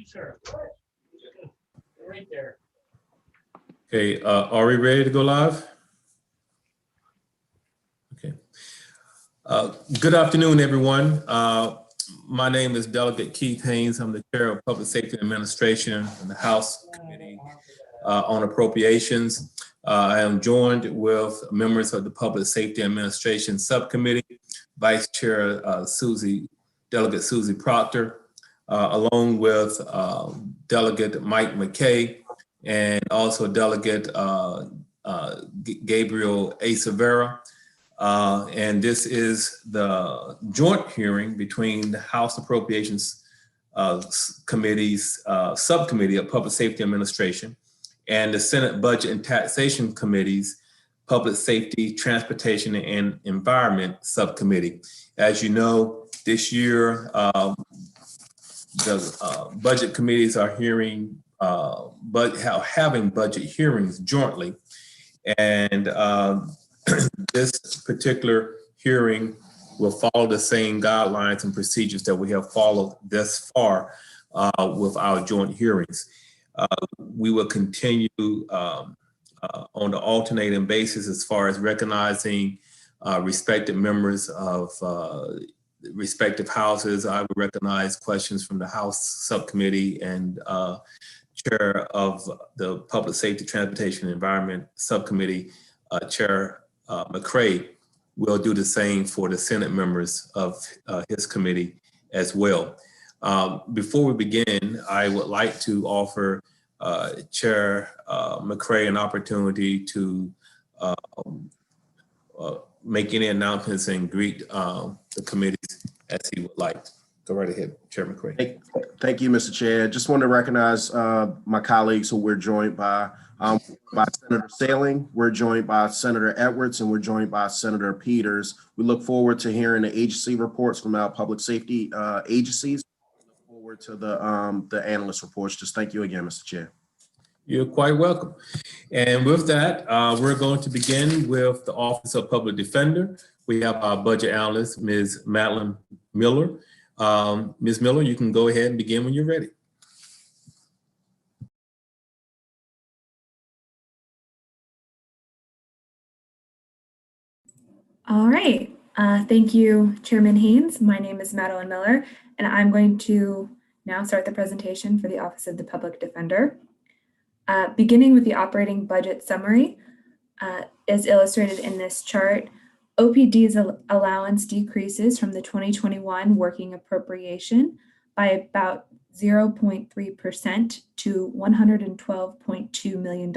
sir. Right there. Okay, are we ready to go live? Okay. Good afternoon, everyone. My name is Delegate Keith Haynes. I'm the Chair of Public Safety and Administration in the House Committee on Appropriations. I am joined with members of the Public Safety and Administration Subcommittee, Vice Chair Delegate Susie Proctor, along with Delegate Mike McKay, and also Delegate Gabriel A. Severa. And this is the joint hearing between the House Appropriations Committee's Subcommittee of Public Safety Administration and the Senate Budget and Taxation Committee's Public Safety, Transportation, and Environment Subcommittee. As you know, this year, the budget committees are hearing, having budget hearings jointly. And this particular hearing will follow the same guidelines and procedures that we have followed thus far with our joint hearings. We will continue on the alternating basis as far as recognizing respective members of respective houses. I will recognize questions from the House Subcommittee, and Chair of the Public Safety, Transportation, and Environment Subcommittee, Chair McCray, will do the same for the Senate members of his committee as well. Before we begin, I would like to offer Chair McCray an opportunity to make any announcements and greet the committees as he would like. Go right ahead, Chair McCray. Thank you, Mr. Chair. Just want to recognize my colleagues who we're joined by Senator Saling, we're joined by Senator Edwards, and we're joined by Senator Peters. We look forward to hearing the agency reports from our public safety agencies. Look forward to the analyst reports. Just thank you again, Mr. Chair. You're quite welcome. And with that, we're going to begin with the Office of Public Defender. We have our budget analyst, Ms. Madeline Miller. Ms. Miller, you can go ahead and begin when you're ready. All right. Thank you, Chairman Haynes. My name is Madeline Miller, and I'm going to now start the presentation for the Office of the Public Defender. Beginning with the operating budget summary, as illustrated in this chart, OPD's allowance decreases from the 2021 working appropriation by about 0.3% to $112.2 million.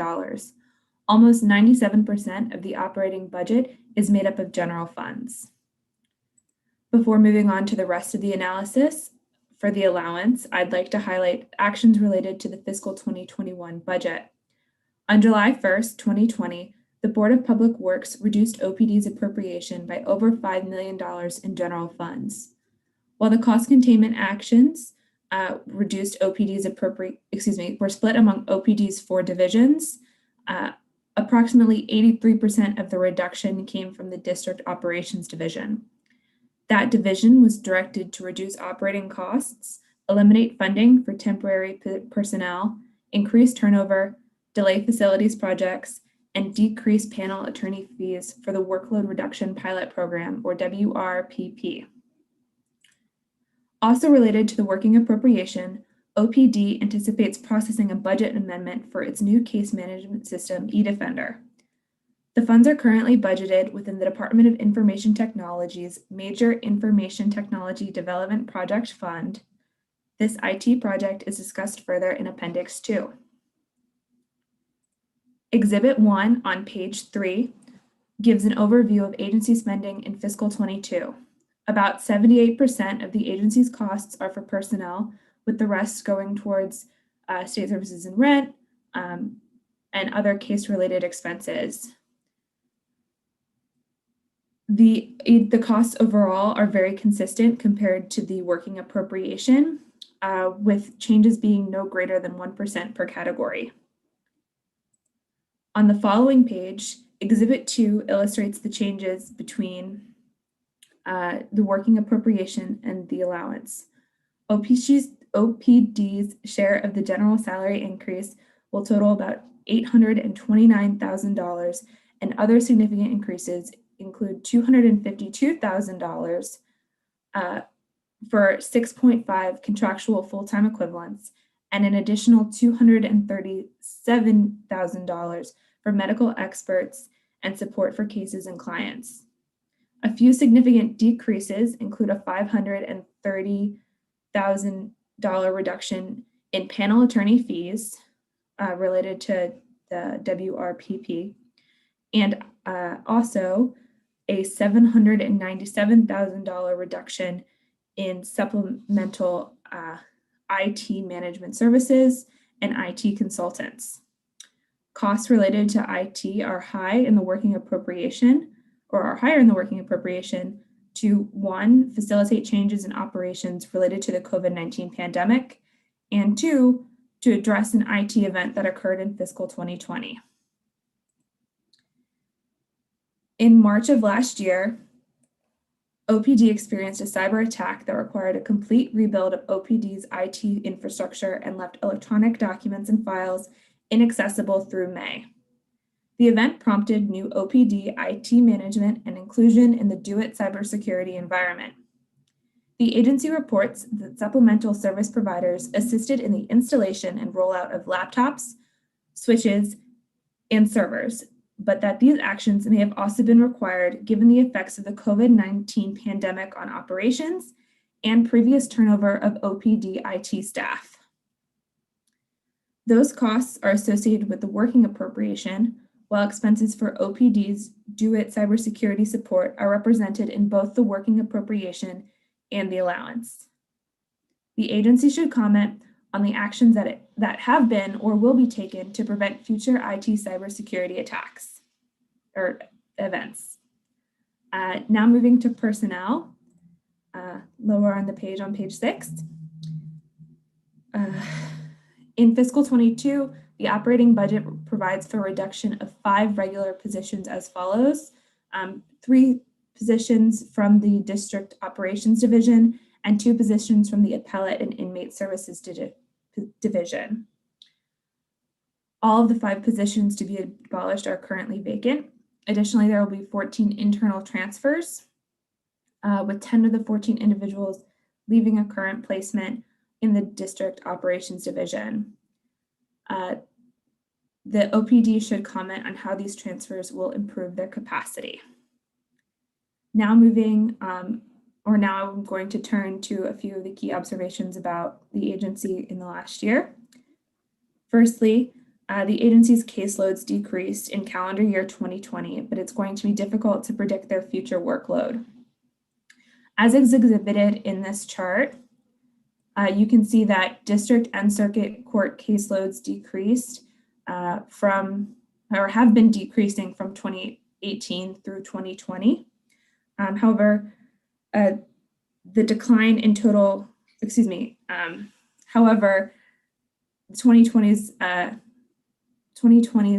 Almost 97% of the operating budget is made up of general funds. Before moving on to the rest of the analysis, for the allowance, I'd like to highlight actions related to the fiscal 2021 budget. On July 1st, 2020, the Board of Public Works reduced OPD's appropriation by over $5 million in general funds. While the cost containment actions reduced OPD's were split among OPD's 4 divisions, approximately 83% of the reduction came from the District Operations Division. That division was directed to reduce operating costs, eliminate funding for temporary personnel, increase turnover, delay facilities projects, and decrease panel attorney fees for the Workload Reduction Pilot Program, or WRPP. Also related to the working appropriation, OPD anticipates processing a budget amendment for its new case management system, eDefender. The funds are currently budgeted within the Department of Information Technology's Major Information Technology Development Project Fund. This IT project is discussed further in Appendix 2. Exhibit 1 on page 3 gives an overview of agency spending in fiscal 22. About 78% of the agency's costs are for personnel, with the rest going towards state services and rent and other case-related expenses. The costs overall are very consistent compared to the working appropriation, with changes being no greater than 1% per category. On the following page, Exhibit 2 illustrates the changes between the working appropriation and the allowance. OPD's share of the general salary increase will total about $829,000, and other significant increases include $252,000 for 6.5 contractual full-time equivalents, and an additional $237,000 for medical experts and support for cases and clients. A few significant decreases include a $530,000 reduction in panel attorney fees related to the WRPP, and also a $797,000 reduction in supplemental IT management services and IT consultants. Costs related to IT are higher in the working appropriation to 1, facilitate changes in operations related to the COVID-19 pandemic, and 2, to address an IT event that occurred in fiscal 2020. In March of last year, OPD experienced a cyber attack that required a complete rebuild of OPD's IT infrastructure and left electronic documents and files inaccessible through May. The event prompted new OPD IT management and inclusion in the Do-It cybersecurity environment. The agency reports that supplemental service providers assisted in the installation and rollout of laptops, switches, and servers, but that these actions may have also been required given the effects of the COVID-19 pandemic on operations and previous turnover of OPD IT staff. Those costs are associated with the working appropriation, while expenses for OPD's Do-It cybersecurity support are represented in both the working appropriation and the allowance. The agency should comment on the actions that have been or will be taken to prevent future IT cybersecurity attacks or events. Now moving to personnel, lower on the page on page 6. In fiscal 22, the operating budget provides for a reduction of 5 regular positions as follows: 3 positions from the District Operations Division and 2 positions from the Appellate and Inmate Services Division. All of the 5 positions to be abolished are currently vacant. Additionally, there will be 14 internal transfers, with 10 of the 14 individuals leaving a current placement in the District Operations Division. The OPD should comment on how these transfers will improve their capacity. Now I'm going to turn to a few of the key observations about the agency in the last year. Firstly, the agency's caseloads decreased in calendar year 2020, but it's going to be difficult to predict their future workload. As is exhibited in this chart, you can see that district and circuit court caseloads decreased have been decreasing from 2018 through 2020. However, the decline in total, however, 2020's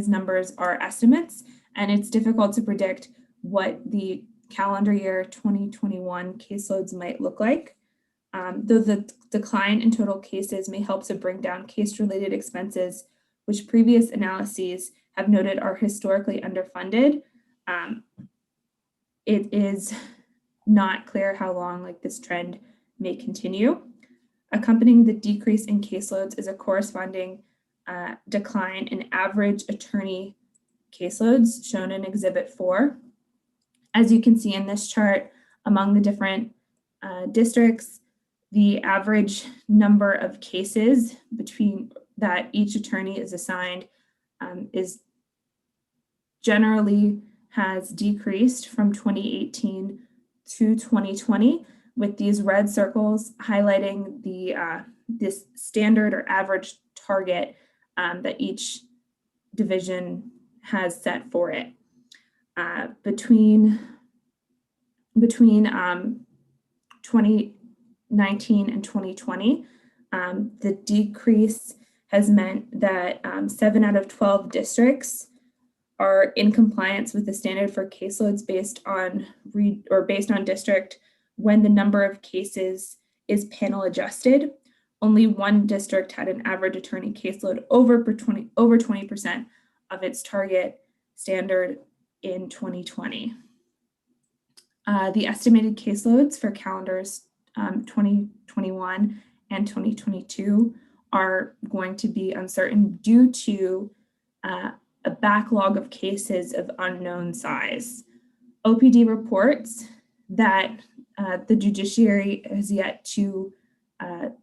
numbers are estimates, and it's difficult to predict what the calendar year 2021 caseloads might look like. Though the decline in total cases may help to bring down case-related expenses, which previous analyses have noted are historically underfunded, it is not clear how long this trend may continue. Accompanying the decrease in caseloads is a corresponding decline in average attorney caseloads shown in Exhibit 4. As you can see in this chart, among the different districts, the average number of cases between that each attorney is assigned is generally has decreased from 2018 to 2020, with these red circles highlighting the this standard or average target that each division has set for it. Between 2019 and 2020, the decrease has meant that 7 out of 12 districts are in compliance with the standard for caseloads based on district when the number of cases is panel adjusted. Only one district had an average attorney caseload over 20% of its target standard in 2020. The estimated caseloads for calendars 2021 and 2022 are going to be uncertain due to a backlog of cases of unknown size. OPD reports that the judiciary has yet to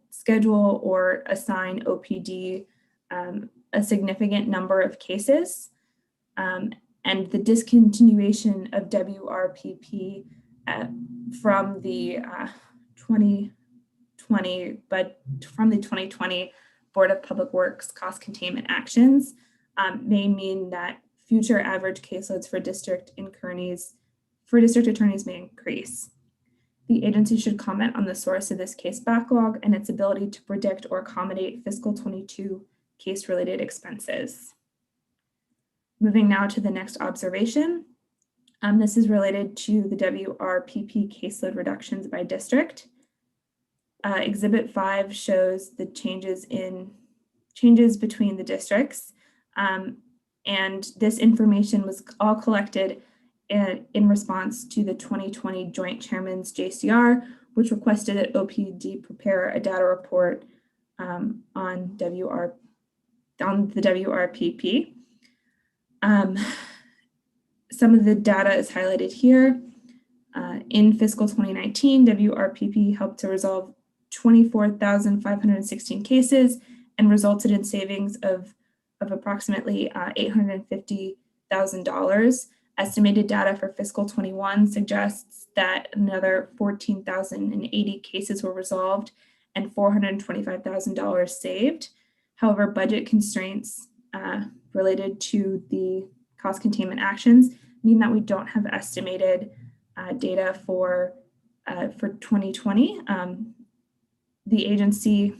schedule or assign OPD a significant number of cases, and the discontinuation of WRPP from the 2020 Board of Public Works cost containment actions may mean that future average caseloads for district attorneys may increase. The agency should comment on the source of this case backlog and its ability to predict or accommodate fiscal 22 case-related expenses. Moving now to the next observation. This is related to the WRPP caseload reductions by district. Exhibit 5 shows the changes between the districts. And this information was all collected in response to the 2020 Joint Chairman's JCR, which requested that OPD prepare a data report on the WRPP. Some of the data is highlighted here. In fiscal 2019, WRPP helped to resolve 24,516 cases and resulted in savings of approximately $850,000. Estimated data for fiscal 21 suggests that another 14,080 cases were resolved and $425,000 saved. However, budget constraints related to the cost containment actions mean that we don't have estimated data for 2020. The agency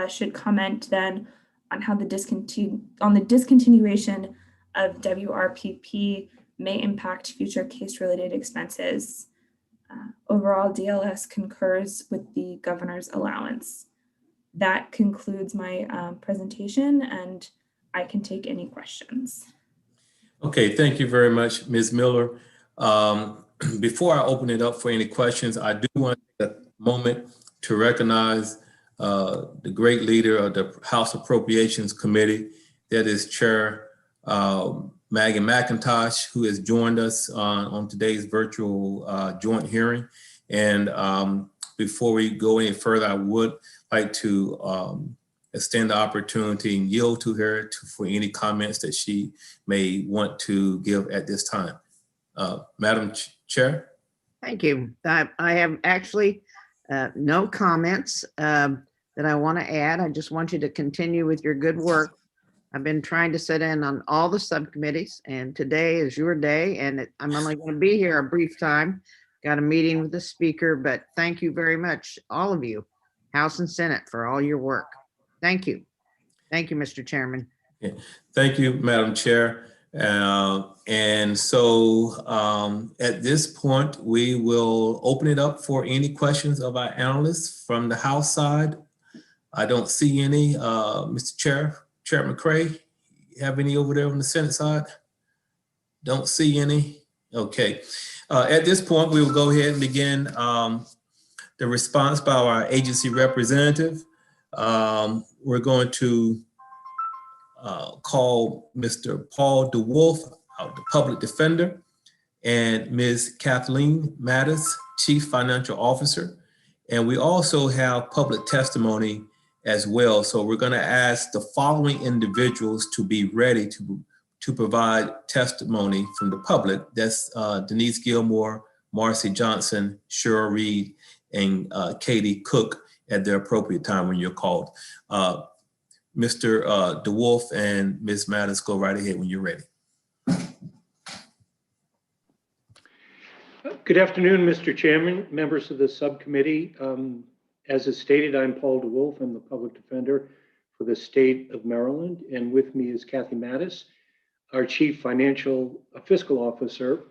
should comment then on how the discontinuation of WRPP may impact future case-related expenses. Overall, DLS concurs with the governor's allowance. That concludes my presentation, and I can take any questions. Okay, thank you very much, Ms. Miller. Before I open it up for any questions, I do want to take a moment to recognize the great leader of the House Appropriations Committee, that is Chair Maggie McIntosh, who has joined us on today's virtual joint hearing. And before we go any further, I would like to extend the opportunity and yield to her for any comments that she may want to give at this time. Madam Chair. Thank you. I have actually no comments that I want to add. I just want you to continue with your good work. I've been trying to sit in on all the subcommittees, and today is your day, and I'm only going to be here a brief time. Got a meeting with the speaker, but thank you very much, all of you, House and Senate, for all your work. Thank you. Thank you, Mr. Chairman. Yeah. Thank you, Madam Chair. And so at this point, we will open it up for any questions of our analysts from the House side. I don't see any. Mr. Chair, Chair McCray, have any over there on the Senate side? Don't see any. Okay. At this point, we will go ahead and begin the response by our agency representative. We're going to call Mr. Paul DeWolf, the public defender, and Ms. Kathleen Mattis, Chief Financial Officer. And we also have public testimony as well. So we're going to ask the following individuals to be ready to provide testimony from the public. That's Denise Gilmore, Marcy Johnson, Cheryl Reed, and Katie Cook at the appropriate time when you're called. Mr. DeWolf and Ms. Mattis, go right ahead when you're ready. Good afternoon, Mr. Chairman, members of the subcommittee. As is stated, I'm Paul DeWolf. I'm the public defender for the state of Maryland. And with me is Kathy Mattis, our Chief Fiscal Officer.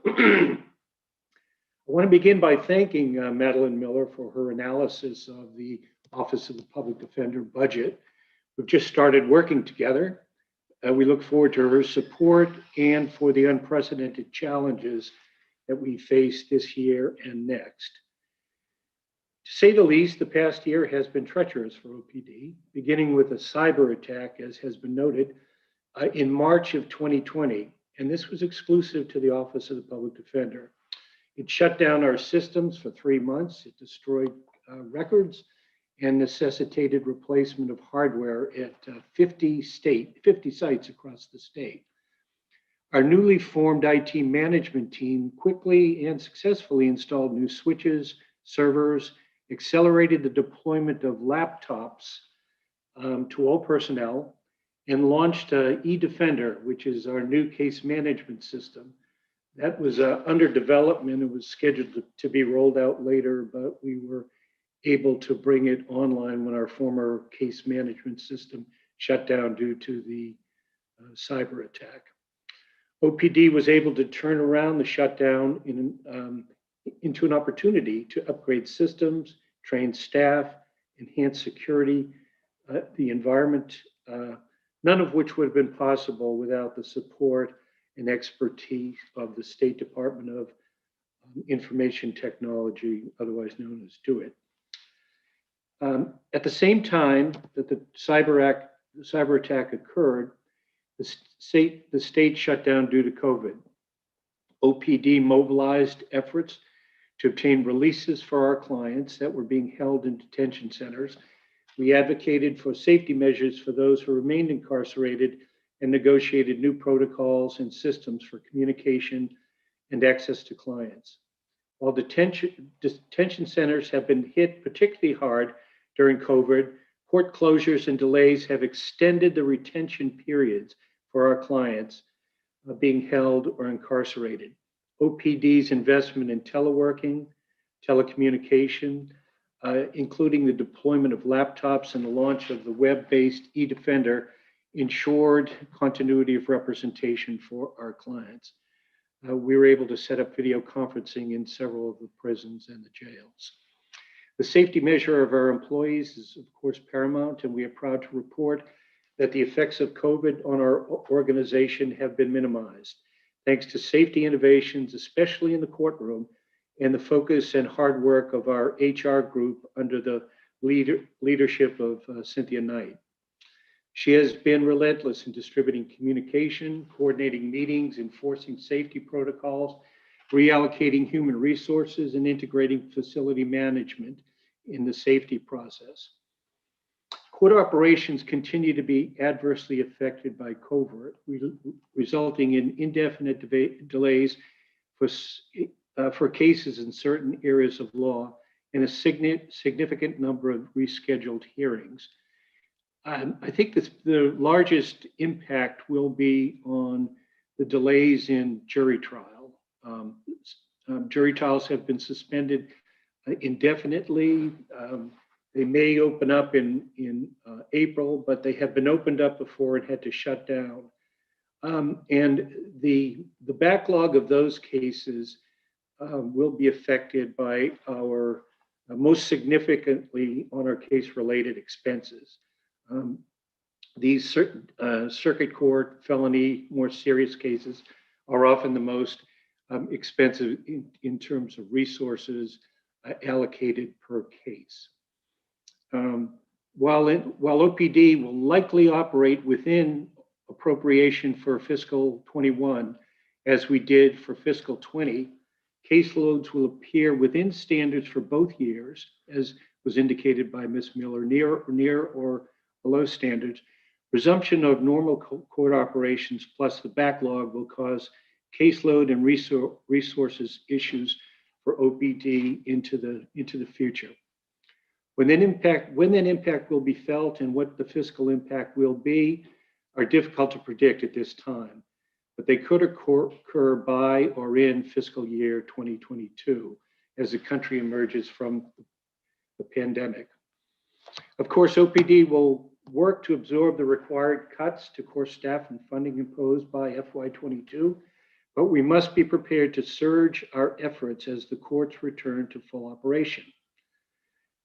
I want to begin by thanking Madeline Miller for her analysis of the Office of the Public Defender budget. We've just started working together. We look forward to her support and for the unprecedented challenges that we face this year and next. To say the least, the past year has been treacherous for OPD, beginning with a cyber attack, as has been noted, in March of 2020, and this was exclusive to the Office of the Public Defender. It shut down our systems for 3 months. It destroyed records and necessitated replacement of hardware at 50 sites across the state. Our newly formed IT management team quickly and successfully installed new switches, servers, accelerated the deployment of laptops to all personnel, and launched eDefender, which is our new case management system. That was under development. It was scheduled to be rolled out later, but we were able to bring it online when our former case management system shut down due to the cyber attack. OPD was able to turn around the shutdown into an opportunity to upgrade systems, train staff, enhance security, the environment, none of which would have been possible without the support and expertise of the State Department of Information Technology, otherwise known as DOIT. At the same time that the cyber attack occurred, the state shut down due to COVID. OPD mobilized efforts to obtain releases for our clients that were being held in detention centers. We advocated for safety measures for those who remained incarcerated and negotiated new protocols and systems for communication and access to clients. While detention centers have been hit particularly hard during COVID, court closures and delays have extended the retention periods for our clients being held or incarcerated. OPD's investment in teleworking, telecommunication, including the deployment of laptops and the launch of the web-based eDefender, ensured continuity of representation for our clients. We were able to set up video conferencing in several of the prisons and the jails. The safety measure of our employees is, of course, paramount, and we are proud to report that the effects of COVID on our organization have been minimized, thanks to safety innovations, especially in the courtroom, and the focus and hard work of our HR group under the leadership of Cynthia Knight. She has been relentless in distributing communication, coordinating meetings, enforcing safety protocols, reallocating human resources, and integrating facility management in the safety process. Court operations continue to be adversely affected by COVID, resulting in indefinite delays for cases in certain areas of law and a significant number of rescheduled hearings. I think the largest impact will be on the delays in jury trial. Jury trials have been suspended indefinitely. They may open up in April, but they have been opened up before and had to shut down. And the backlog of those cases will be affected by our, most significantly on our case-related expenses. These circuit court felony, more serious cases are often the most expensive in terms of resources allocated per case. While OPD will likely operate within appropriation for fiscal 21, as we did for fiscal 20, caseloads will appear within standards for both years, as was indicated by Ms. Miller, near or below standards. Resumption of normal court operations plus the backlog will cause caseload and resources issues for OPD into the future. When that impact will be felt and what the fiscal impact will be are difficult to predict at this time, but they could occur by or in fiscal year 2022 as the country emerges from the pandemic. Of course, OPD will work to absorb the required cuts to core staff and funding imposed by FY22, but we must be prepared to surge our efforts as the courts return to full operation.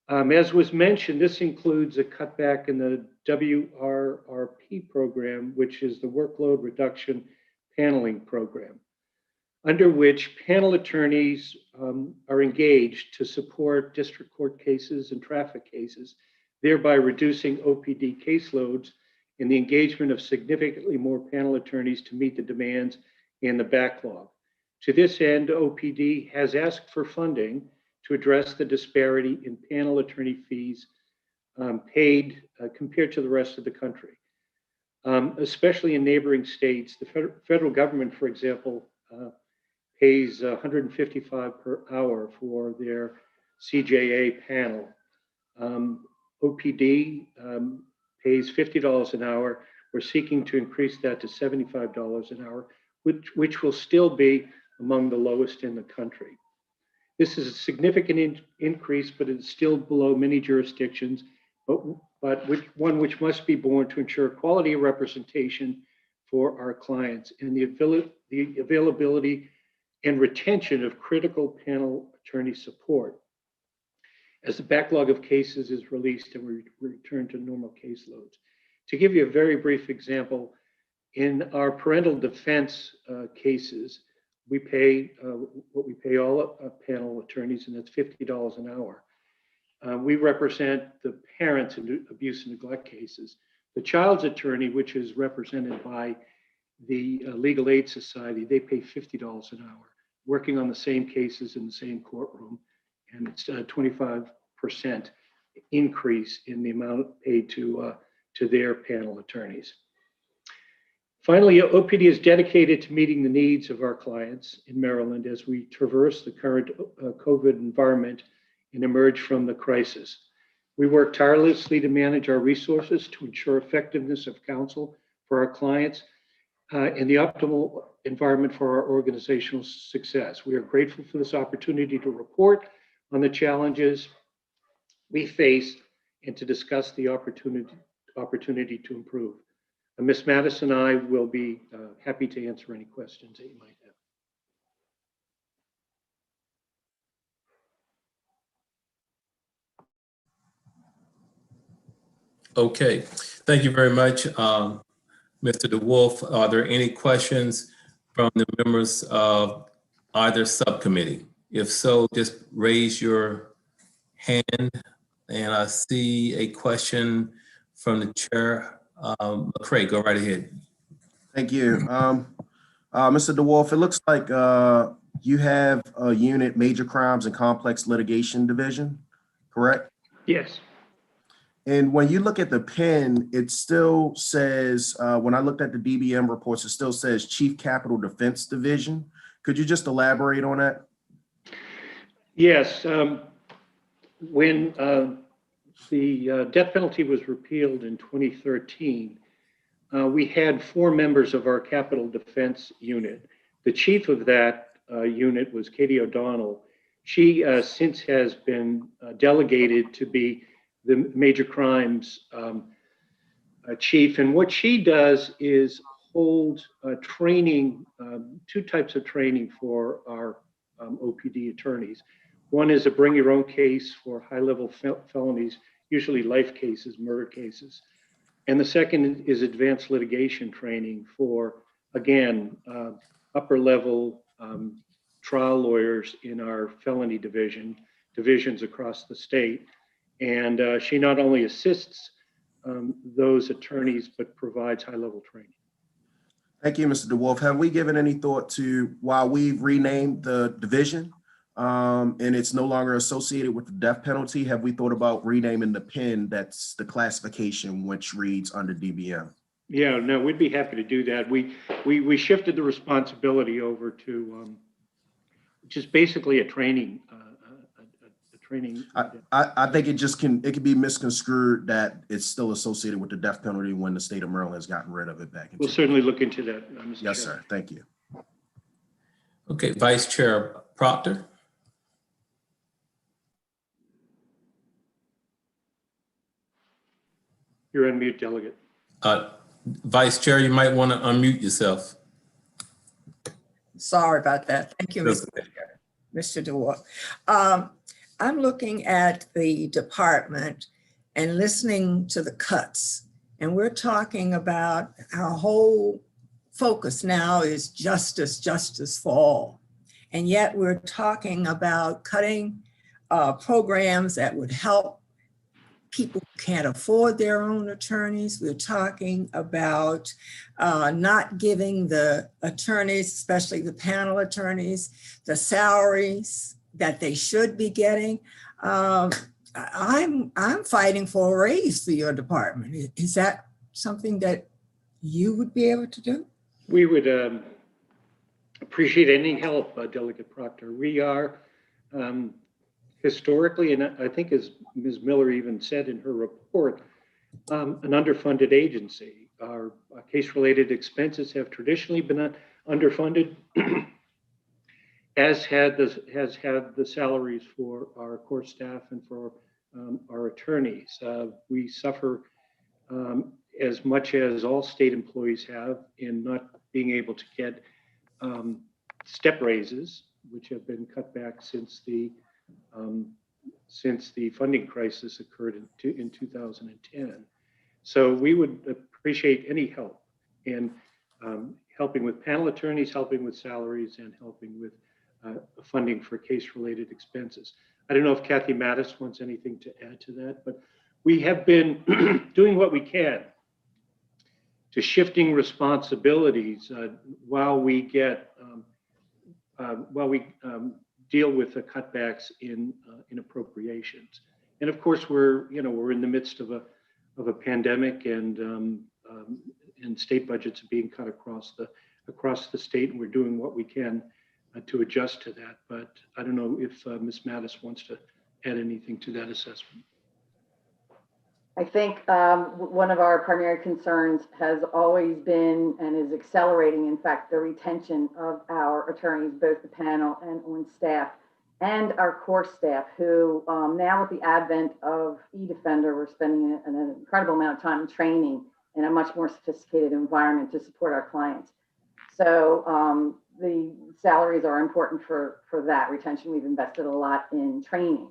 As was mentioned, this includes a cutback in the WRRP program, which is the Workload Reduction Paneling Program, under which panel attorneys are engaged to support district court cases and traffic cases, thereby reducing OPD caseloads and the engagement of significantly more panel attorneys to meet the demands and the backlog. To this end, OPD has asked for funding to address the disparity in panel attorney fees paid compared to the rest of the country, especially in neighboring states. The federal government, for example, pays $155 per hour for their CJA panel. OPD pays $50 an hour. We're seeking to increase that to $75 an hour, which will still be among the lowest in the country. This is a significant increase, but it's still below many jurisdictions, but one which must be borne to ensure quality of representation for our clients and the availability and retention of critical panel attorney support as the backlog of cases is released and we return to normal caseloads. To give you a very brief example, in our parental defense cases, we pay what we pay all panel attorneys, and that's $50 an hour. We represent the parents in abuse and neglect cases. The child's attorney, which is represented by the Legal Aid Society, they pay $50 an hour, working on the same cases in the same courtroom, and it's a 25% increase in the amount paid to their panel attorneys. Finally, OPD is dedicated to meeting the needs of our clients in Maryland as we traverse the current COVID environment and emerge from the crisis. We work tirelessly to manage our resources to ensure effectiveness of counsel for our clients and the optimal environment for our organizational success. We are grateful for this opportunity to report on the challenges we face and to discuss the opportunity to improve. Ms. Madison and I will be happy to answer any questions that you might have. Okay, thank you very much, Mr. DeWolf. Are there any questions from the members of either subcommittee? If so, just raise your hand. And I see a question from the chair. Craig, go right ahead. Thank you. Mr. DeWolf, it looks like you have a unit, Major Crimes and Complex Litigation Division, correct? Yes. And when you look at the PIN, it still says, when I looked at the DBM reports, it still says Chief Capital Defense Division. Could you just elaborate on that? Yes. When the death penalty was repealed in 2013, we had 4 members of our capital defense unit. The chief of that unit was Katie O'Donnell. She since has been delegated to be the major crimes chief. And what she does is hold training, 2 types of training for our OPD attorneys. One is a bring your own case for high-level felonies, usually life cases, murder cases. And the second is advanced litigation training for, again, upper-level trial lawyers in our felony divisions across the state. And she not only assists those attorneys, but provides high-level training. Thank you, Mr. DeWolf. Have we given any thought to, while we've renamed the division, and it's no longer associated with the death penalty, have we thought about renaming the PIN that's the classification which reads under DBM? Yeah, no, we'd be happy to do that. We shifted the responsibility over to, which is basically a training. I think it could be misconstrued that it's still associated with the death penalty when the state of Maryland has gotten rid of it back in. We'll certainly look into that, Mr. Yes, Chair. sir. Thank you. Okay, Vice Chair Proctor. You're on mute, Delegate. Vice Chair, you might want to unmute yourself. Sorry about that. Thank you, That's Mr. DeWalt. I'm looking at the department and listening to the cuts, and we're talking about our whole focus now is justice, justice for all. And yet we're talking about cutting programs that would help people who can't afford their own attorneys. We're talking about not giving the attorneys, especially the panel attorneys, the salaries that they should be getting. I'm fighting for a raise for your department. Is that something that you would be able to do? We would appreciate any help, Delegate Proctor. We are historically, and I think as Ms. Miller even said in her report, an underfunded agency. Our case-related expenses have traditionally been underfunded, as had the salaries for our court staff and for our attorneys. We suffer as much as all state employees have in not being able to get step raises, which have been cut back since the funding crisis occurred in 2010. So we would appreciate any help in helping with panel attorneys, helping with salaries, and helping with funding for case-related expenses. I don't know if Kathy Mattis wants anything to add to that, but we have been doing what we can to shifting responsibilities while we get deal with the cutbacks in appropriations. And of course, we're in the midst of a pandemic, and state budgets are being cut across the state, and we're doing what we can to adjust to that. But I don't know if Ms. Mattis wants to add anything to that assessment. I think one of our primary concerns has always been, and is accelerating, in fact, the retention of our attorneys, both the panel and on staff, and our core staff, who now with the advent of eDefender, we're spending an incredible amount of time in training in a much more sophisticated environment to support our clients. So the salaries are important for that retention. We've invested a lot in training.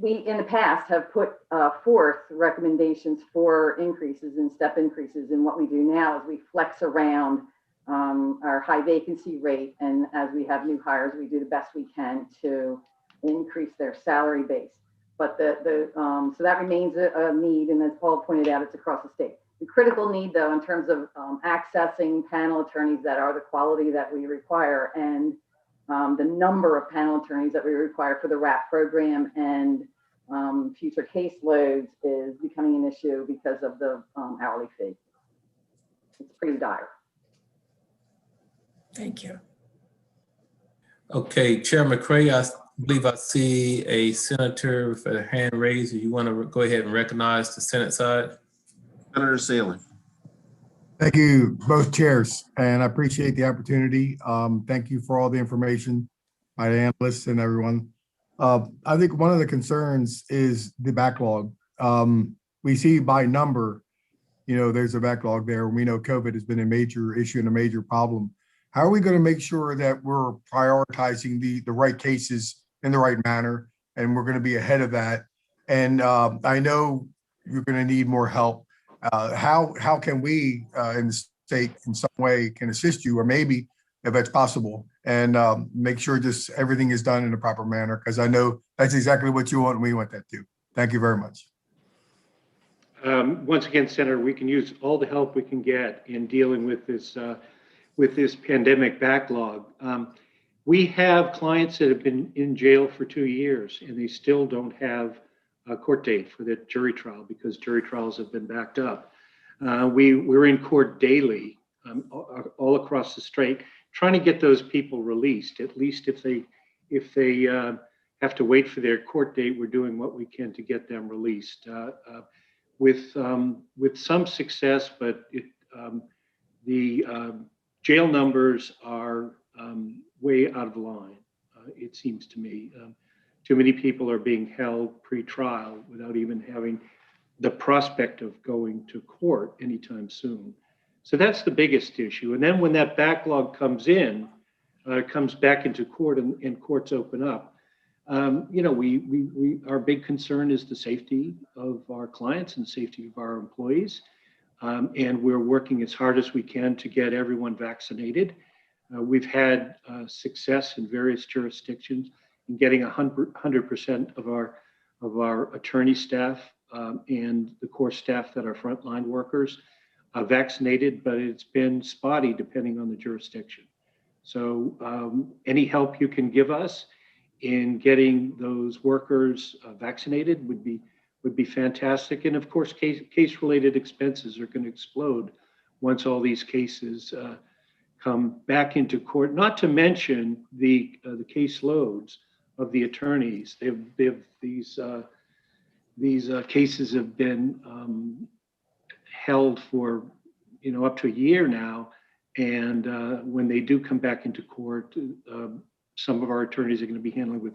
We, in the past, have put forth recommendations for increases and step increases. And what we do now is we flex around our high vacancy rate. And as we have new hires, we do the best we can to increase their salary base. But so that remains a need. And as Paul pointed out, it's across the state. The critical need, though, in terms of accessing panel attorneys that are the quality that we require, and the number of panel attorneys that we require for the RAP program and future caseloads is becoming an issue because of the hourly fee. It's pretty dire. Thank you. Okay, Chair McCray, I believe I see a senator with a hand raised. Do you want to go ahead and recognize the Senate side? Senator Salem. Thank you, both chairs, and I appreciate the opportunity. Thank you for all the information by the analysts and everyone. I think one of the concerns is the backlog. We see by number, there's a backlog there. We know COVID has been a major issue and a major problem. How are we going to make sure that we're prioritizing the right cases in the right manner, and we're going to be ahead of that? And I know you're going to need more help. How can we in the state in some way can assist you, or maybe if that's possible, and make sure just everything is done in a proper manner? Because I know that's exactly what you want and we want that too. Thank you very much. Once again, Senator, we can use all the help we can get in dealing with this pandemic backlog. We have clients that have been in jail for 2 years and they still don't have a court date for the jury trial because jury trials have been backed up. We're in court daily all across the state, trying to get those people released. At least if they have to wait for their court date, we're doing what we can to get them released with some success, but the jail numbers are way out of line, it seems to me. Too many people are being held pre-trial without even having the prospect of going to court anytime soon. So that's the biggest issue. And then when that backlog comes in, comes back into court and courts open up, you know, our big concern is the safety of our clients and the safety of our employees. And we're working as hard as we can to get everyone vaccinated. We've had success in various jurisdictions in getting 100% of our attorney staff and the core staff that are frontline workers vaccinated, but it's been spotty depending on the jurisdiction. So any help you can give us in getting those workers vaccinated would be fantastic. And of course, case-related expenses are going to explode once all these cases come back into court. Not to mention the caseloads of the attorneys. These cases have been held for, you know, up to a year now. And when they do come back into court, some of our attorneys are going to be handling with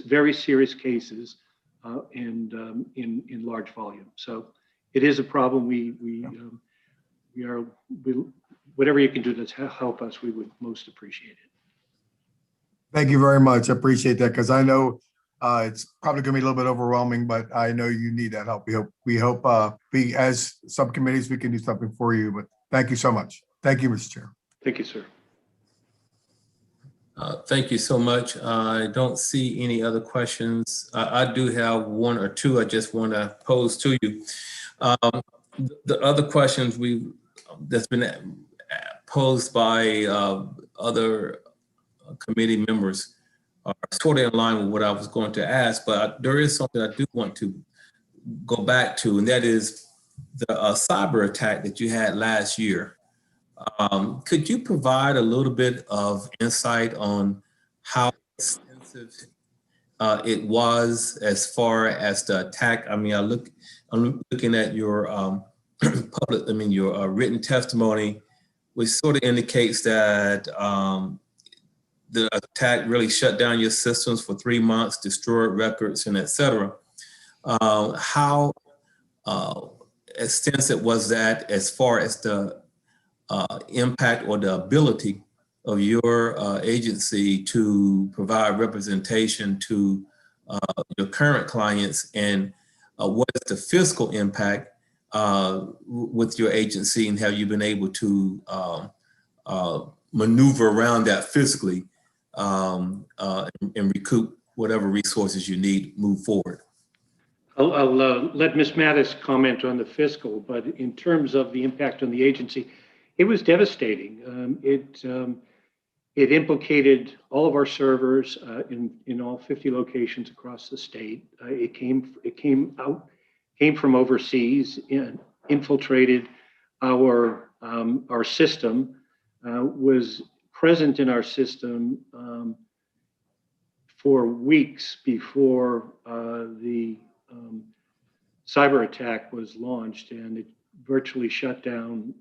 very serious cases and in large volume. So it is a problem. Whatever you can do to help us, we would most appreciate it. Thank you very much. I appreciate that, because I know it's probably going to be a little bit overwhelming, but I know you need that help. We hope we as subcommittees, we can do something for you, but thank you so much. Thank you, Mr. Chair. Thank you, sir. Thank you so much. I don't see any other questions. I do have one or two I just want to pose to you. The other questions that's been posed by other committee members are sort of in line with what I was going to ask, but there is something I do want to go back to, and that is the cyber attack that you had last year. Could you provide a little bit of insight on how extensive it was as far as the attack? I mean, I'm looking at your your written testimony, which sort of indicates that the attack really shut down your systems for 3 months, destroyed records, and et cetera. How extensive was that as far as the impact or the ability of your agency to provide representation to your current clients, and what is the fiscal impact with your agency, and have you been able to maneuver around that fiscally and recoup whatever resources you need move forward? I'll let Ms. Mattis comment on the fiscal, but in terms of the impact on the agency, it was devastating. It implicated all of our servers in all 50 locations across the state. It came from overseas and infiltrated our system, was present in our system for weeks before the cyber attack was launched, and it virtually shut down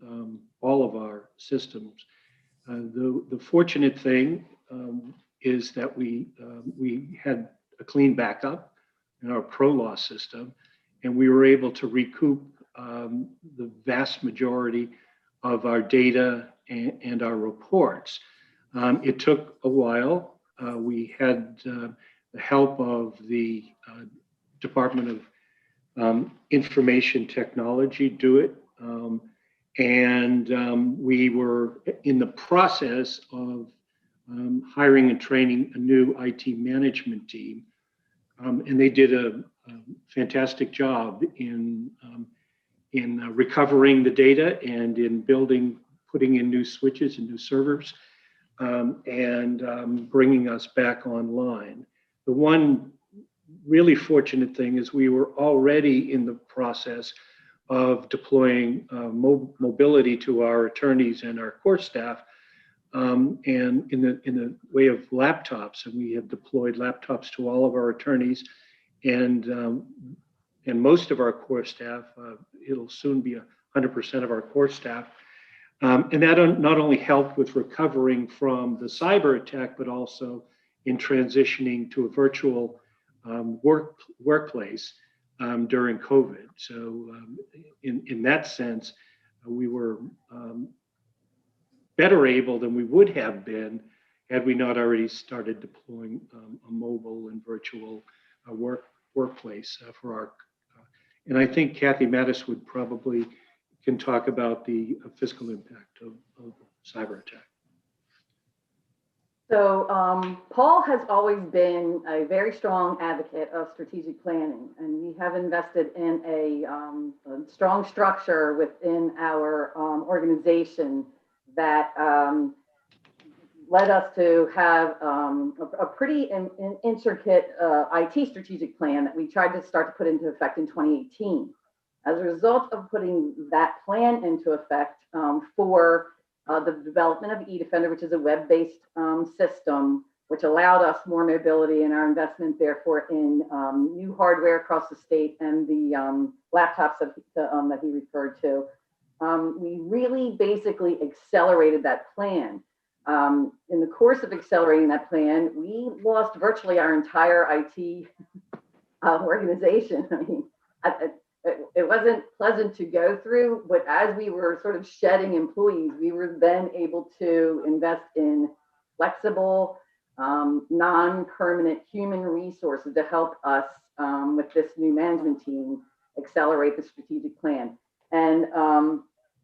all of our systems. The fortunate thing is that we had a clean backup in our ProLaw system, and we were able to recoup the vast majority of our data and our reports. It took a while. We had the help of the Department of Information Technology do it. We were in the process of hiring and training a new IT management team. And they did a fantastic job in recovering the data and in putting in new switches and new servers, and bringing us back online. The one really fortunate thing is we were already in the process of deploying mobility to our attorneys and our core staff, and in the way of laptops. And we have deployed laptops to all of our attorneys and most of our core staff. It'll soon be 100% of our core staff. And that not only helped with recovering from the cyber attack, but also in transitioning to a virtual workplace during COVID. So in that sense, we were better able than we would have been had we not already started deploying a mobile and virtual workplace for our. And I think Kathy Mattis would probably can talk about the fiscal impact of cyber attack. So Paul has always been a very strong advocate of strategic planning, and we have invested in a strong structure within our organization that led us to have a pretty intricate IT strategic plan that we tried to start to put into effect in 2018. As a result of putting that plan into effect for the development of eDefender, which is a web-based system, which allowed us more mobility and our investment, therefore, in new hardware across the state and the laptops that he referred to. We really basically accelerated that plan. In the course of accelerating that plan, we lost virtually our entire IT organization. I mean, it wasn't pleasant to go through, but as we were sort of shedding employees, we were then able to invest in flexible, non-permanent human resources to help us with this new management team accelerate the strategic plan. And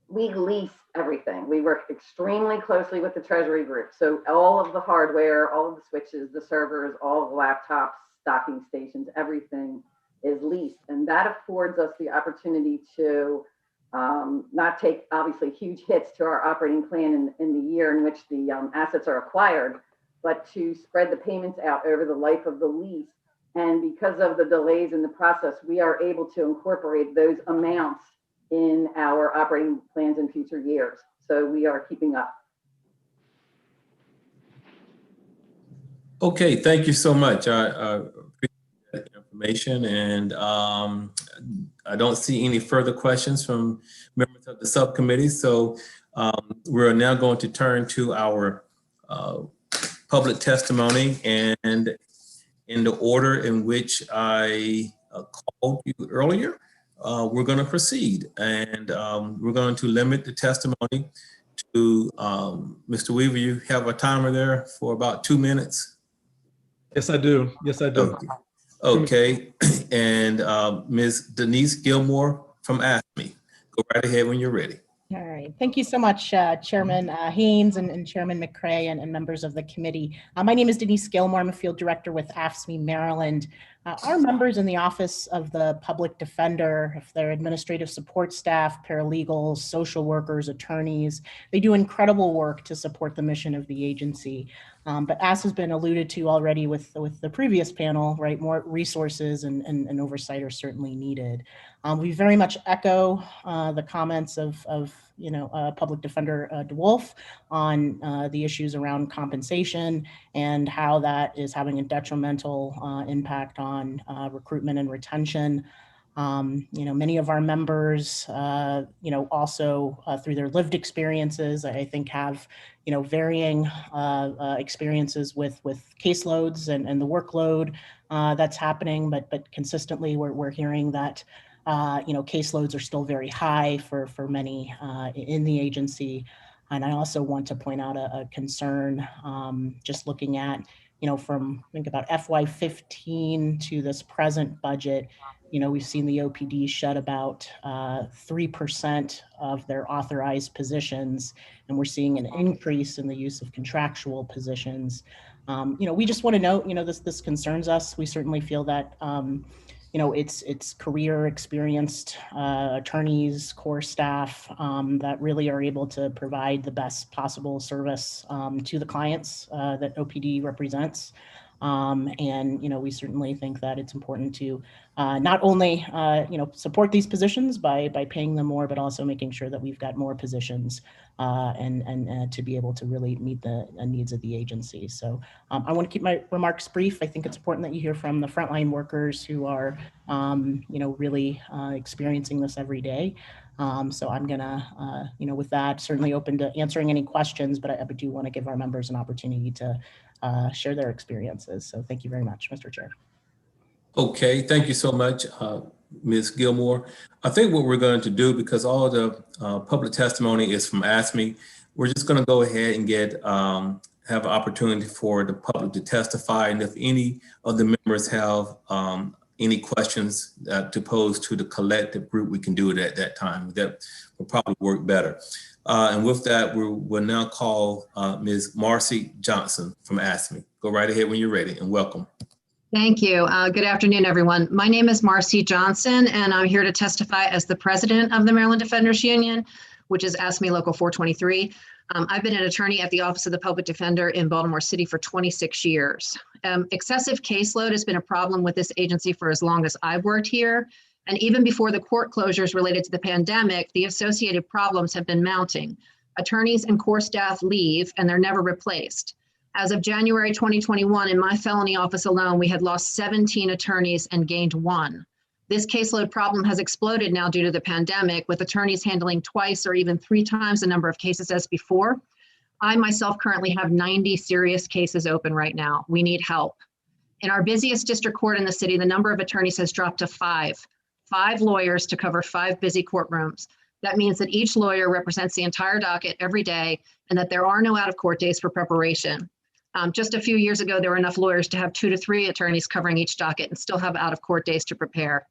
we lease everything. We work extremely closely with the Treasury group. So all of the hardware, all of the switches, the servers, all of the laptops, docking stations, everything is leased. And that affords us the opportunity to not take obviously huge hits to our operating plan in the year in which the assets are acquired, but to spread the payments out over the life of the lease. And because of the delays in the process, we are able to incorporate those amounts in our operating plans in future years. So we are keeping up. Okay, thank you so much. I appreciate that information, and I don't see any further questions from members of the subcommittee. So we're now going to turn to our public testimony, and in the order in which I called you earlier, we're going to proceed, and we're going to limit the testimony to Mr. Weaver. You have a timer there for about 2 minutes. Yes, I do. Yes, I do. Okay. And Ms. Denise Gilmore from AFSCME. Go right ahead when you're ready. All right. Thank you so much, Chairman Haynes and Chairman McCray and members of the committee. My name is Denise Gilmore. I'm a field director with AFSCME Maryland. Our members in the Office of the Public Defender, if they're administrative support staff, paralegals, social workers, attorneys, they do incredible work to support the mission of the agency. But as has been alluded to already with the previous panel, right, more resources and oversight are certainly needed. We very much echo the comments of Public Defender DeWolf on the issues around compensation and how that is having a detrimental impact on recruitment and retention. Many of our members, also through their lived experiences, I think have, varying experiences with caseloads and the workload that's happening, but consistently we're hearing that, caseloads are still very high for many in the agency. And I also want to point out a concern, just looking at, from think about FY15 to this present budget, we've seen the OPD shut about 3% of their authorized positions, and we're seeing an increase in the use of contractual positions. We just want to note, this concerns us. We certainly feel that, it's career experienced attorneys, core staff that really are able to provide the best possible service to the clients that OPD represents. And we certainly think that it's important to not only support these positions by paying them more, but also making sure that we've got more positions and to be able to really meet the needs of the agency. So I want to keep my remarks brief. I think it's important that you hear from the frontline workers who are really experiencing this every day. So I'm gonna, with that, certainly open to answering any questions, but I do want to give our members an opportunity to share their experiences. So thank you very much, Mr. Chair. Okay, thank you so much, Ms. Gilmore. I think what we're going to do, because all of the public testimony is from AFSCME, we're just going to go ahead and have an opportunity for the public to testify. And if any of the members have any questions to pose to the collective group, we can do it at that time. That will probably work better. And with that, we'll now call Ms. Marcy Johnson from ASME. Go right ahead when you're ready, and welcome. Thank you. Good afternoon, everyone. My name is Marcy Johnson, and I'm here to testify as the president of the Maryland Defenders Union, which is ASME Local 423. I've been an attorney at the Office of the Public Defender in Baltimore City for 26 years. Excessive caseload has been a problem with this agency for as long as I've worked here. And even before the court closures related to the pandemic, the associated problems have been mounting. Attorneys and core staff leave and they're never replaced. As of January 2021, in my felony office alone, we had lost 17 attorneys and gained 1. This caseload problem has exploded now due to the pandemic, with attorneys handling twice or even 3 times the number of cases as before. I myself currently have 90 serious cases open right now. We need help. In our busiest district court in the city, the number of attorneys has dropped to 5. 5 lawyers to cover 5 busy courtrooms. That means that each lawyer represents the entire docket every day and that there are no out-of-court days for preparation. Just a few years ago, there were enough lawyers to have 2 to 3 attorneys covering each docket and still have out-of-court days to prepare.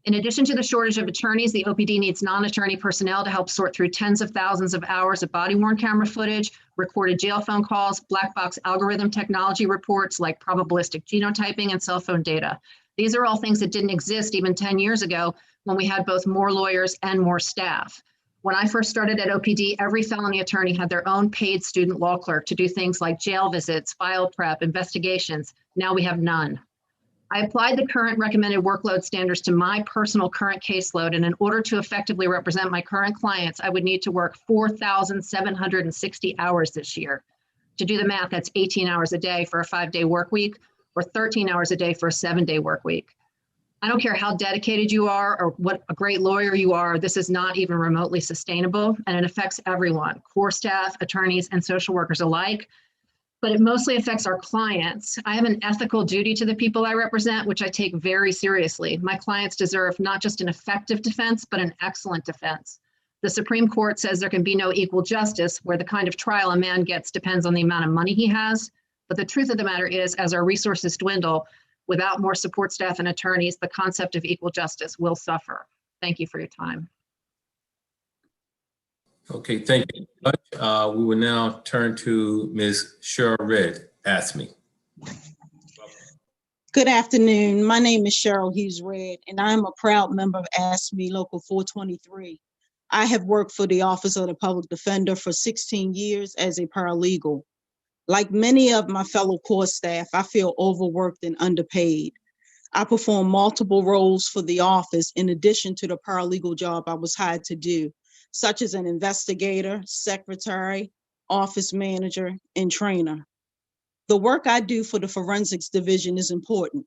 In addition to the shortage of attorneys, the OPD needs non-attorney personnel to help sort through tens of thousands of hours of body-worn camera footage, recorded jail phone calls, black box algorithm technology reports like probabilistic genotyping, and cell phone data. These are all things that didn't exist even 10 years ago when we had both more lawyers and more staff. When I first started at OPD, every felony attorney had their own paid student law clerk to do things like jail visits, file prep, investigations. Now we have none. I applied the current recommended workload standards to my personal current caseload, and in order to effectively represent my current clients, I would need to work 4,760 hours this year. To do the math, that's 18 hours a day for a 5-day work week, or 13 hours a day for a 7-day work week. I don't care how dedicated you are or what a great lawyer you are, this is not even remotely sustainable, and it affects everyone, core staff, attorneys, and social workers alike. But it mostly affects our clients. I have an ethical duty to the people I represent, which I take very seriously. My clients deserve not just an effective defense, but an excellent defense. The Supreme Court says there can be no equal justice where the kind of trial a man gets depends on the amount of money he has. But the truth of the matter is, as our resources dwindle, without more support staff and attorneys, the concept of equal justice will suffer. Thank you for your time. Okay, thank you very much. We will now turn to Ms. Cheryl Red, ASME. Good afternoon. My name is Cheryl Hughes Red, and I'm a proud member of ASME Local 423. I have worked for the Office of the Public Defender for 16 years as a paralegal. Like many of my fellow core staff, I feel overworked and underpaid. I perform multiple roles for the office in addition to the paralegal job I was hired to do, such as an investigator, secretary, office manager, and trainer. The work I do for the forensics division is important.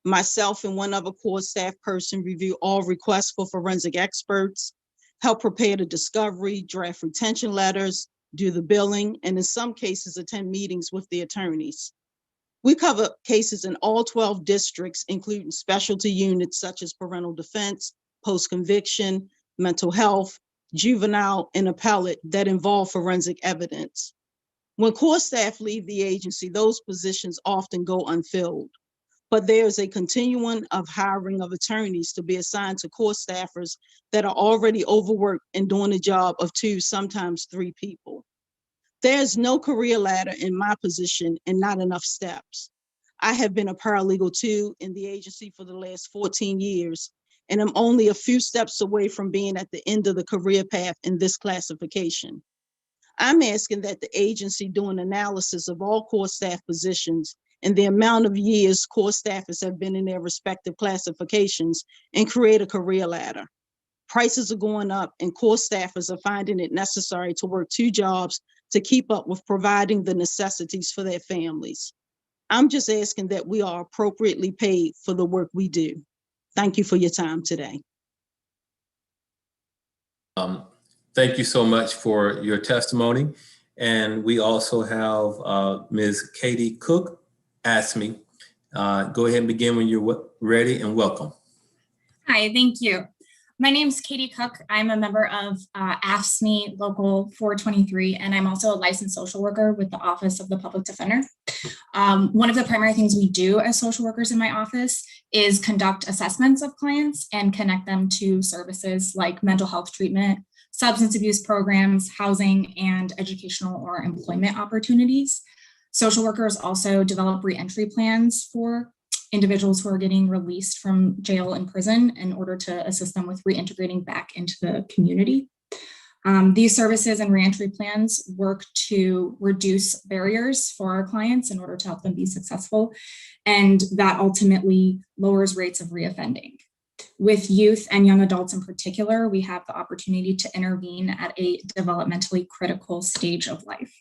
Myself and one other core staff person review all requests for forensic experts, help prepare the discovery, draft retention letters, do the billing, and in some cases attend meetings with the attorneys. We cover cases in all 12 districts, including specialty units such as parental defense, post-conviction, mental health, juvenile, and appellate that involve forensic evidence. When core staff leave the agency, those positions often go unfilled, but there's a continuum of hiring of attorneys to be assigned to core staffers that are already overworked and doing the job of 2, sometimes 3 people. There's no career ladder in my position and not enough steps. I have been a paralegal too in the agency for the last 14 years, and I'm only a few steps away from being at the end of the career path in this classification. I'm asking that the agency do an analysis of all core staff positions and the amount of years core staffers have been in their respective classifications and create a career ladder. Prices are going up and core staffers are finding it necessary to work 2 jobs to keep up with providing the necessities for their families. I'm just asking that we are appropriately paid for the work we do. Thank you for your time today. Thank you so much for your testimony. And we also have Ms. Katie Cook, ASME. Go ahead and begin when you're ready, and welcome. Hi, thank you. My name's Katie Cook. I'm a member of AFSCME Local 423, and I'm also a licensed social worker with the Office of the Public Defender. One of the primary things we do as social workers in my office is conduct assessments of clients and connect them to services like mental health treatment, substance abuse programs, housing, and educational or employment opportunities. Social workers also develop reentry plans for individuals who are getting released from jail and prison in order to assist them with reintegrating back into the community. These services and reentry plans work to reduce barriers for our clients in order to help them be successful, and that ultimately lowers rates of reoffending. With youth and young adults in particular, we have the opportunity to intervene at a developmentally critical stage of life.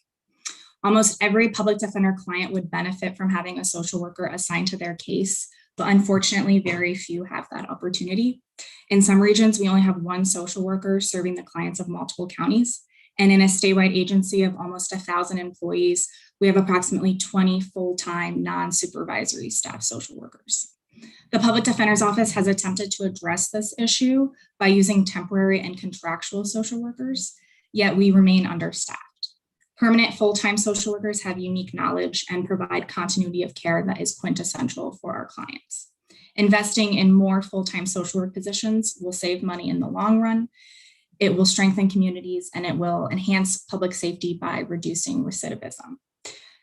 Almost every public defender client would benefit from having a social worker assigned to their case, but unfortunately, very few have that opportunity. In some regions, we only have one social worker serving the clients of multiple counties. And in a statewide agency of almost 1,000 employees, we have approximately 20 full-time non-supervisory staff social workers. The Public Defender's Office has attempted to address this issue by using temporary and contractual social workers, yet we remain understaffed. Permanent full-time social workers have unique knowledge and provide continuity of care that is quintessential for our clients. Investing in more full-time social work positions will save money in the long run. It will strengthen communities, and it will enhance public safety by reducing recidivism.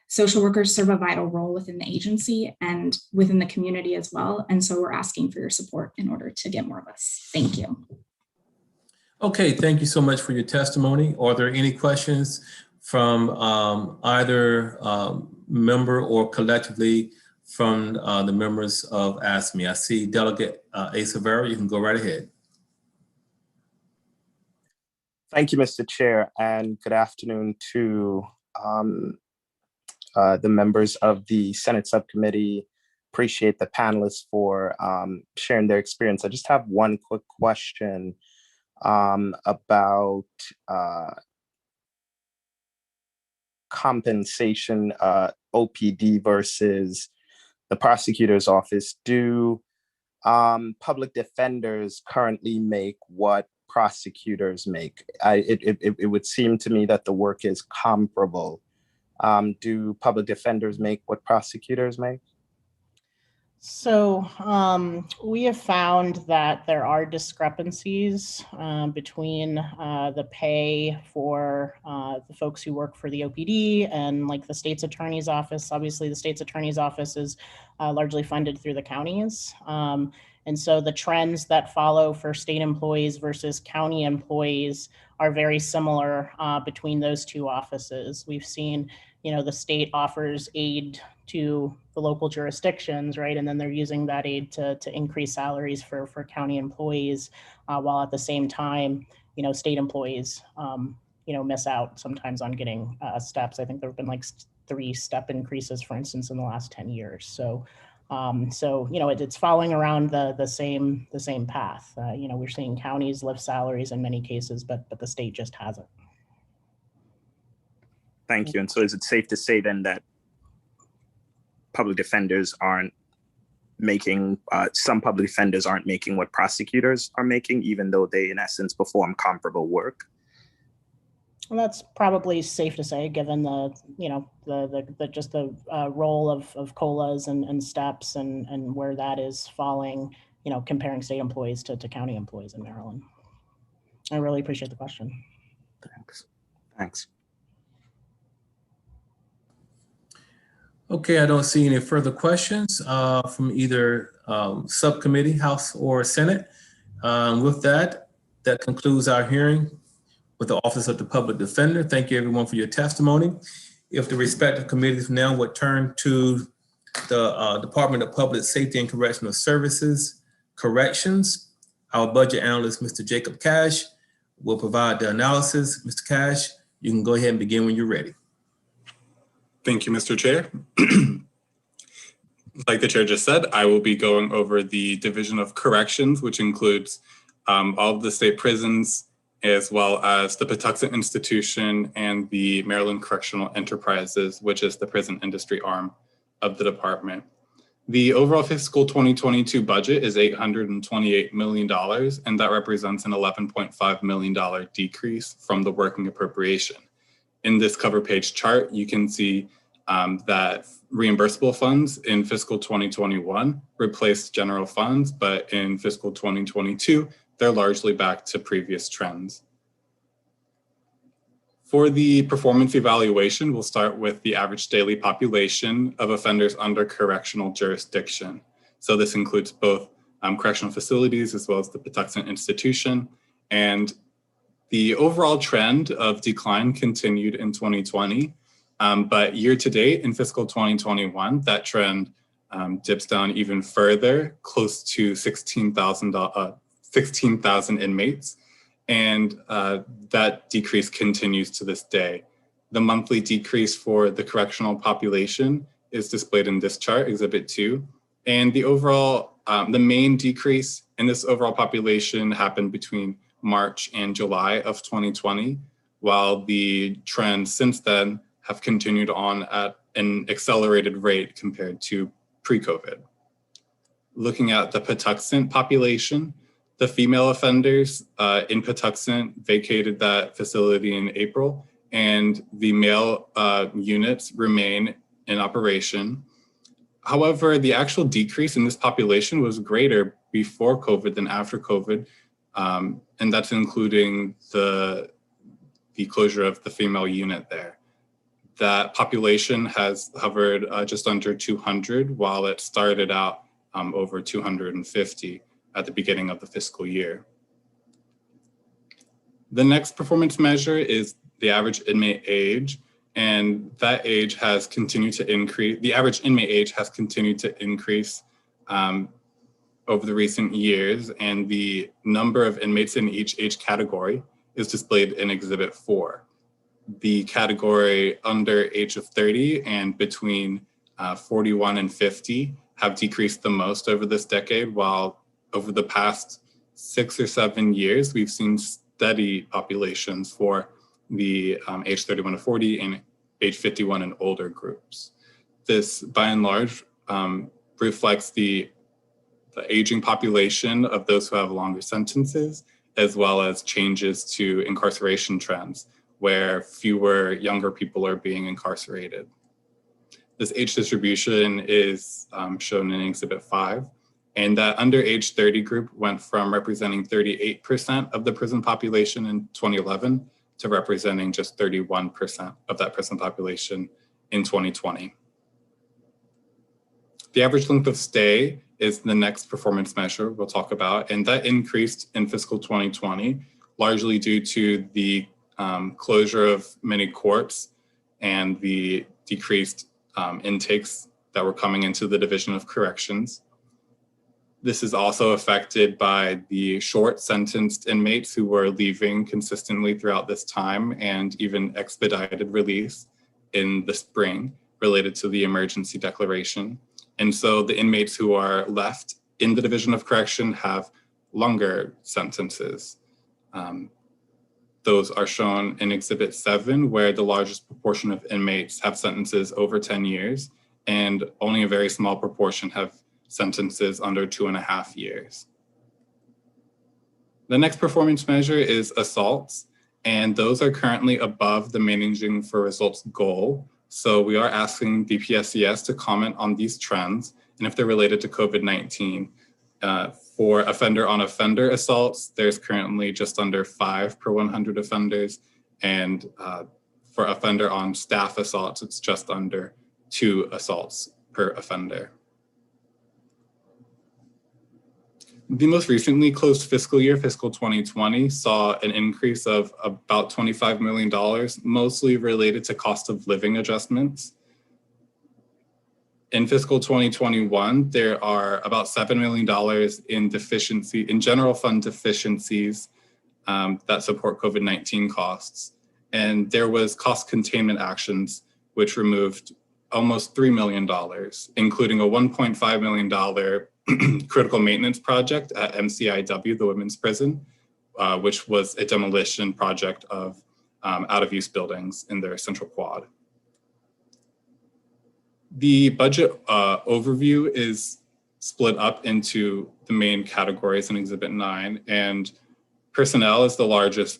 Social workers serve a vital role within the agency and within the community as well. And so we're asking for your support in order to get more of us. Thank you. Okay, thank you so much for your testimony. Are there any questions from either member or collectively from the members of AFSCME? I see Delegate Asa Vera. You can go right ahead. Thank you, Mr. Chair, and good afternoon to the members of the Senate Subcommittee. Appreciate the panelists for sharing their experience. I just have one quick question about compensation, OPD versus the prosecutor's office. Do public defenders currently make what prosecutors make? It would seem to me that the work is comparable. Do public defenders make what prosecutors make? So we have found that there are discrepancies between the pay for the folks who work for the OPD and like the state's attorney's office. Obviously, the state's attorney's office is largely funded through the counties. And so the trends that follow for state employees versus county employees are very similar between those two offices. We've seen, the state offers aid to the local jurisdictions, right? And then they're using that aid to increase salaries for county employees, while at the same time, state employees, miss out sometimes on getting steps. I think there have been like 3 step increases, for instance, in the last 10 years. So it's following around the same path. We're seeing counties lift salaries in many cases, but the state just hasn't. Thank you. And so is it safe to say then that public defenders aren't making, some public defenders aren't making what prosecutors are making, even though they in essence perform comparable work? Well, that's probably safe to say, given the role of COLAs and steps and where that is falling, comparing state employees to county employees in Maryland. I really appreciate the question. Thanks. Okay, I don't see any further questions from either subcommittee, House or Senate. With that concludes our hearing with the Office of the Public Defender. Thank you everyone for your testimony. If the respective committees now would turn to the Department of Public Safety and Correctional Services, Corrections, our budget analyst, Mr. Jacob Cash, will provide the analysis. Mr. Cash, you can go ahead and begin when you're ready. Thank you, Mr. Chair. Like the chair just said, I will be going over the Division of Corrections, which includes all of the state prisons, as well as the Patuxent Institution and the Maryland Correctional Enterprises, which is the prison industry arm of the department. The overall fiscal 2022 budget is $828 million, and that represents an $11.5 million decrease from the working appropriation. In this cover page chart, you can see that reimbursable funds in fiscal 2021 replaced general funds, but in fiscal 2022, they're largely back to previous trends. For the performance evaluation, we'll start with the average daily population of offenders under correctional jurisdiction. So this includes both correctional facilities as well as the Patuxent institution. And the overall trend of decline continued in 2020, but year to date in fiscal 2021, that trend dips down even further, close to 16,000 inmates. And that decrease continues to this day. The monthly decrease for the correctional population is displayed in this chart, Exhibit 2. And the overall, the main decrease in this overall population happened between March and July of 2020, while the trends since then have continued on at an accelerated rate compared to pre-COVID. Looking at the Patuxent population, the female offenders in Patuxent vacated that facility in April, and the male units remain in operation. However, the actual decrease in this population was greater before COVID than after COVID, and that's including the closure of the female unit there. That population has hovered just under 200, while it started out over 250 at the beginning of the fiscal year. The next performance measure is the average inmate age, and that age has continued to increase. The average inmate age has continued to increase over the recent years, and the number of inmates in each age category is displayed in Exhibit 4. The category under age of 30 and between 41 and 50 have decreased the most over this decade, while over the past 6 or 7 years, we've seen steady populations for the age 31 to 40 and age 51 and older groups. This, by and large, reflects the aging population of those who have longer sentences, as well as changes to incarceration trends, where fewer younger people are being incarcerated. This age distribution is shown in Exhibit 5. And that under age 30 group went from representing 38% of the prison population in 2011 to representing just 31% of that prison population in 2020. The average length of stay is the next performance measure we'll talk about, and that increased in fiscal 2020, largely due to the closure of many courts and the decreased intakes that were coming into the Division of Corrections. This is also affected by the short sentenced inmates who were leaving consistently throughout this time, and even expedited release in the spring related to the emergency declaration. And so the inmates who are left in the Division of Correction have longer sentences. Those are shown in Exhibit 7, where the largest proportion of inmates have sentences over 10 years, and only a very small proportion have sentences under 2.5 years. The next performance measure is assaults, and those are currently above the managing for results goal. So we are asking the PSCS to comment on these trends and if they're related to COVID-19. For offender-on-offender assaults, there's currently just under 5 per 100 offenders, and for offender-on-staff assaults, it's just under 2 assaults per offender. The most recently closed fiscal year, fiscal 2020, saw an increase of about $25 million, mostly related to cost of living adjustments. In fiscal 2021, there are about $7 million in general fund deficiencies that support COVID-19 costs. And there was cost containment actions, which removed almost $3 million, including a $1.5 million critical maintenance project at MCIW, the women's prison, which was a demolition project of out-of-use buildings in their central quad. The budget overview is split up into the main categories in Exhibit 9, and personnel is the largest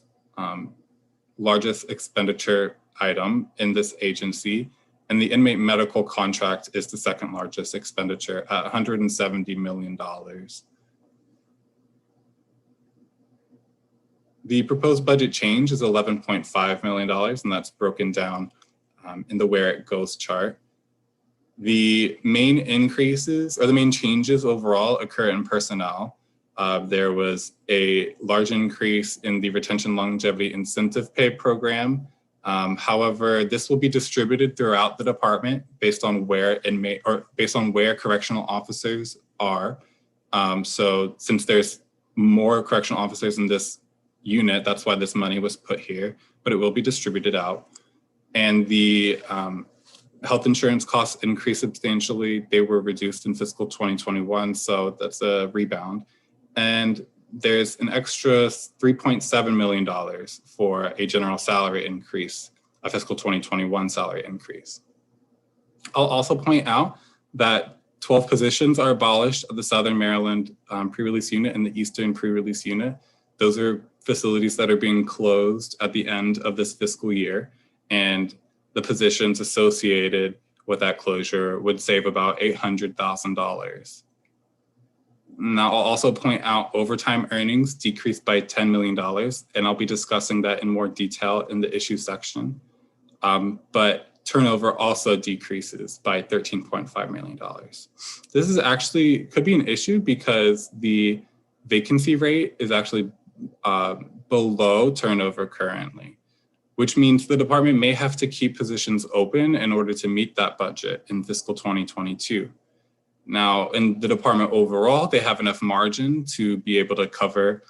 expenditure item in this agency, and the inmate medical contract is the second largest expenditure at $170 million. The proposed budget change is $11.5 million, and that's broken down in the where it goes chart. The main increases or the main changes overall occur in personnel. There was a large increase in the retention longevity incentive pay program. However, this will be distributed throughout the department based on where correctional officers are. So since there's more correctional officers in this unit, that's why this money was put here, but it will be distributed out. And the health insurance costs increased substantially. They were reduced in fiscal 2021, so that's a rebound. And there's an extra $3.7 million for a general salary increase, a fiscal 2021 salary increase. I'll also point out that 12 positions are abolished of the Southern Maryland pre-release unit and the Eastern pre-release unit. Those are facilities that are being closed at the end of this fiscal year, and the positions associated with that closure would save about $800,000. Now, I'll also point out overtime earnings decreased by $10 million, and I'll be discussing that in more detail in the issue section. But turnover also decreases by $13.5 million. This is actually, could be an issue because the vacancy rate is actually below turnover currently, which means the department may have to keep positions open in order to meet that budget in fiscal 2022. Now, in the department overall, they have enough margin to be able to cover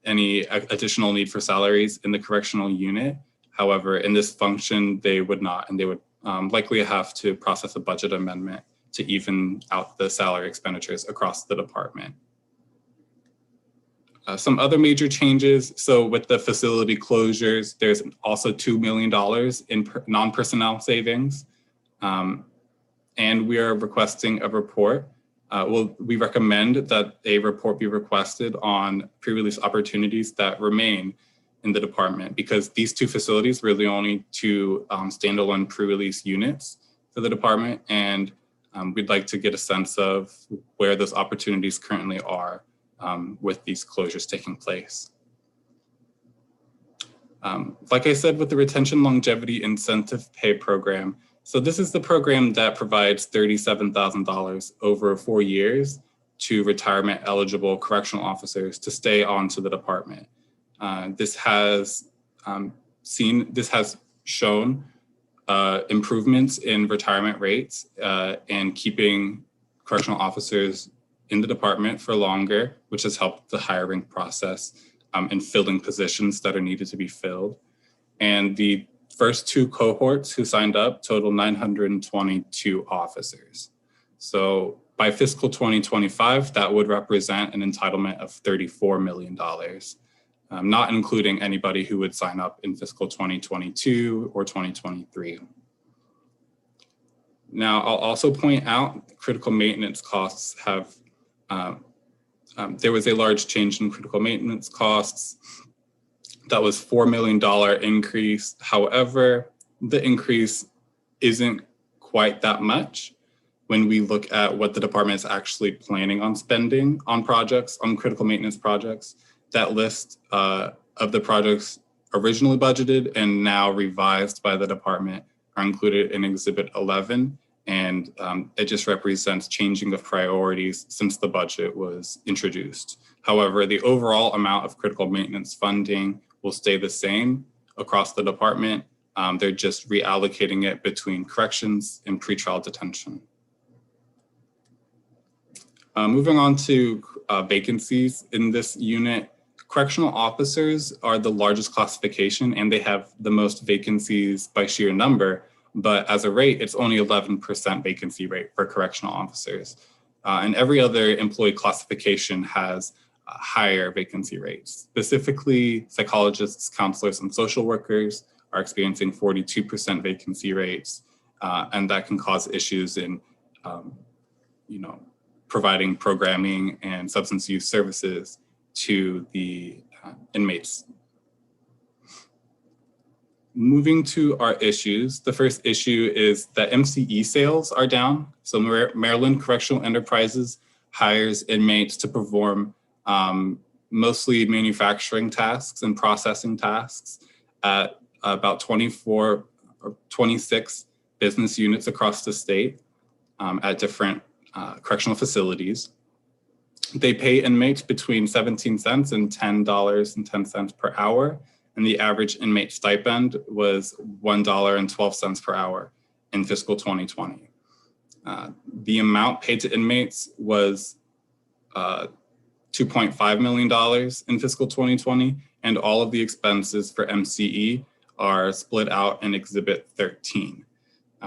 any additional need for salaries in the correctional unit. However, in this function, they would not, and they would likely have to process a budget amendment to even out the salary expenditures across the department. Some other major changes. So with the facility closures, there's also $2 million in non-personnel savings. And we are requesting a report. We recommend that a report be requested on pre-release opportunities that remain in the department, because these two facilities were the only two standalone pre-release units for the department. And we'd like to get a sense of where those opportunities currently are with these closures taking place. Like I said, with the retention longevity incentive pay program, so this is the program that provides $37,000 over 4 years to retirement eligible correctional officers to stay on to the department. This has shown improvements in retirement rates and keeping correctional officers in the department for longer, which has helped the hiring process in filling positions that are needed to be filled. And the first two cohorts who signed up total 922 officers. So by fiscal 2025, that would represent an entitlement of $34 million, not including anybody who would sign up in fiscal 2022 or 2023. Now, I'll also point out critical maintenance costs have, there was a large change in critical maintenance costs. That was $4 million increase. However, the increase isn't quite that much when we look at what the department is actually planning on spending on projects, on critical maintenance projects. That list of the projects originally budgeted and now revised by the department are included in Exhibit 11. And it just represents changing of priorities since the budget was introduced. However, the overall amount of critical maintenance funding will stay the same across the department. They're just reallocating it between corrections and pretrial detention. Moving on to vacancies in this unit, correctional officers are the largest classification and they have the most vacancies by sheer number, but as a rate, it's only 11% vacancy rate for correctional officers. And every other employee classification has higher vacancy rates. Specifically, psychologists, counselors, and social workers are experiencing 42% vacancy rates. and that can cause issues in, providing programming and substance use services to the inmates. Moving to our issues, the first issue is that MCE sales are down. So Maryland Correctional Enterprises hires inmates to perform mostly manufacturing tasks and processing tasks at about 24 or 26 business units across the state at different correctional facilities. They pay inmates between 17 cents and $10.10 per hour, and the average inmate stipend was $1.12 per hour in fiscal 2020. The amount paid to inmates was $2.5 million in fiscal 2020, and all of the expenses for MCE are split out in Exhibit 13.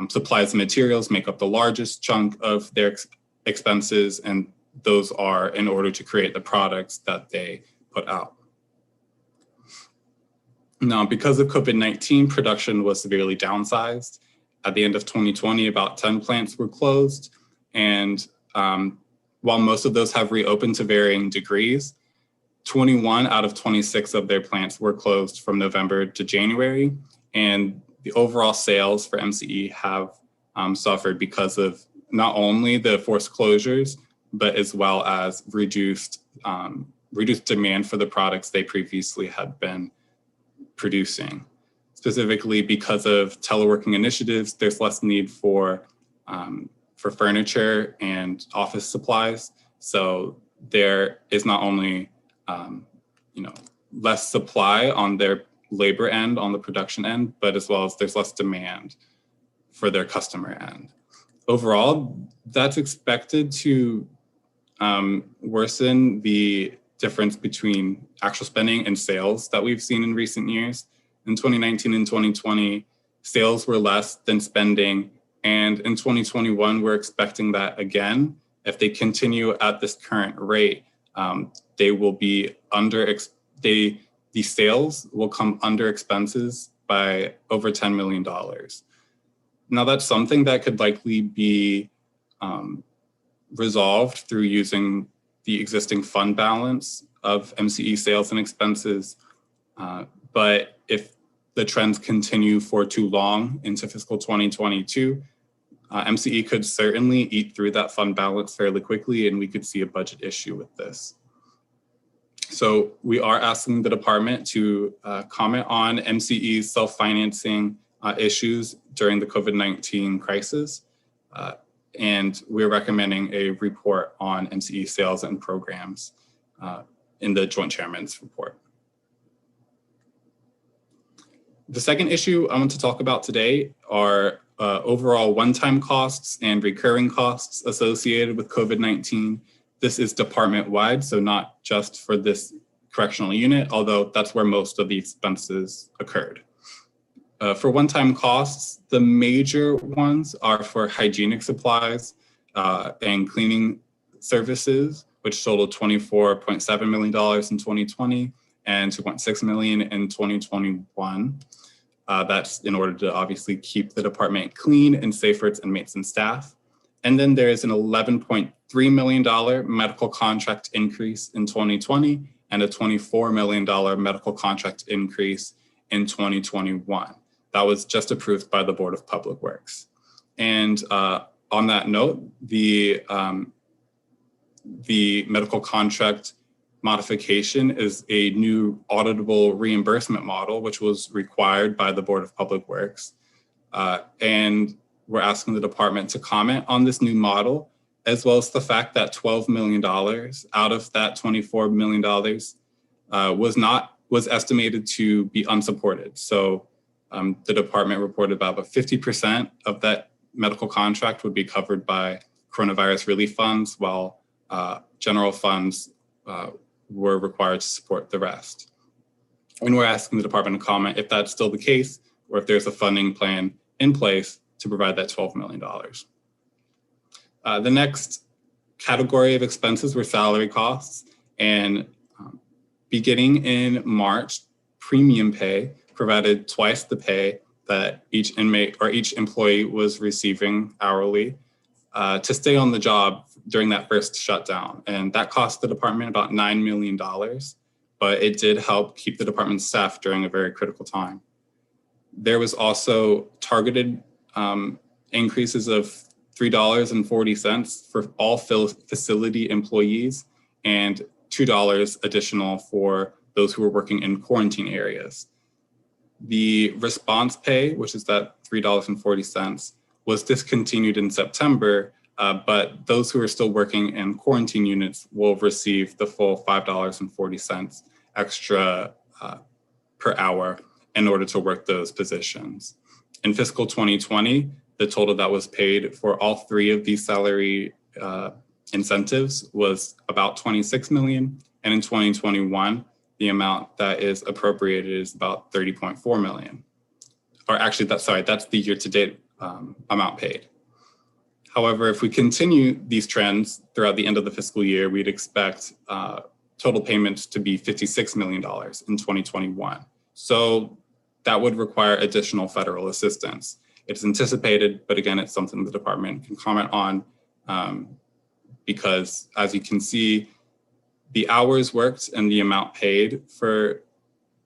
Supplies and materials make up the largest chunk of their expenses, and those are in order to create the products that they put out. Now, because of COVID-19, production was severely downsized. At the end of 2020, about 10 plants were closed, and while most of those have reopened to varying degrees, 21 out of 26 of their plants were closed from November to January, and the overall sales for MCE have suffered because of not only the forced closures, but as well as reduced demand for the products they previously had been producing. Specifically because of teleworking initiatives, there's less need for furniture and office supplies. So there is not only less supply on their labor end, on the production end, but as well as there's less demand for their customer end. Overall, that's expected to worsen the difference between actual spending and sales that we've seen in recent years. In 2019 and 2020, sales were less than spending. And in 2021, we're expecting that again. If they continue at this current rate, they will be the sales will come under expenses by over $10 million. Now, that's something that could likely be resolved through using the existing fund balance of MCE sales and expenses. But if the trends continue for too long into fiscal 2022, MCE could certainly eat through that fund balance fairly quickly, and we could see a budget issue with this. So we are asking the department to comment on MCE's self-financing issues during the COVID-19 crisis. And we're recommending a report on MCE sales and programs in the Joint Chairman's report. The second issue I want to talk about today are overall one-time costs and recurring costs associated with COVID-19. This is department-wide, so not just for this correctional unit, although that's where most of the expenses occurred. For one-time costs, the major ones are for hygienic supplies and cleaning services, which totaled $24.7 million in 2020 and $2.6 million in 2021. That's in order to obviously keep the department clean and safe for its inmates and staff. And then there is an $11.3 million medical contract increase in 2020 and a $24 million medical contract increase in 2021. That was just approved by the Board of Public Works. And on that note, the medical contract modification is a new auditable reimbursement model, which was required by the Board of Public Works. And we're asking the department to comment on this new model, as well as the fact that $12 million out of that $24 million was estimated to be unsupported. So the department reported about 50% of that medical contract would be covered by coronavirus relief funds, while general funds were required to support the rest. And we're asking the department to comment if that's still the case, or if there's a funding plan in place to provide that $12 million. The next category of expenses were salary costs, and beginning in March, premium pay provided twice the pay that each inmate or each employee was receiving hourly to stay on the job during that first shutdown. And that cost the department about $9 million, but it did help keep the department staffed during a very critical time. There was also targeted increases of $3.40 for all facility employees and $2 additional for those who were working in quarantine areas. The response pay, which is that $3.40, was discontinued in September, but those who are still working in quarantine units will receive the full $5.40 extra per hour in order to work those positions. In fiscal 2020, the total that was paid for all three of these salary incentives was about $26 million. And in 2021, the amount that is appropriated is about $30.4 million. Or actually, that's the year-to-date amount paid. However, if we continue these trends throughout the end of the fiscal year, we'd expect total payments to be $56 million in 2021. So that would require additional federal assistance. It's anticipated, but again, it's something the department can comment on because as you can see, the hours worked and the amount paid for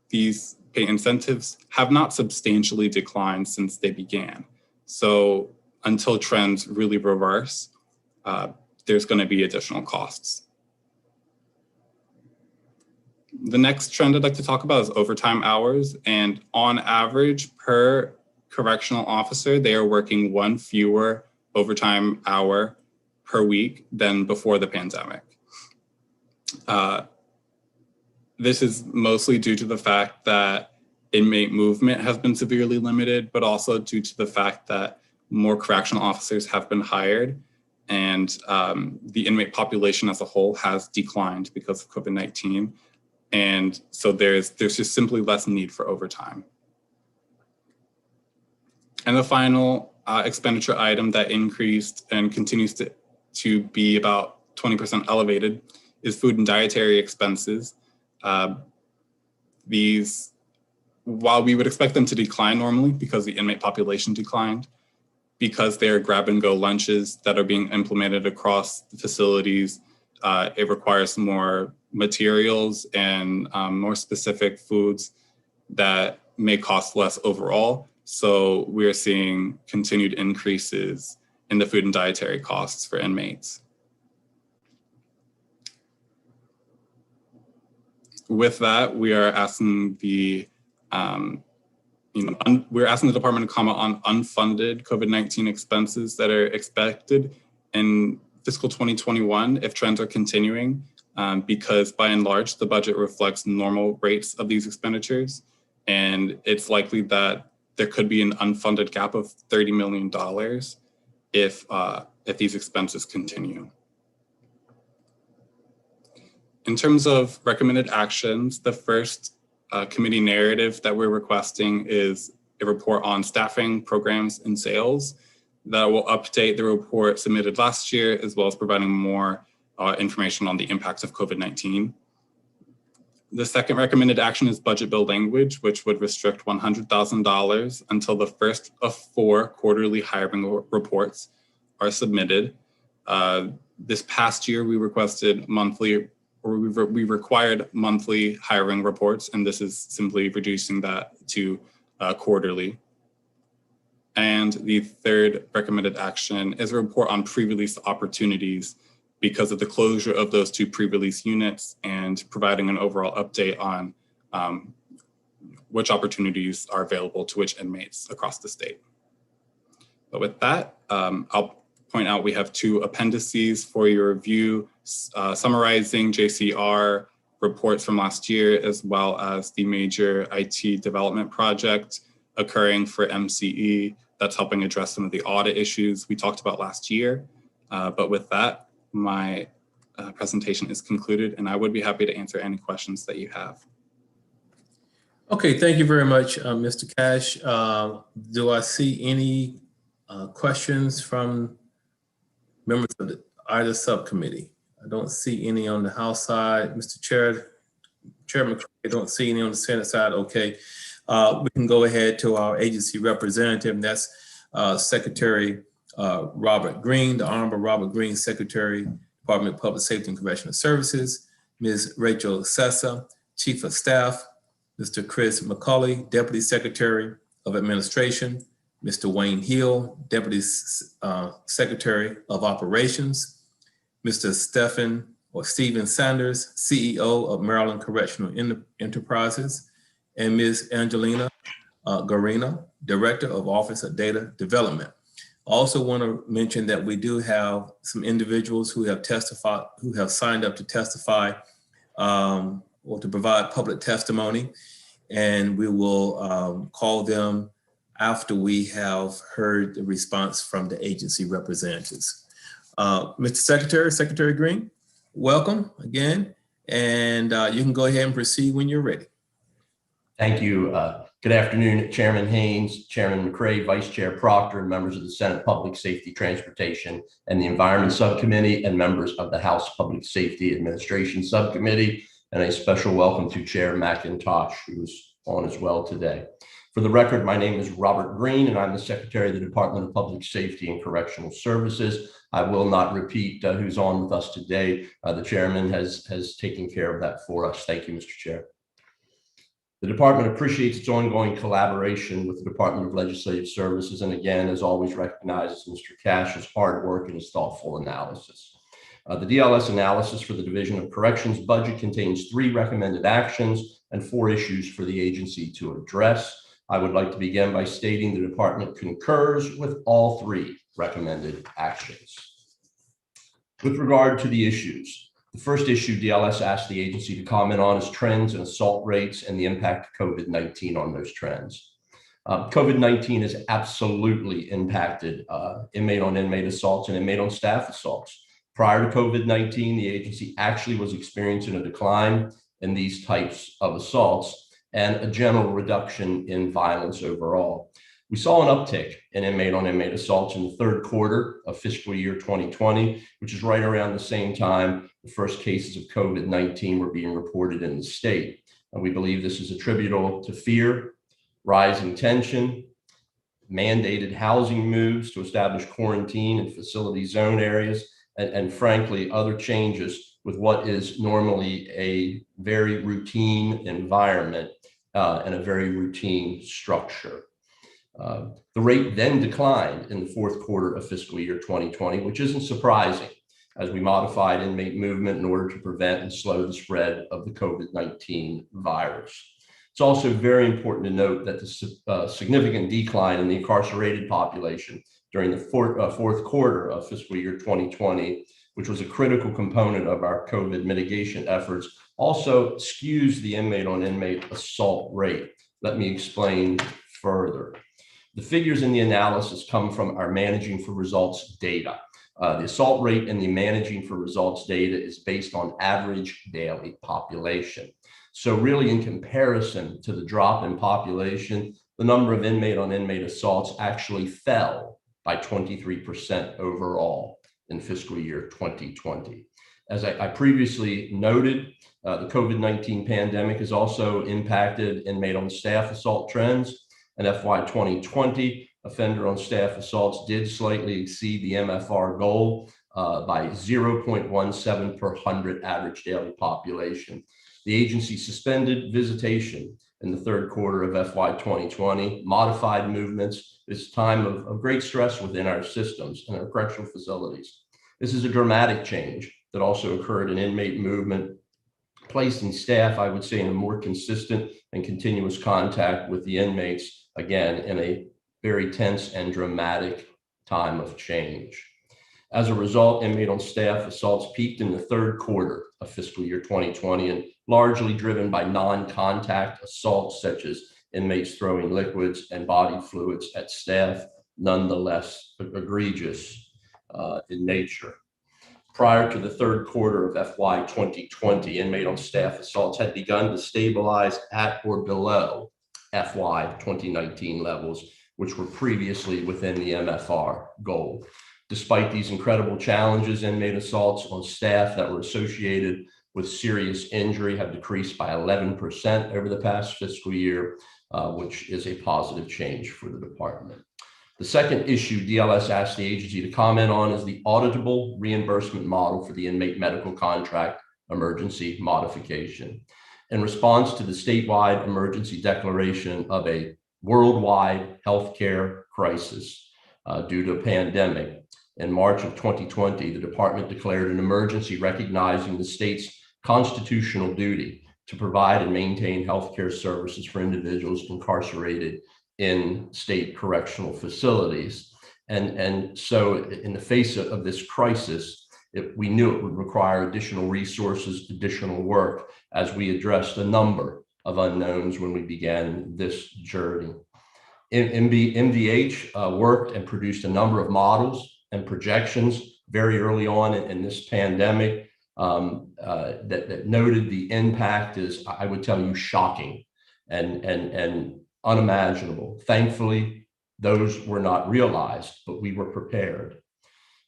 these pay incentives have not substantially declined since they began. So until trends really reverse, there's going to be additional costs. The next trend I'd like to talk about is overtime hours. And on average, per correctional officer, they are working one fewer overtime hour per week than before the pandemic. This is mostly due to the fact that inmate movement has been severely limited, but also due to the fact that more correctional officers have been hired and the inmate population as a whole has declined because of COVID-19. And so there's just simply less need for overtime. And the final expenditure item that increased and continues to be about 20% elevated is food and dietary expenses. These, while we would expect them to decline normally because the inmate population declined, because they are grab-and-go lunches that are being implemented across the facilities, it requires more materials and more specific foods that may cost less overall. So we're seeing continued increases in the food and dietary costs for inmates. With that, we are asking we're asking the department to comment on unfunded COVID-19 expenses that are expected in fiscal 2021 if trends are continuing, because by and large, the budget reflects normal rates of these expenditures. And it's likely that there could be an unfunded gap of $30 million if these expenses continue. In terms of recommended actions, the first committee narrative that we're requesting is a report on staffing, programs, and sales that will update the report submitted last year, as well as providing more information on the impacts of COVID-19. The second recommended action is budget bill language, which would restrict $100,000 until the first of 4 quarterly hiring reports are submitted. This past year, we requested monthly, or we required monthly hiring reports, and this is simply reducing that to quarterly. And the third recommended action is a report on pre-release opportunities because of the closure of those 2 pre-release units and providing an overall update on which opportunities are available to which inmates across the state. But with that, I'll point out we have 2 appendices for your review, summarizing JCR reports from last year, as well as the major IT development project occurring for MCE that's helping address some of the audit issues we talked about last year. But with that, my presentation is concluded, and I would be happy to answer any questions that you have. Okay, thank you very much, Mr. Cash. Do I see any questions from members of either subcommittee? I don't see any on the House side. Mr. Chairman, I don't see any on the Senate side. Okay. We can go ahead to our agency representative, and that's Secretary Robert Green, the Honorable Robert Green, Secretary, Department of Public Safety and Correctional Services, Ms. Rachel Sessa, Chief of Staff, Mr. Chris McCulley, Deputy Secretary of Administration, Mr. Wayne Hill, Deputy Secretary of Operations, Mr. Stephen Sanders, CEO of Maryland Correctional Enterprises, and Ms. Angelina Garina, Director of Office of Data Development. I also want to mention that we do have some individuals who have testified, who have signed up to testify or to provide public testimony, and we will call them after we have heard the response from the agency representatives. Mr. Secretary, Secretary Green, welcome again, and you can go ahead and proceed when you're ready. Thank you. Good afternoon, Chairman Haynes, Chairman McCray, Vice Chair Proctor, and members of the Senate Public Safety, Transportation, and the Environment Subcommittee, and members of the House Public Safety Administration Subcommittee, and a special welcome to Chair McIntosh, who's on as well today. For the record, my name is Robert Green, and I'm the Secretary of the Department of Public Safety and Correctional Services. I will not repeat who's on with us today. The Chairman has taken care of that for us. Thank you, Mr. Chair. The department appreciates its ongoing collaboration with the Department of Legislative Services, and again, as always, recognizes Mr. Cash's hard work and his thoughtful analysis. The DLS analysis for the Division of Corrections budget contains 3 recommended actions and 4 issues for the agency to address. I would like to begin by stating the department concurs with all 3 recommended actions. With regard to the issues, the first issue DLS asked the agency to comment on is trends in assault rates and the impact of COVID-19 on those trends. COVID-19 has absolutely impacted inmate-on-inmate assaults and inmate-on-staff assaults. Prior to COVID-19, the agency actually was experiencing a decline in these types of assaults and a general reduction in violence overall. We saw an uptick in inmate-on-inmate assaults in the 3rd quarter of fiscal year 2020, which is right around the same time the first cases of COVID-19 were being reported in the state. And we believe this is attributable to fear, rising tension, mandated housing moves to establish quarantine and facility zone areas, and frankly, other changes with what is normally a very routine environment and a very routine structure. The rate then declined in the 4th quarter of fiscal year 2020, which isn't surprising as we modified inmate movement in order to prevent and slow the spread of the COVID-19 virus. It's also very important to note that the significant decline in the incarcerated population during the 4th quarter of fiscal year 2020, which was a critical component of our COVID mitigation efforts, also skews the inmate-on-inmate assault rate. Let me explain further. The figures in the analysis come from our Managing for Results data. The assault rate in the Managing for Results data is based on average daily population. So really, in comparison to the drop in population, the number of inmate-on-inmate assaults actually fell by 23% overall in fiscal year 2020. As I previously noted, the COVID-19 pandemic has also impacted inmate-on-staff assault trends. In FY 2020, offender-on-staff assaults did slightly exceed the MFR goal by 0.17 per 100 average daily population. The agency suspended visitation in the 3rd quarter of FY 2020, modified movements. It's a time of great stress within our systems and our correctional facilities. This is a dramatic change that also occurred in inmate movement, placing staff, I would say, in a more consistent and continuous contact with the inmates, again, in a very tense and dramatic time of change. As a result, inmate-on-staff assaults peaked in the 3rd quarter of fiscal year 2020 and largely driven by non-contact assaults such as inmates throwing liquids and body fluids at staff, nonetheless egregious in nature. Prior to the 3rd quarter of FY 2020, inmate-on-staff assaults had begun to stabilize at or below FY 2019 levels, which were previously within the MFR goal. Despite these incredible challenges, inmate assaults on staff that were associated with serious injury have decreased by 11% over the past fiscal year, which is a positive change for the department. The second issue DLS asked the agency to comment on is the auditable reimbursement model for the inmate medical contract emergency modification. In response to the statewide emergency declaration of a worldwide healthcare crisis due to a pandemic, in March of 2020, the department declared an emergency recognizing the state's constitutional duty to provide and maintain healthcare services for individuals incarcerated in state correctional facilities. And so in the face of this crisis, we knew it would require additional resources, additional work as we addressed a number of unknowns when we began this journey. MDH worked and produced a number of models and projections very early on in this pandemic that noted the impact is, I would tell you, shocking and unimaginable. Thankfully, those were not realized, but we were prepared.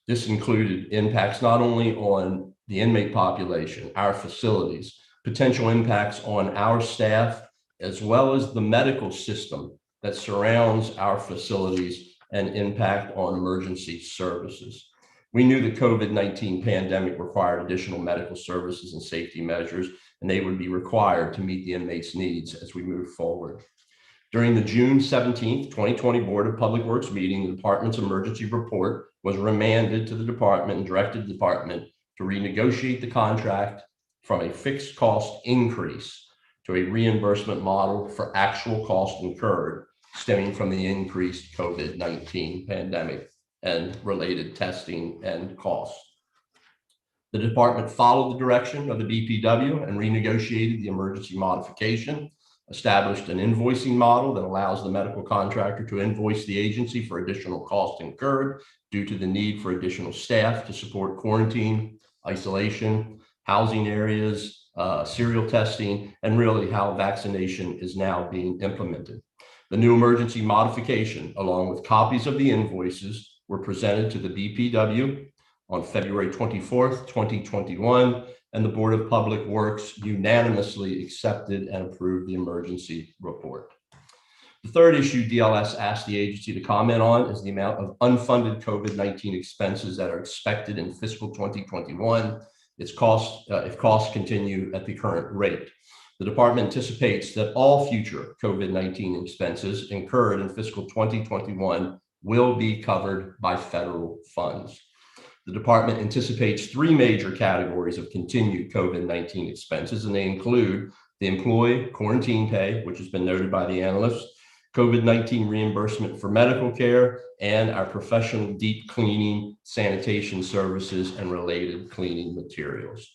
This included impacts not only on the inmate population, our facilities, potential impacts on our staff, as well as the medical system that surrounds our facilities and impact on emergency services. We knew the COVID-19 pandemic required additional medical services and safety measures, and they would be required to meet the inmates' needs as we move forward. During the June 17th, 2020 Board of Public Works meeting, the department's emergency report was remanded to the department and directed the department to renegotiate the contract from a fixed cost increase to a reimbursement model for actual cost incurred stemming from the increased COVID-19 pandemic and related testing and costs. The department followed the direction of the BPW and renegotiated the emergency modification, established an invoicing model that allows the medical contractor to invoice the agency for additional costs incurred due to the need for additional staff to support quarantine, isolation, housing areas, serial testing, and really how vaccination is now being implemented. The new emergency modification, along with copies of the invoices, were presented to the BPW on February 24th, 2021, and the Board of Public Works unanimously accepted and approved the emergency report. The third issue DLS asked the agency to comment on is the amount of unfunded COVID-19 expenses that are expected in fiscal 2021 if costs continue at the current rate. The department anticipates that all future COVID-19 expenses incurred in fiscal 2021 will be covered by federal funds. The department anticipates three major categories of continued COVID-19 expenses, and they include the employee quarantine pay, which has been noted by the analysts, COVID-19 reimbursement for medical care, and our professional deep cleaning, sanitation services, and related cleaning materials.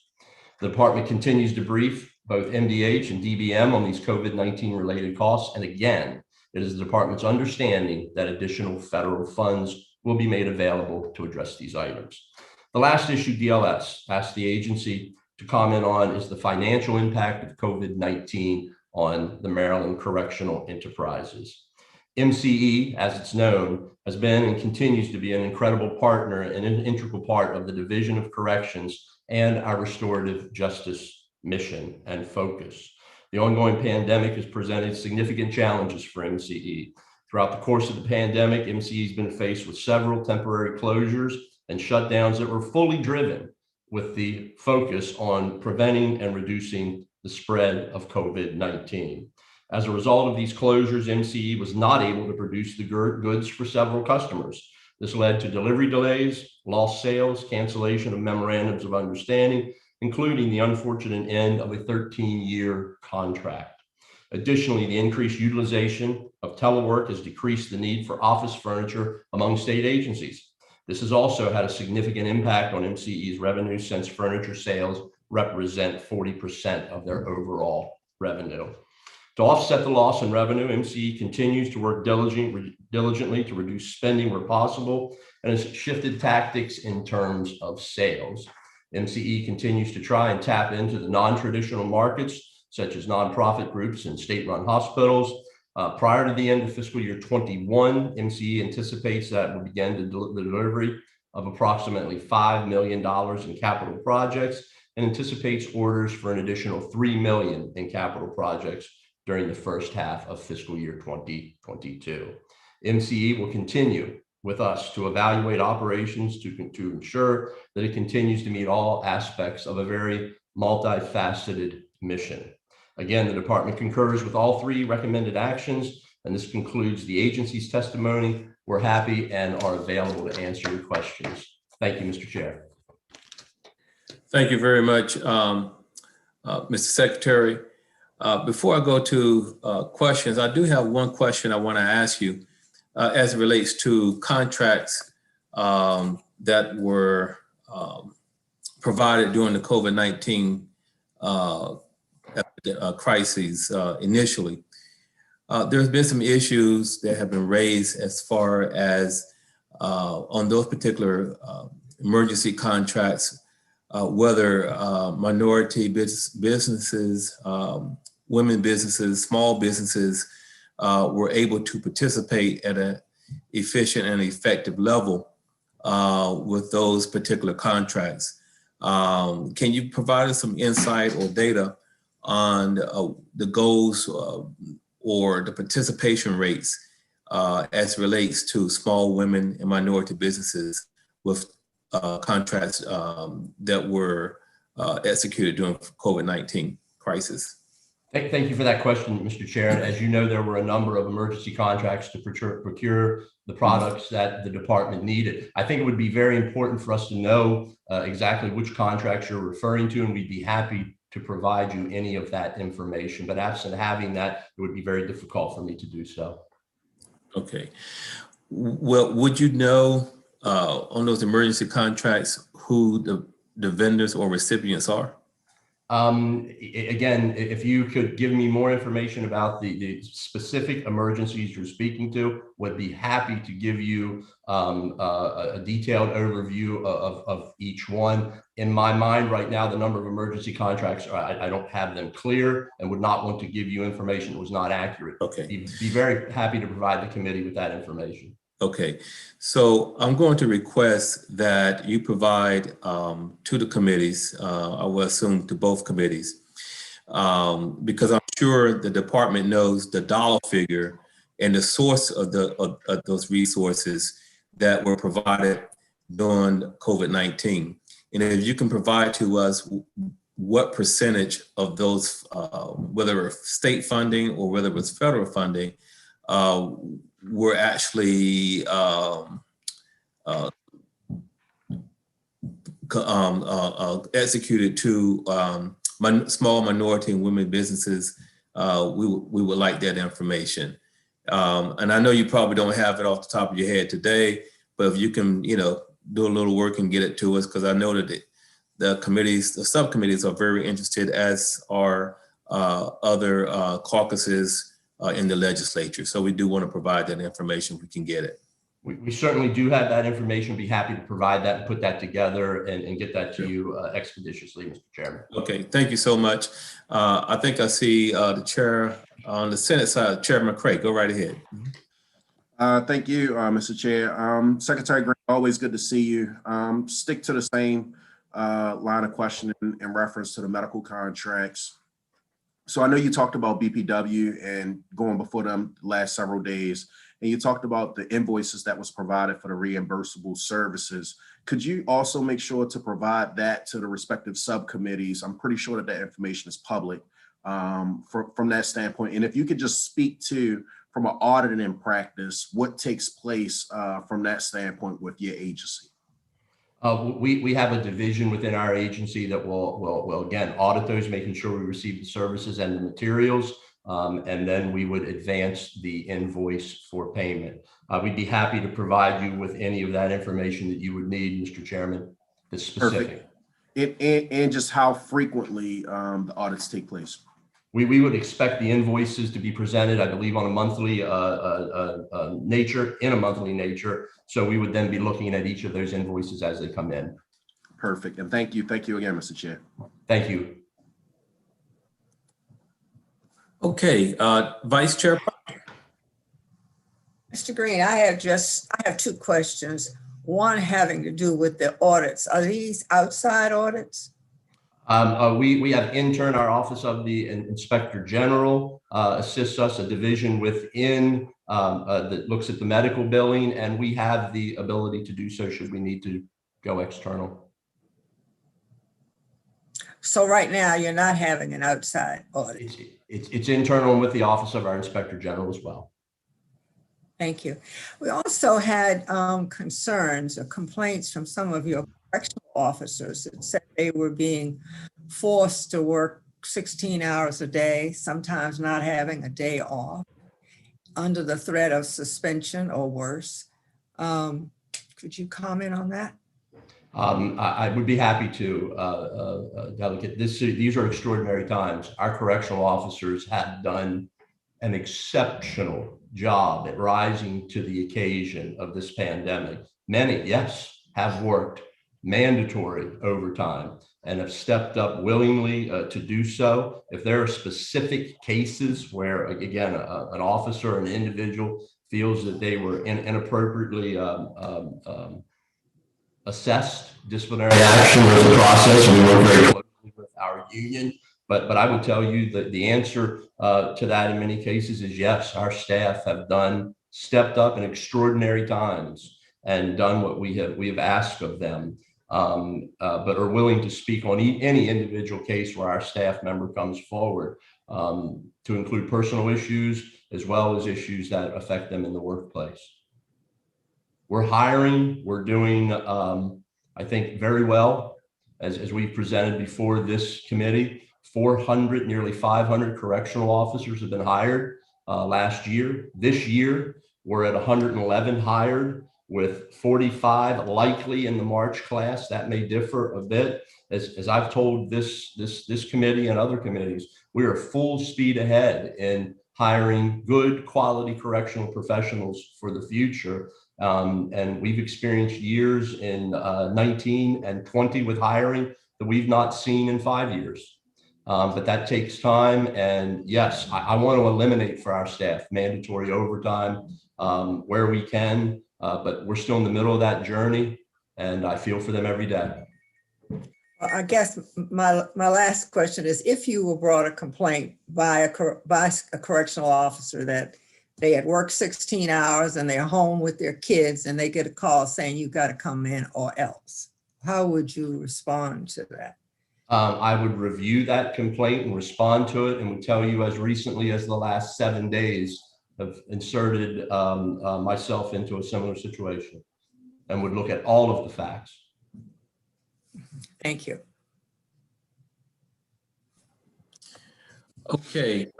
The department continues to brief both MDH and DBM on these COVID-19 related costs, and again, it is the department's understanding that additional federal funds will be made available to address these items. The last issue DLS asked the agency to comment on is the financial impact of COVID-19 on the Maryland Correctional Enterprises. MCE, as it's known, has been and continues to be an incredible partner and an integral part of the Division of Corrections and our restorative justice mission and focus. The ongoing pandemic has presented significant challenges for MCE. Throughout the course of the pandemic, MCE has been faced with several temporary closures and shutdowns that were fully driven with the focus on preventing and reducing the spread of COVID-19. As a result of these closures, MCE was not able to produce the goods for several customers. This led to delivery delays, lost sales, cancellation of memorandums of understanding, including the unfortunate end of a 13-year contract. Additionally, the increased utilization of telework has decreased the need for office furniture among state agencies. This has also had a significant impact on MCE's revenue since furniture sales represent 40% of their overall revenue. To offset the loss in revenue, MCE continues to work diligently to reduce spending where possible and has shifted tactics in terms of sales. MCE continues to try and tap into the non-traditional markets, such as nonprofit groups and state-run hospitals. Prior to the end of fiscal year 21, MCE anticipates that it will begin the delivery of approximately $5 million in capital projects and anticipates orders for an additional $3 million in capital projects during the first half of fiscal year 2022. MCE will continue with us to evaluate operations to ensure that it continues to meet all aspects of a very multifaceted mission. Again, the department concurs with all three recommended actions, and this concludes the agency's testimony. We're happy and are available to answer your questions. Thank you, Mr. Chair. Thank you very much, Mr. Secretary. Before I go to questions, I do have one question I want to ask you as it relates to contracts that were provided during the COVID-19 crises initially. There's been some issues that have been raised as far as on those particular emergency contracts, whether minority businesses, women businesses, small businesses were able to participate at an efficient and effective level with those particular contracts. Can you provide us some insight or data on the goals or the participation rates as relates to small women and minority businesses with contracts that were executed during COVID-19 crisis? Thank you for that question, Mr. Chair. As you know, there were a number of emergency contracts to procure the products that the department needed. I think it would be very important for us to know exactly which contracts you're referring to, and we'd be happy to provide you any of that information. But absent having that, it would be very difficult for me to do so. Okay. Well, would you know on those emergency contracts who the vendors or recipients are? Again, if you could give me more information about the specific emergencies you're speaking to, would be happy to give you a detailed overview of each one. In my mind right now, the number of emergency contracts, I don't have them clear and would not want to give you information that was not accurate. Okay. Be very happy to provide the committee with that information. Okay, so I'm going to request that you provide to the committees, I will assume to both committees, because I'm sure the department knows the dollar figure and the source of those resources that were provided during COVID-19. And if you can provide to us what percentage of those, whether it was state funding or whether it was federal funding, were actually executed to small minority and women businesses, we would like that information. And I know you probably don't have it off the top of your head today, but if you can, do a little work and get it to us, because I know that the committees, the subcommittees are very interested, as are other caucuses in the legislature. So we do want to provide that information if we can get it. We certainly do have that information. Be happy to provide that and put that together and get that to you expeditiously, Mr. Chairman. Okay, thank you so much. I think I see the chair on the Senate side, Chair McCray. Go right ahead. Thank you, Mr. Chair. Secretary Green, always good to see you. Stick to the same line of questioning in reference to the medical contracts. So I know you talked about BPW and going before them the last several days, and you talked about the invoices that was provided for the reimbursable services. Could you also make sure to provide that to the respective subcommittees? I'm pretty sure that information is public from that standpoint. And if you could just speak to, from an auditing practice, what takes place from that standpoint with your agency? We have a division within our agency that will again audit those, making sure we receive the services and the materials, and then we would advance the invoice for payment. We'd be happy to provide you with any of that information that you would need, Mr. Chairman, that's specific. Perfect. And just how frequently the audits take place? We would expect the invoices to be presented, I believe, on a monthly nature. So we would then be looking at each of those invoices as they come in. Perfect. And thank you. Thank you again, Mr. Chair. Thank you. Okay, Vice Chair. Mr. Green, I have two questions. One having to do with the audits. Are these outside audits? We have intern, our Office of the Inspector General assists us, a division within that looks at the medical billing, and we have the ability to do so should we need to go external. So right now, you're not having an outside audit. It's internal and with the Office of our Inspector General as well. Thank you. We also had concerns or complaints from some of your correctional officers that said they were being forced to work 16 hours a day, sometimes not having a day off, under the threat of suspension or worse. Could you comment on that? I would be happy to, Delegate. These are extraordinary times. Our correctional officers have done an exceptional job at rising to the occasion of this pandemic. Many, yes, have worked mandatory overtime and have stepped up willingly to do so. If there are specific cases where, again, an officer, an individual feels that they were inappropriately assessed, disciplinary action was the process, and we work very closely with our union. But I would tell you that the answer to that in many cases is yes, our staff have stepped up in extraordinary times and done what we have asked of them, but are willing to speak on any individual case where our staff member comes forward, to include personal issues as well as issues that affect them in the workplace. We're hiring, we're doing, I think, very well, as we presented before this committee. 400, nearly 500 correctional officers have been hired last year. This year, we're at 111 hired, with 45 likely in the March class. That may differ a bit. As I've told this committee and other committees, we are full speed ahead in hiring good quality correctional professionals for the future. And we've experienced years in 19 and 20 with hiring that we've not seen in 5 years. But that takes time. And yes, I want to eliminate for our staff mandatory overtime where we can, but we're still in the middle of that journey, and I feel for them every day. Well, I guess my last question is, if you were brought a complaint by a correctional officer that they had worked 16 hours and they're home with their kids and they get a call saying you got to come in or else, how would you respond to that? I would review that complaint and respond to it, and would tell you as recently as the last 7 days have inserted myself into a similar situation and would look at all of the facts. Thank you. Okay,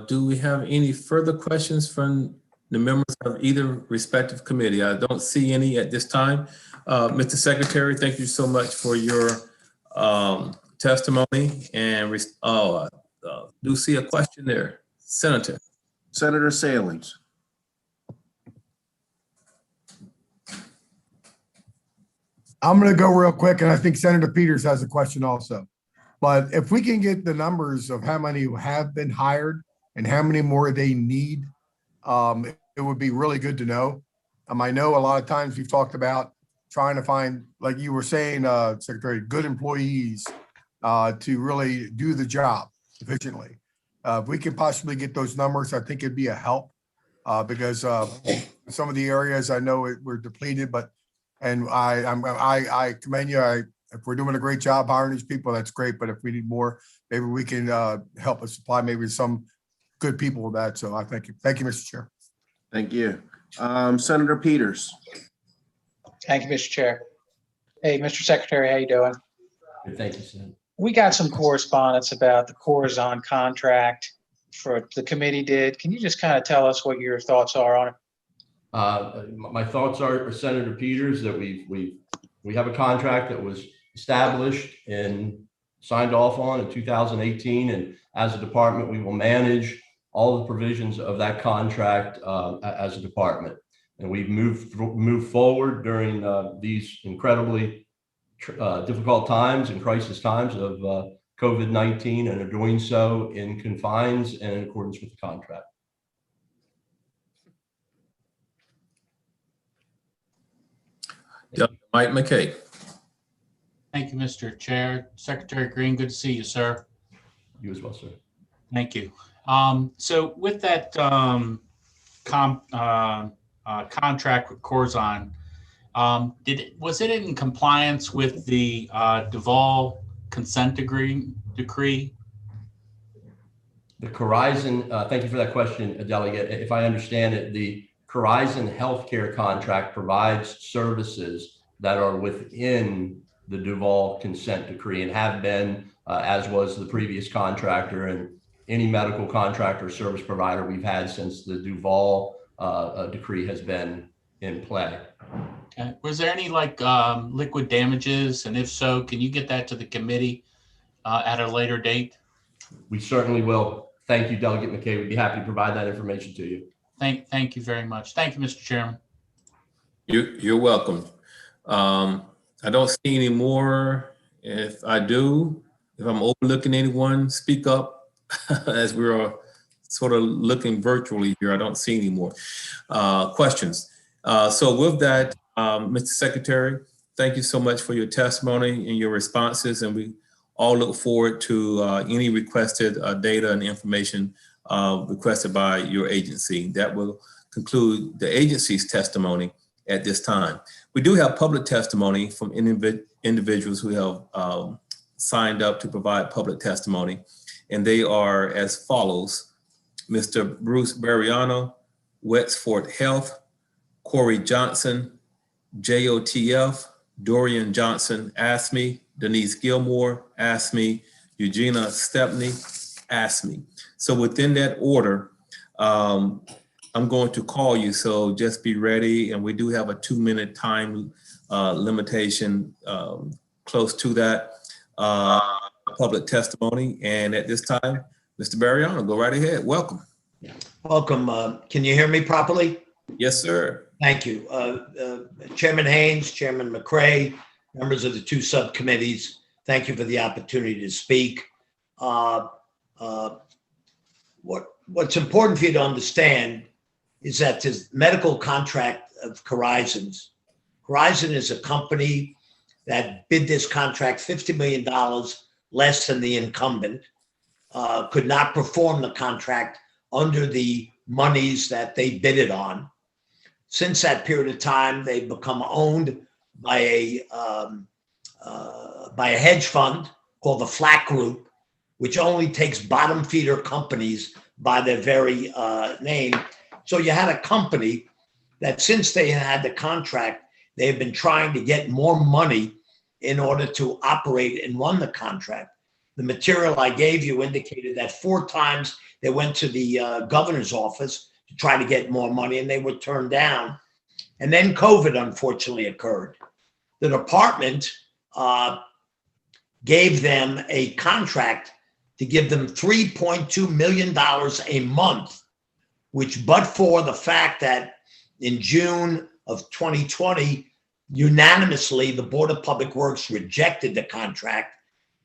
do we have any further questions from the members of either respective committee? I don't see any at this time. Mr. Secretary, thank you so much for your testimony, and do see a question there. Senator Salings. I'm going to go real quick, and I think Senator Peters has a question also. But if we can get the numbers of how many have been hired and how many more they need, it would be really good to know. I know a lot of times we've talked about trying to find, like you were saying, Secretary, good employees to really do the job efficiently. If we can possibly get those numbers, I think it'd be a help because some of the areas I know we're depleted, and I commend you. If we're doing a great job hiring these people, that's great. But if we need more, maybe we can help us supply maybe some good people with that. So I thank you. Thank you, Mr. Chair. Thank you. Senator Peters. Thank you, Mr. Chair. Hey, Mr. Secretary, how you doing? Good, thank you, Senator. We got some correspondence about the Corazon contract for the committee did. Can you just kind of tell us what your thoughts are on it? My thoughts are, Senator Peters, that we have a contract that was established and signed off on in 2018, and as a department, we will manage all the provisions of that contract as a department. And we've moved forward during these incredibly difficult times and crisis times of COVID-19, and are doing so in confines and in accordance with the contract. Mike McKay. Thank you, Mr. Chair. Secretary Green, good to see you, sir. You as well, sir. Thank you. So with that contract with Corzine, was it in compliance with the Duval consent decree? The Corizon, thank you for that question, Delegate. If I understand it, the Corizon healthcare contract provides services that are within the Duval consent decree and have been, as was the previous contractor and any medical contractor or service provider we've had since the Duval decree has been in play. Okay. Was there any liquid damages? And if so, can you get that to the committee at a later date? We certainly will. Thank you, Delegate McKay. We'd be happy to provide that information to you. Thank you very much. Thank you, Mr. Chairman. You're welcome. I don't see any more. If I do, if I'm overlooking anyone, speak up as we're sort of looking virtually here. I don't see any more questions. So with that, Mr. Secretary, thank you so much for your testimony and your responses. And we all look forward to any requested data and information requested by your agency. That will conclude the agency's testimony at this time. We do have public testimony from individuals who have signed up to provide public testimony, and they are as follows: Mr. Bruce Bariano, Wexford Health, Corey Johnson, JOTF, Dorian Johnson, ASME, Denise Gilmore, ASME, Eugenia Stepney, ASME. So within that order, I'm going to call you, so just be ready. And we do have a 2-minute time limitation close to that public testimony. And at this time, Mr. Bariano, go right ahead. Welcome. Welcome. Can you hear me properly? Yes, sir. Thank you. Chairman Haynes, Chairman McCray, members of the two subcommittees, thank you for the opportunity to speak. What's important for you to understand is that this medical contract of Corizon's. Corizon is a company that bid this contract $50 million less than the incumbent, could not perform the contract under the monies that they bid it on. Since that period of time, they've become owned by a hedge fund called the Flack Group, which only takes bottom feeder companies by their very name. So you had a company that since they had the contract, they've been trying to get more money in order to operate and run the contract. The material I gave you indicated that 4 times they went to the governor's office to try to get more money and they were turned down. And then COVID unfortunately occurred. The department gave them a contract to give them $3.2 million a month, which but for the fact that in June of 2020, unanimously, the Board of Public Works rejected the contract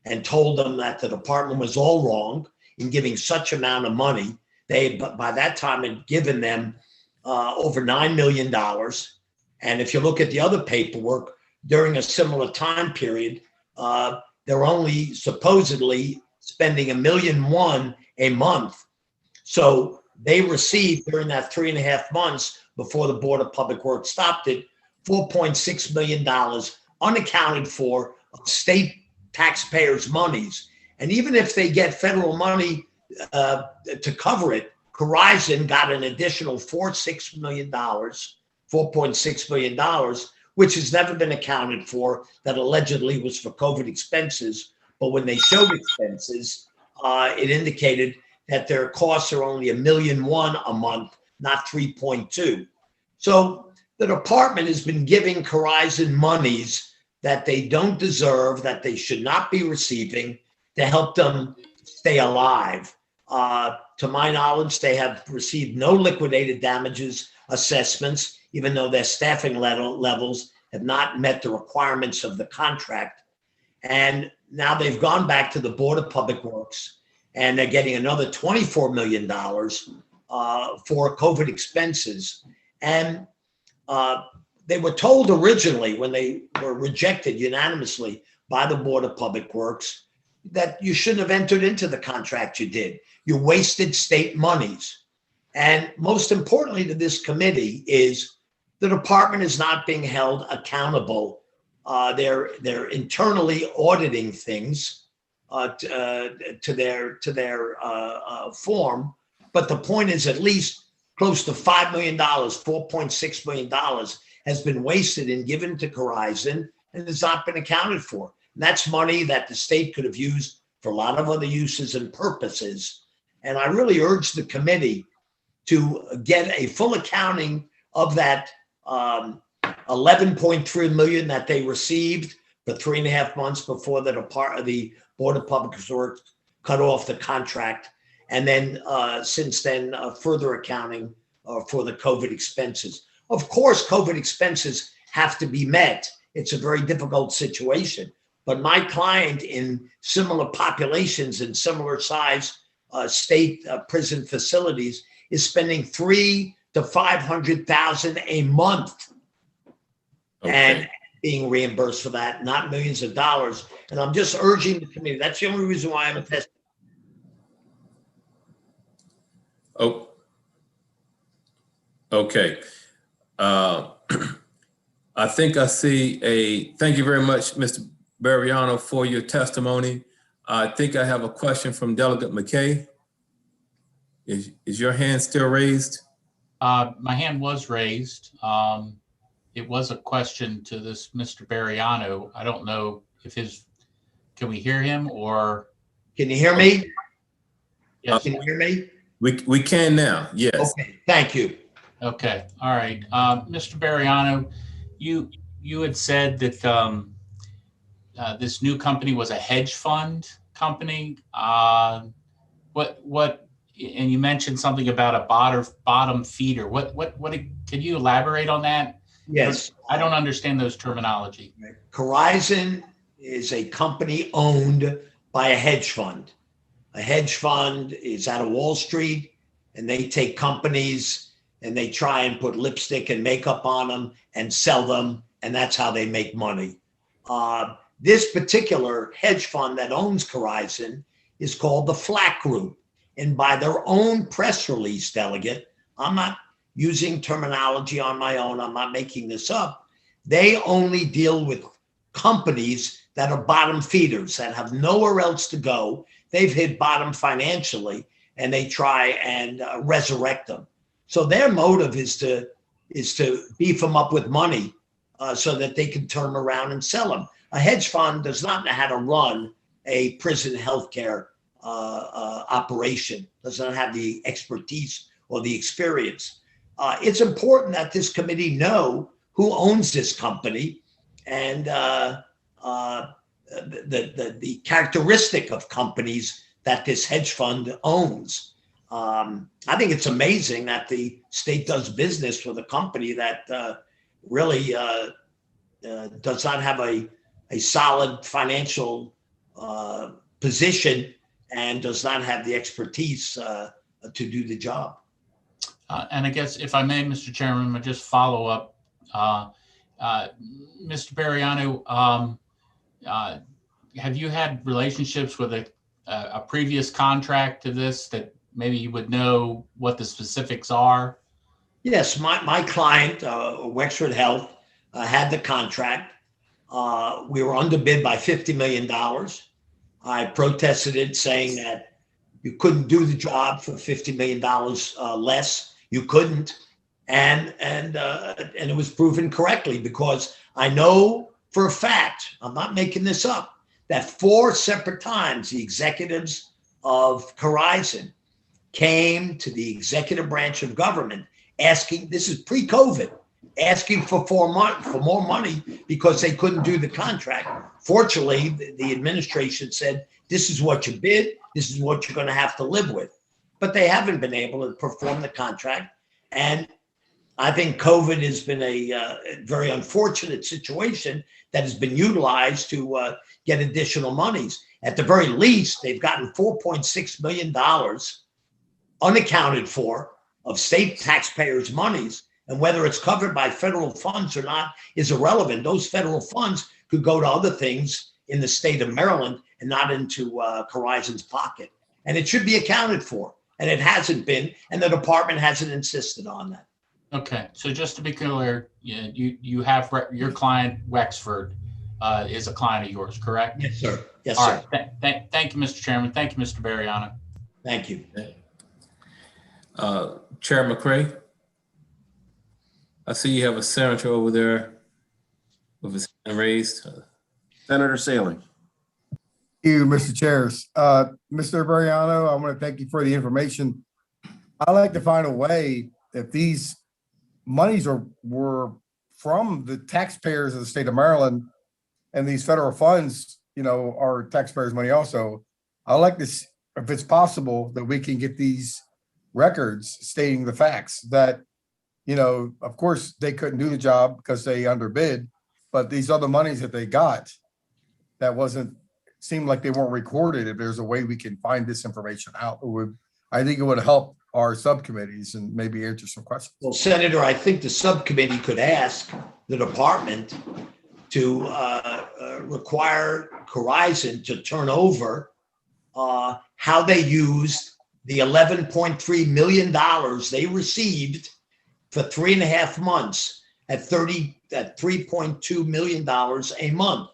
and told them that the department was all wrong in giving such amount of money. They, by that time, had given them over $9 million. And if you look at the other paperwork, during a similar time period, they're only supposedly spending $1.1 million a month. So they received during that 3.5 months before the Board of Public Works stopped it, $4.6 million unaccounted for of state taxpayers' monies. And even if they get federal money to cover it, Corizon got an additional $4.6 million, which has never been accounted for, that allegedly was for COVID expenses. But when they showed expenses, it indicated that their costs are only $1.1 million a month, not 3.2. So the department has been giving Corizon monies that they don't deserve, that they should not be receiving, to help them stay alive. To my knowledge, they have received no liquidated damages assessments, even though their staffing levels have not met the requirements of the contract. And now they've gone back to the Board of Public Works and they're getting another $24 million for COVID expenses. And they were told originally, when they were rejected unanimously by the Board of Public Works that you shouldn't have entered into the contract you did. You wasted state monies. And most importantly to this committee is the department is not being held accountable. They're internally auditing things to their form. But the point is at least close to $5 million, $4.6 million has been wasted and given to Corizon and has not been accounted for. And that's money that the state could have used for a lot of other uses and purposes. And I really urge the committee to get a full accounting of that 11.3 million that they received for 3.5 months before the Board of Public Works cut off the contract. And then since then, further accounting for the COVID expenses. Of course, COVID expenses have to be met. It's a very difficult situation. But my client in similar populations and similar size state prison facilities is spending $300,000 to $500,000 a month and being reimbursed for that, not millions of dollars. And I'm just urging the committee. That's the only reason why I'm a test. Oh, okay. I think I see thank you very much, Mr. Bariano, for your testimony. I think I have a question from Delegate McKay. Is your hand still raised? My hand was raised. It was a question to this Mr. Bariano. I don't know if can we hear him or? Can you hear me? Yes. Can you hear me? We can now, yes. Okay, thank you. Okay, all right. Mr. Bariano, you had said that this new company was a hedge fund company. And you mentioned something about a bottom feeder. What can you elaborate on that? Yes. I don't understand those terminology. Corizon is a company owned by a hedge fund. A hedge fund is out of Wall Street, and they take companies and they try and put lipstick and makeup on them and sell them, and that's how they make money. This particular hedge fund that owns Corizon is called the Flack Group. And by their own press release, Delegate, I'm not using terminology on my own, I'm not making this up. They only deal with companies that are bottom feeders, that have nowhere else to go. They've hit bottom financially, and they try and resurrect them. So their motive is to beef them up with money so that they can turn them around and sell them. A hedge fund does not know how to run a prison healthcare operation, does not have the expertise or the experience. It's important that this committee know who owns this company and the characteristic of companies that this hedge fund owns. I think it's amazing that the state does business with a company that really does not have a solid financial position and does not have the expertise to do the job. And I guess if I may, Mr. Chairman, I'll just follow up. Mr. Bariano, have you had relationships with a previous contract to this that maybe you would know what the specifics are? Yes, my client, Wexford Health, had the contract. We were underbid by $50 million. I protested it, saying that you couldn't do the job for $50 million less. You couldn't, and it was proven correctly, because I know for a fact, I'm not making this up, that 4 separate times the executives of Corizon came to the executive branch of government asking, this is pre-COVID, asking for more money because they couldn't do the contract. Fortunately, the administration said, this is what you bid, this is what you're going to have to live with. But they haven't been able to perform the contract. And I think COVID has been a very unfortunate situation that has been utilized to get additional monies. At the very least, they've gotten $4.6 million unaccounted for of state taxpayers' monies. And whether it's covered by federal funds or not is irrelevant. Those federal funds could go to other things in the state of Maryland and not into Horizon's pocket. And it should be accounted for. And it hasn't been, and the department hasn't insisted on that. Okay, so just to be clear, you have your client Wexford is a client of yours, correct? Yes, sir. Yes, All sir. right. Thank you, Mr. Chairman. Thank you, Mr. Bariano. Thank you. Chair McCray, I see you have a senator over there with his hand raised. Senator Saling. Thank you, Mr. Chairs. Mr. Bariano, I want to thank you for the information. I like to find a way, if these monies were from the taxpayers of the state of Maryland, and these federal funds, are taxpayers' money also. I like this, if it's possible, that we can get these records stating the facts that, of course, they couldn't do the job because they underbid, but these other monies that they got, that seemed like they weren't recorded. If there's a way we can find this information out, I think it would help our subcommittees and maybe answer some questions. Well, Senator, I think the subcommittee could ask the department to require Horizon to turn over how they used the $11.3 million they received for 3.5 months at $3.2 million a month.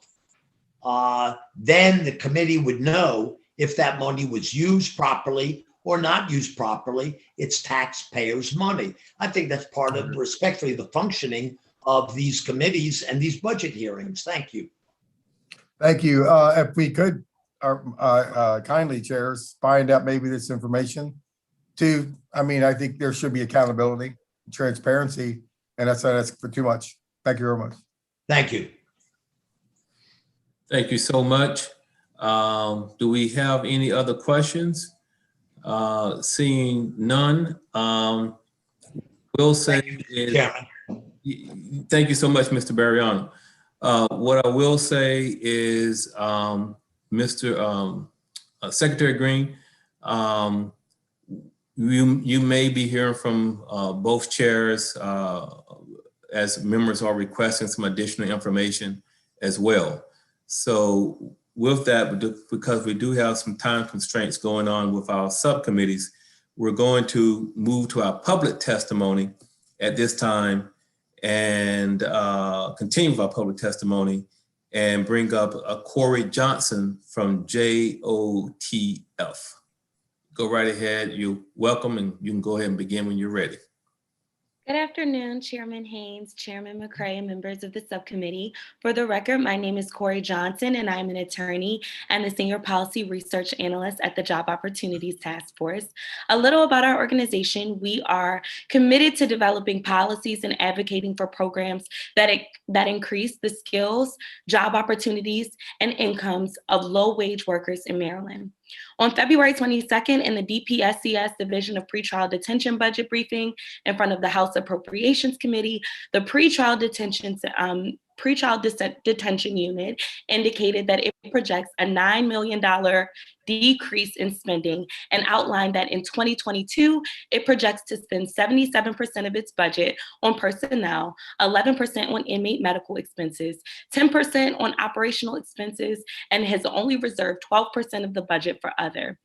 Then the committee would know if that money was used properly or not used properly. It's taxpayers' money. I think that's part of, respectfully, the functioning of these committees and these budget hearings. Thank you. Thank you. If we could, kindly, chairs, find out maybe this information too. I think there should be accountability, transparency, and that's not asking for too much. Thank you very much. Thank you. Thank you so much. Do we have any other questions? Seeing none, will say is, thank you so much, Mr. Bariano. What I will say is, Mr. Secretary Green, you may be hearing from both chairs as members are requesting some additional information as well. So with that, because we do have some time constraints going on with our subcommittees, we're going to move to our public testimony at this time and continue with our public testimony and bring up Corey Johnson from JOTF. Go right ahead. You're welcome, and you can go ahead and begin when you're ready. Good afternoon, Chairman Haynes, Chairman McCray, and members of the subcommittee. For the record, my name is Corey Johnson, and I'm an attorney and the Senior Policy Research Analyst at the Job Opportunities Task Force. A little about our organization: we are committed to developing policies and advocating for programs that increase the skills, job opportunities, and incomes of low-wage workers in Maryland. On February 22nd, in the DPSCS Division of Pretrial Detention budget briefing in front of the House Appropriations Committee, the pretrial detention unit indicated that it projects a $9 million decrease in spending and outlined that in 2022, it projects to spend 77% of its budget on personnel, 11% on inmate medical expenses, 10% on operational expenses, and has only reserved 12% of the budget for other.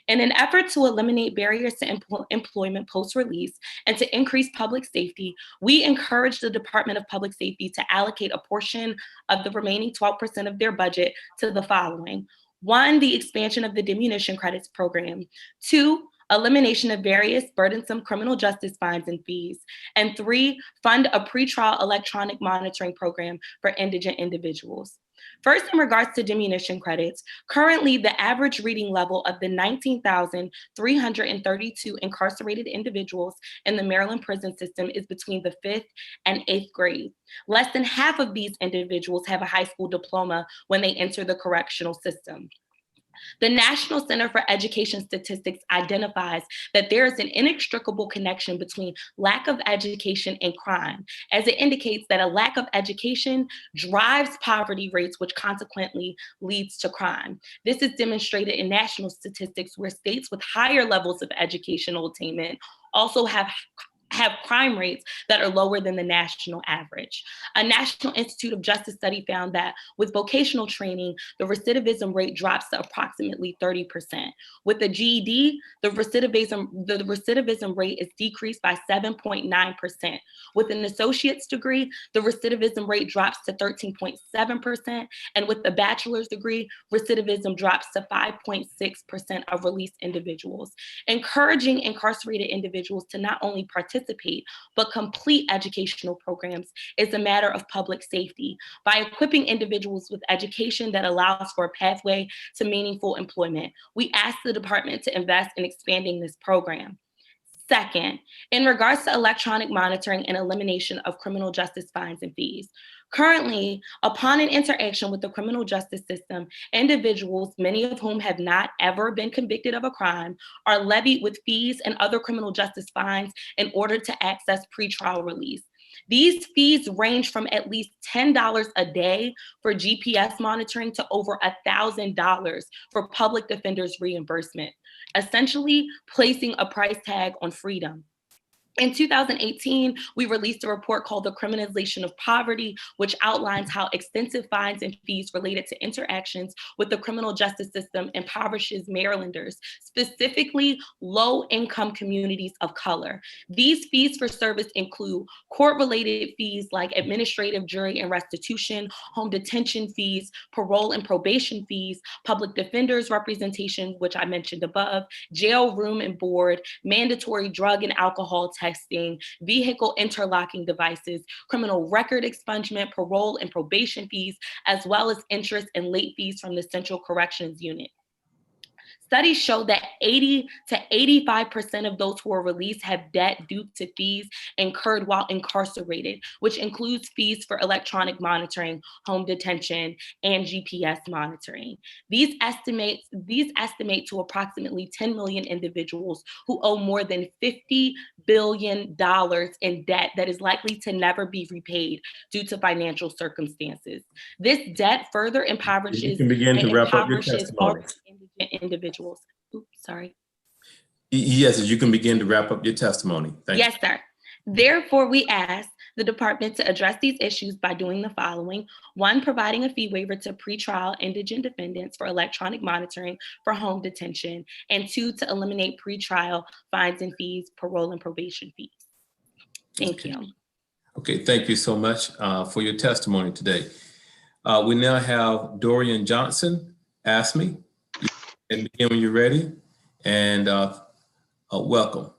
In an effort to eliminate barriers to employment post-release and to increase public safety, we encourage the Department of Public Safety to allocate a portion of the remaining 12% of their budget to the following: 1, the expansion of the diminution credits program; 2, elimination of various burdensome criminal justice fines and fees; and 3, fund a pretrial electronic monitoring program for indigent individuals. First, in regards to diminution credits, currently the average reading level of the 19,332 incarcerated individuals in the Maryland prison system is between the 5th and 8th grade. Less than half of these individuals have a high school diploma when they enter the correctional system. The National Center for Education Statistics identifies that there is an inextricable connection between lack of education and crime, as it indicates that a lack of education drives poverty rates, which consequently leads to crime. This is demonstrated in national statistics where states with higher levels of educational attainment also have have crime rates that are lower than the national average. A National Institute of Justice study found that with vocational training, the recidivism rate drops to approximately 30%. With the GED, the recidivism rate is decreased by 7.9%. With an associate's degree, the recidivism rate drops to 13.7%. And with the bachelor's degree, recidivism drops to 5.6% of released individuals. Encouraging incarcerated individuals to not only participate, but complete educational programs is a matter of public safety by equipping individuals with education that allows for a pathway to meaningful employment. We ask the department to invest in expanding this program. Second, in regards to electronic monitoring and elimination of criminal justice fines and fees. Currently, upon an interaction with the criminal justice system, individuals, many of whom have not ever been convicted of a crime, are levied with fees and other criminal justice fines in order to access pretrial release. These fees range from at least $10 a day for GPS monitoring to over $1,000 for public defenders' reimbursement, essentially placing a price tag on freedom. In 2018, we released a report called The Criminalization of Poverty, which outlines how extensive fines and fees related to interactions with the criminal justice system impoverishes Marylanders, specifically low-income communities of color. These fees for service include court-related fees like administrative, jury, and restitution, home detention fees, parole and probation fees, public defenders representation, which I mentioned above, jail room and board, mandatory drug and alcohol testing, vehicle interlocking devices, criminal record expungement, parole and probation fees, as well as interest and late fees from the Central Corrections Unit. Studies show that 80 to 85% of those who are released have debt due to fees incurred while incarcerated, which includes fees for electronic monitoring, home detention, and GPS monitoring. These estimate to approximately 10 million individuals who owe more than $50 billion in debt that is likely to never be repaid due to financial circumstances. This debt further impoverishes You can begin to wrap up your testimony. Indigent individuals. Oops, sorry. Yes, you can begin to wrap up your testimony. Thank you. Yes, sir. Therefore, we ask the department to address these issues by doing the following. One, providing a fee waiver to pretrial indigent defendants for electronic monitoring for home detention. And two, to eliminate pretrial fines and fees, parole and probation fees. Thank you. Okay, thank you so much for your testimony today. We now have Dorian Johnson, ASME. And begin when you're ready, and welcome.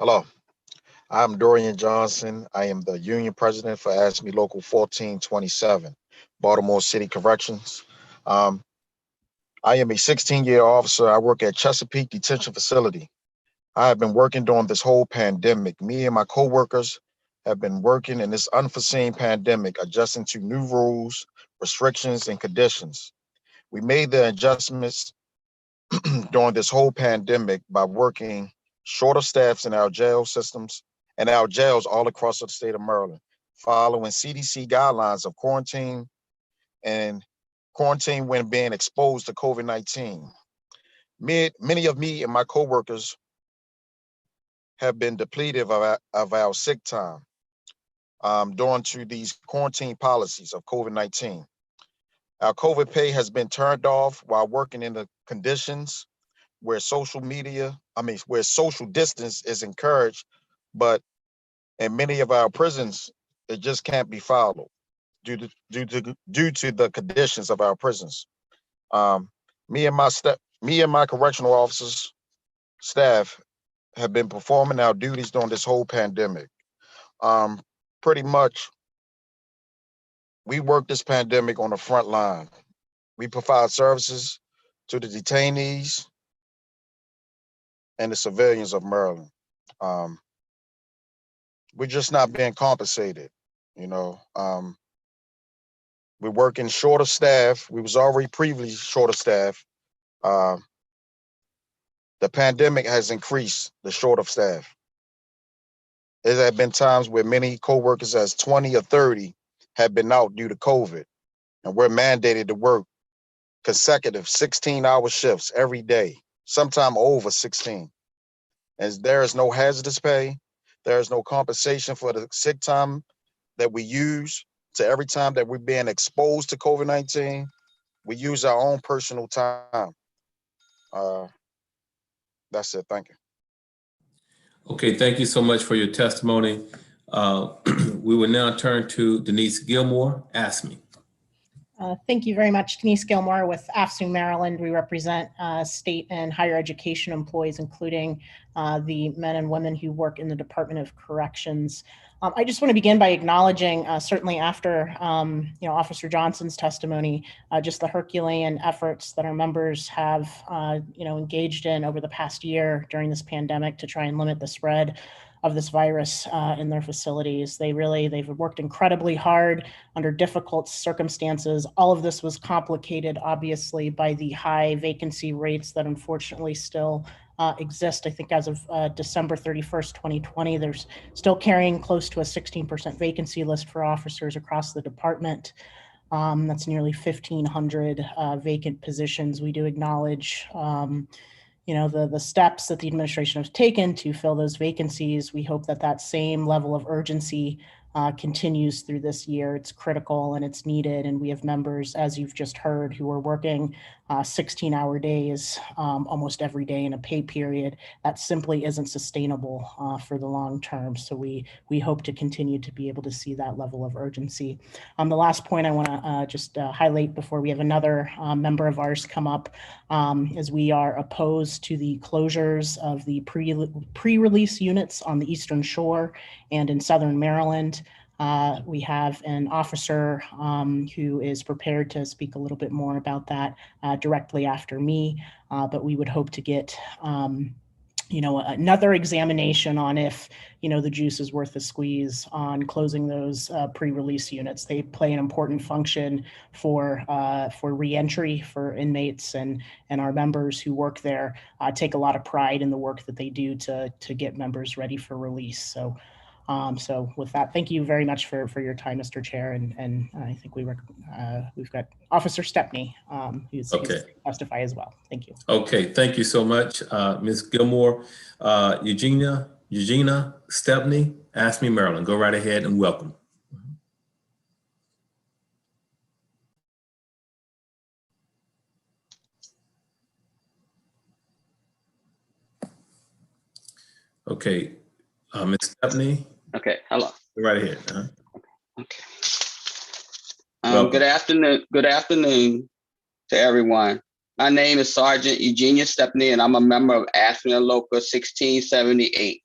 Hello, I'm Dorian Johnson. I am the union president for ASME Local 1427, Baltimore City Corrections. I am a 16-year officer. I work at Chesapeake Detention Facility. I have been working during this whole pandemic. Me and my coworkers have been working in this unforeseen pandemic, adjusting to new rules, restrictions, and conditions. We made the adjustments during this whole pandemic by working shorter staffs in our jail systems and our jails all across the state of Maryland, following CDC guidelines of quarantine when being exposed to COVID-19. Many of me and my coworkers have been depleted of our sick time due to these quarantine policies of COVID-19. Our COVID pay has been turned off while working in the conditions where social distance is encouraged, but in many of our prisons, it just can't be followed due to the conditions of our prisons. Me and my correctional officers staff have been performing our duties during this whole pandemic. Pretty much, we work this pandemic on the front line. We provide services to the detainees and the civilians of Maryland. We're just not being compensated, you know. We're working shorter staff. We was already previously shorter staff. The pandemic has increased the short of staff. There have been times where many coworkers, as 20 or 30, have been out due to COVID, and we're mandated to work consecutive 16-hour shifts every day, sometime over 16. as there is no hazardous pay, there is no compensation for the sick time that we use. So every time that we're being exposed to COVID-19, we use our own personal time. That's it. Thank you. Okay, thank you so much for your testimony. We will now turn to Denise Gilmore, ASME. Thank you very much. Denise Gilmore with AFSCME Maryland. We represent state and higher education employees, including the men and women who work in the Department of Corrections. I just want to begin by acknowledging, certainly after Officer Johnson's testimony, just the Herculean efforts that our members have engaged in over the past year during this pandemic to try and limit the spread of this virus in their facilities. They've worked incredibly hard under difficult circumstances. All of this was complicated, obviously, by the high vacancy rates that unfortunately still exist. I think as of December 31st, 2020, there's still carrying close to a 16% vacancy list for officers across the department. That's nearly 1,500 vacant positions. We do acknowledge the steps that the administration has taken to fill those vacancies. We hope that that same level of urgency continues through this year. It's critical and it's needed. And we have members, as you've just heard, who are working 16-hour days almost every day in a pay period. That simply isn't sustainable for the long term. So we hope to continue to be able to see that level of urgency. The last point I want to just highlight before we have another member of ours come up is we are opposed to the closures of the pre-release units on the Eastern Shore and in Southern Maryland. We have an officer who is prepared to speak a little bit more about that directly after me, but we would hope to get another examination on if the juice is worth the squeeze on closing those pre-release units. They play an important function for reentry for inmates, and our members who work there take a lot of pride in the work that they do to get members ready for release. So with that, thank you very much for your time, Mr. Chair. And I think we've got Officer Stepney, who's to testify as well. Thank you. Okay, thank you so much, Ms. Gilmore. Eugenia Stepney, ASME Maryland. Go right ahead and welcome. Okay, Ms. Stepney. Okay, hello. Go right ahead. Okay. Good afternoon to everyone. My name is Sergeant Eugenia Stepney, and I'm a member of AFSCME Local 1678.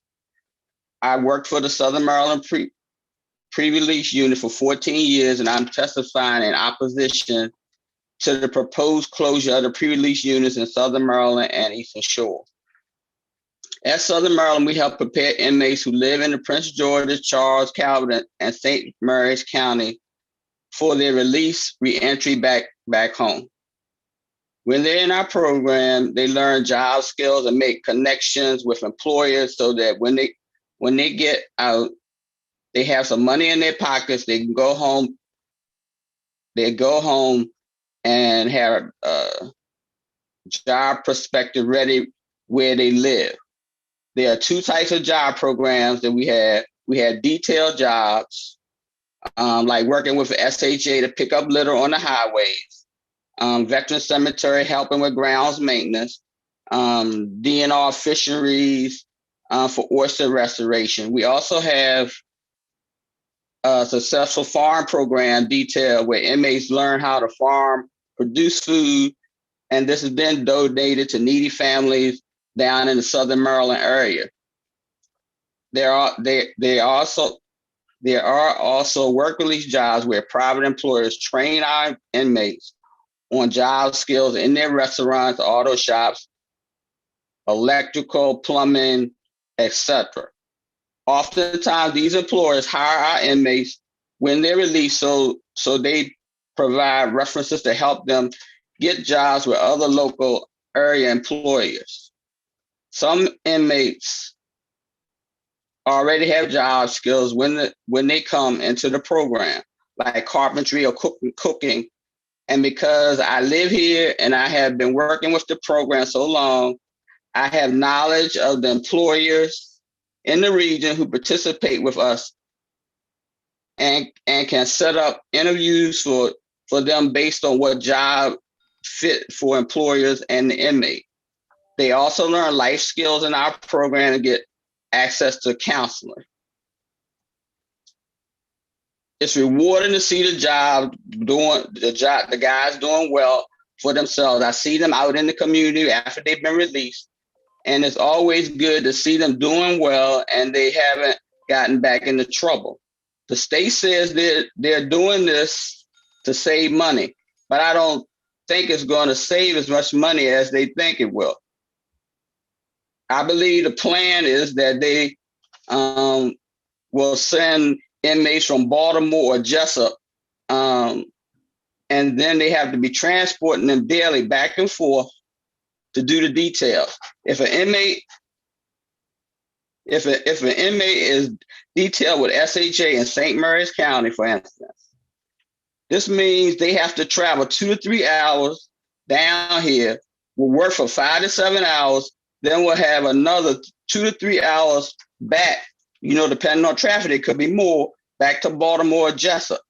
I worked for the Southern Maryland pre-release unit for 14 years, and I'm testifying in opposition to the proposed closure of the pre-release units in Southern Maryland and Eastern Shore. At Southern Maryland, we help prepare inmates who live in the Prince George's, Charles, Calvin, and St. Mary's County for their release, reentry back home. When they're in our program, they learn job skills and make connections with employers so that when they get out, they have some money in their pockets. They can go home. They go home and have a job perspective ready where they live. There are two types of job programs that we have. We have detailed jobs, like working with SHA to pick up litter on the highways, Veteran Cemetery helping with grounds maintenance, DNR fisheries for oyster restoration. We also have a successful farm program detail where inmates learn how to farm, produce food, and this has been donated to needy families down in the Southern Maryland area. There are also work release jobs where private employers train our inmates on job skills in their restaurants, auto shops, electrical, plumbing, etc. Oftentimes, these employers hire our inmates when they're released, so they provide references to help them get jobs with other local area employers. Some inmates already have job skills when they come into the program, like carpentry or cooking. And because I live here and I have been working with the program so long, I have knowledge of the employers in the region who participate with us and can set up interviews for them based on what job fit for employers and the inmate. They also learn life skills in our program and get access to counseling. It's rewarding to see the guys doing well for themselves. I see them out in the community after they've been released, and it's always good to see them doing well and they haven't gotten back into trouble. The state says they're doing this to save money, but I don't think it's going to save as much money as they think it will. I believe the plan is that they will send inmates from Baltimore or Jessup, and then they have to be transporting them daily back and forth to do the details. If an inmate is detailed with SHA in St. Mary's County, for instance, this means they have to travel 2 to 3 hours down here, will work for 5 to 7 hours, then we'll have another 2 to 3 hours back, depending on traffic, it could be more, back to Baltimore or Jessup.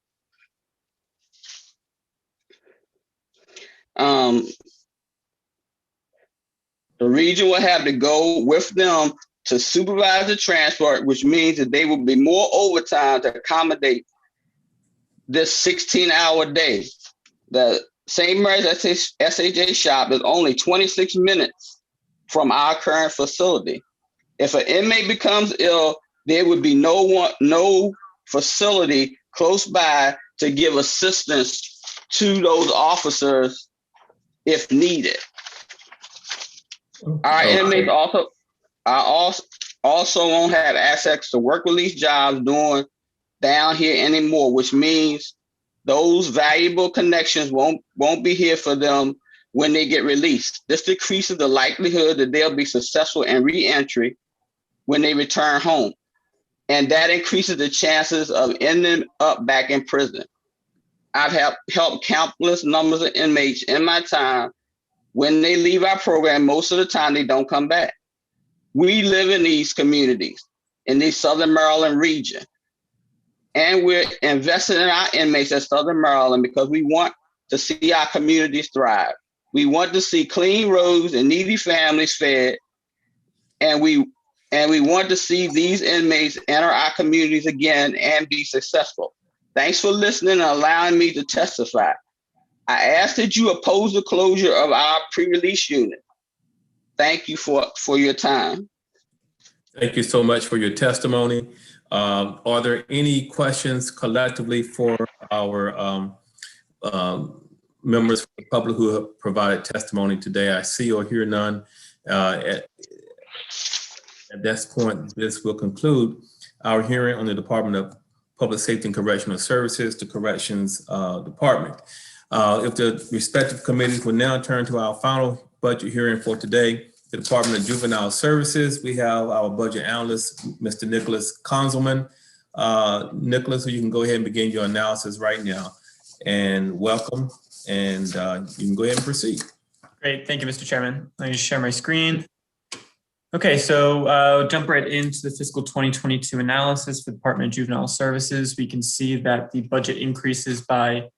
The region will have to go with them to supervise the transport, which means that they will be more overtime to accommodate this 16-hour day. The St. Mary's SHA shop is only 26 minutes from our current facility. If an inmate becomes ill, there would be no facility close by to give assistance to those officers if needed. Our inmates also won't have access to work release jobs down here anymore, which means those valuable connections won't be here for them when they get released. This decreases the likelihood that they'll be successful in re-entry when they return home. And that increases the chances of ending up back in prison. I've helped countless numbers of inmates in my time. When they leave our program, most of the time they don't come back. We live in these communities, in the Southern Maryland region. And we're investing in our inmates at Southern Maryland because we want to see our communities thrive. We want to see clean roads and needy families fed. And we want to see these inmates enter our communities again and be successful. Thanks for listening and allowing me to testify. I ask that you oppose the closure of our pre-release unit. Thank you for your time. Thank you so much for your testimony. Are there any questions collectively for our members of the public who have provided testimony today? I see or hear none. At this point, this will conclude our hearing on the Department of Public Safety and Correctional Services, the Corrections Department. If the respective committees will now turn to our final budget hearing for today, the Department of Juvenile Services, we have our budget analyst, Mr. Nicholas Konzelman. Nicholas, you can go ahead and begin your analysis right now. And welcome, and you can go ahead and proceed. Great, thank you, Mr. Chairman. Let me just share my screen. Okay, so jump right into the fiscal 2022 analysis for the Department of Juvenile Services. We can see that the budget increases by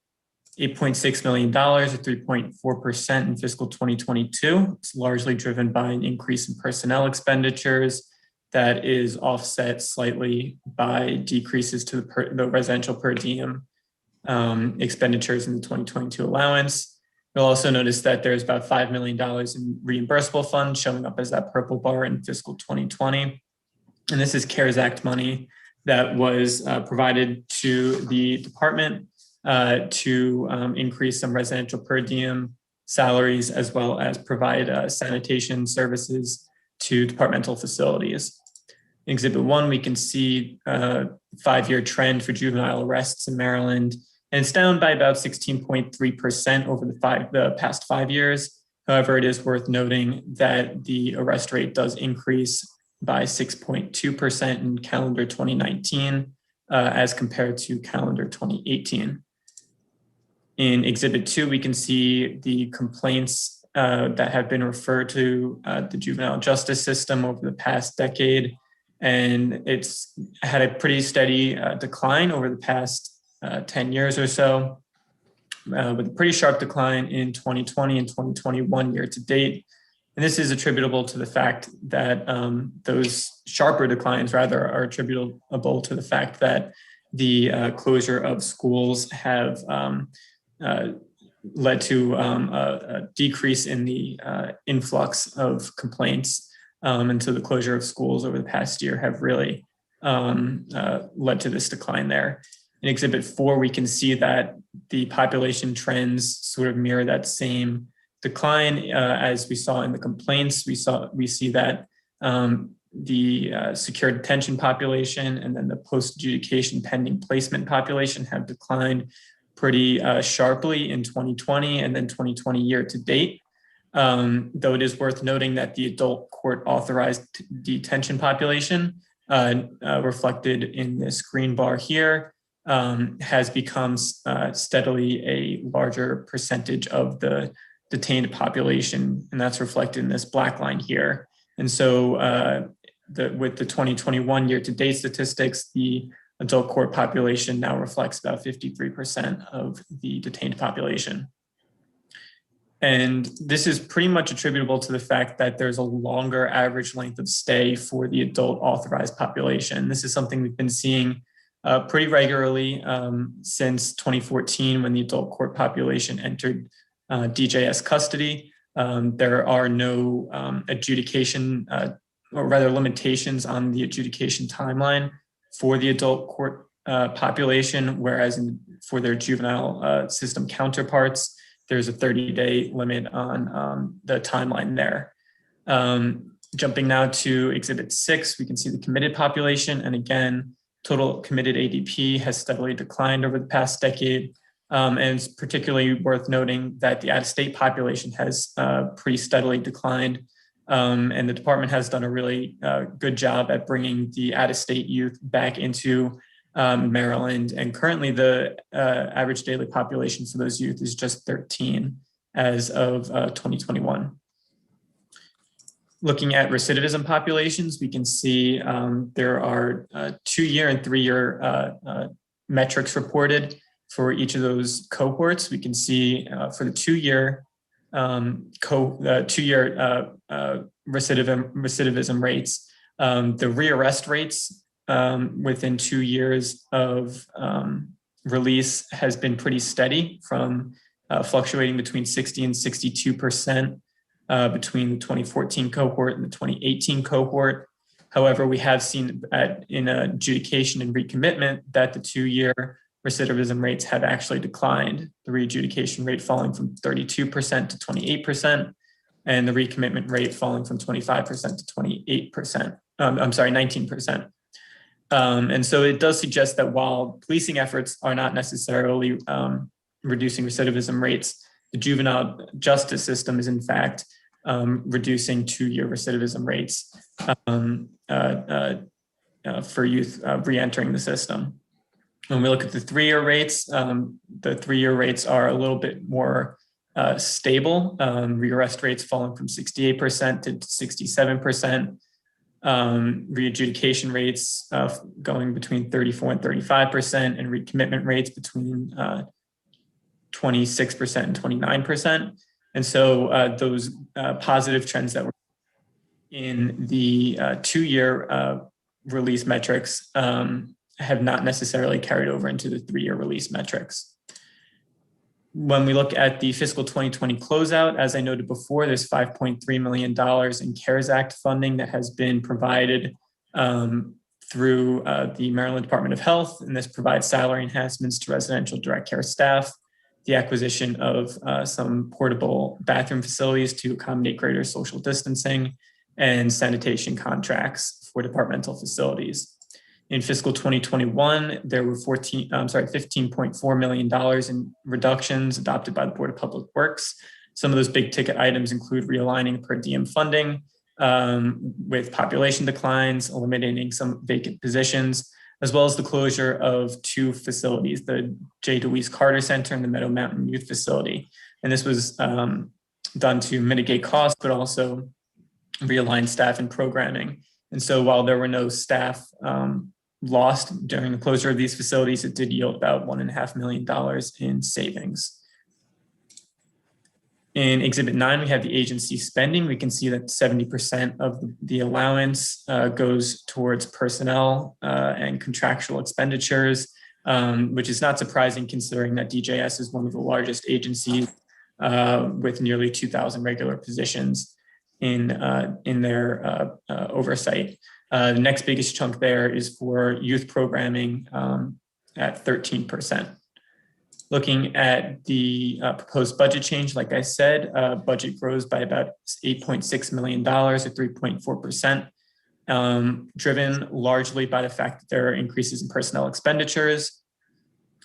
$8.6 million or 3.4% in fiscal 2022. It's largely driven by an increase in personnel expenditures that is offset slightly by decreases to the residential per diem expenditures in the 2022 allowance. You'll also notice that there's about $5 million in reimbursable funds showing up as that purple bar in fiscal 2020. And this is CARES Act money that was provided to the department to increase some residential per diem salaries, as well as provide sanitation services to departmental facilities. In Exhibit 1, we can see a 5-year trend for juvenile arrests in Maryland, and it's down by about 16.3% over the past 5 years. However, it is worth noting that the arrest rate does increase by 6.2% in calendar 2019 as compared to calendar 2018. In Exhibit 2, we can see the complaints that have been referred to the juvenile justice system over the past decade. And it's had a pretty steady decline over the past 10 years or so, with a pretty sharp decline in 2020 and 2021 year to date. And this is attributable to the fact that those sharper declines rather are attributable to the fact that the closure of schools have led to a decrease in the influx of complaints. And so the closure of schools over the past year have really led to this decline there. In Exhibit 4, we can see that the population trends sort of mirror that same decline as we saw in the complaints. We see that the secure detention population and then the post-adjudication pending placement population have declined pretty sharply in 2020 and then 2020 year to date. Though it is worth noting that the adult court authorized detention population reflected in this green bar here has become steadily a larger percentage of the detained population, and that's reflected in this black line here. And so with the 2021 year-to-date statistics, the adult court population now reflects about 53% of the detained population. And this is pretty much attributable to the fact that there's a longer average length of stay for the adult authorized population. This is something we've been seeing pretty regularly since 2014 when the adult court population entered DJS custody. There are no adjudication or rather limitations on the adjudication timeline for the adult court population, whereas for their juvenile system counterparts, there's a 30-day limit on the timeline there. Jumping now to Exhibit 6, we can see the committed population. And again, total committed ADP has steadily declined over the past decade. And it's particularly worth noting that the out-of-state population has pretty steadily declined. And the department has done a really good job at bringing the out-of-state youth back into Maryland. And currently the average daily population for those youth is just 13 as of 2021. Looking at recidivism populations, we can see there are 2-year and 3-year metrics reported for each of those cohorts. We can see for the 2-year recidivism rates, the rearrest rates within 2 years of release has been pretty steady, from fluctuating between 60 and 62% between the 2014 cohort and the 2018 cohort. However, we have seen in adjudication and recommitment that the 2-year recidivism rates have actually declined, the readjudication rate falling from 32% to 28%, and the recommitment rate falling from 25% to 19%. And so it does suggest that while policing efforts are not necessarily reducing recidivism rates, the juvenile justice system is in fact reducing 2-year recidivism rates for youth re-entering the system. When we look at the 3-year rates, the 3-year rates are a little bit more stable. Rearrest rates falling from 68% to 67%. Readjudication rates going between 34 and 35%, and recommitment rates between 26% and 29%. And so those positive trends that were in the 2-year release metrics have not necessarily carried over into the 3-year release metrics. When we look at the fiscal 2020 closeout, as I noted before, there's $5.3 million in CARES Act funding that has been provided through the Maryland Department of Health, and this provides salary enhancements to residential direct care staff, the acquisition of some portable bathroom facilities to accommodate greater social distancing, and sanitation contracts for departmental facilities. In fiscal 2021, there were $15.4 million in reductions adopted by the Board of Public Works. Some of those big ticket items include realigning per diem funding with population declines, eliminating some vacant positions, as well as the closure of 2 facilities, the J. DeWeese Carter Center and the Meadow Mountain Youth Facility. And this was done to mitigate costs, but also realign staff and programming. And so while there were no staff lost during the closure of these facilities, it did yield about $1.5 million in savings. In Exhibit 9, we have the agency spending. We can see that 70% of the allowance goes towards personnel and contractual expenditures, which is not surprising considering that DJS is one of the largest agencies with nearly 2,000 regular positions in their oversight. The next biggest chunk there is for youth programming at 13%. Looking at the proposed budget change, like I said, budget grows by about $8.6 million or 3.4%, driven largely by the fact that there are increases in personnel expenditures,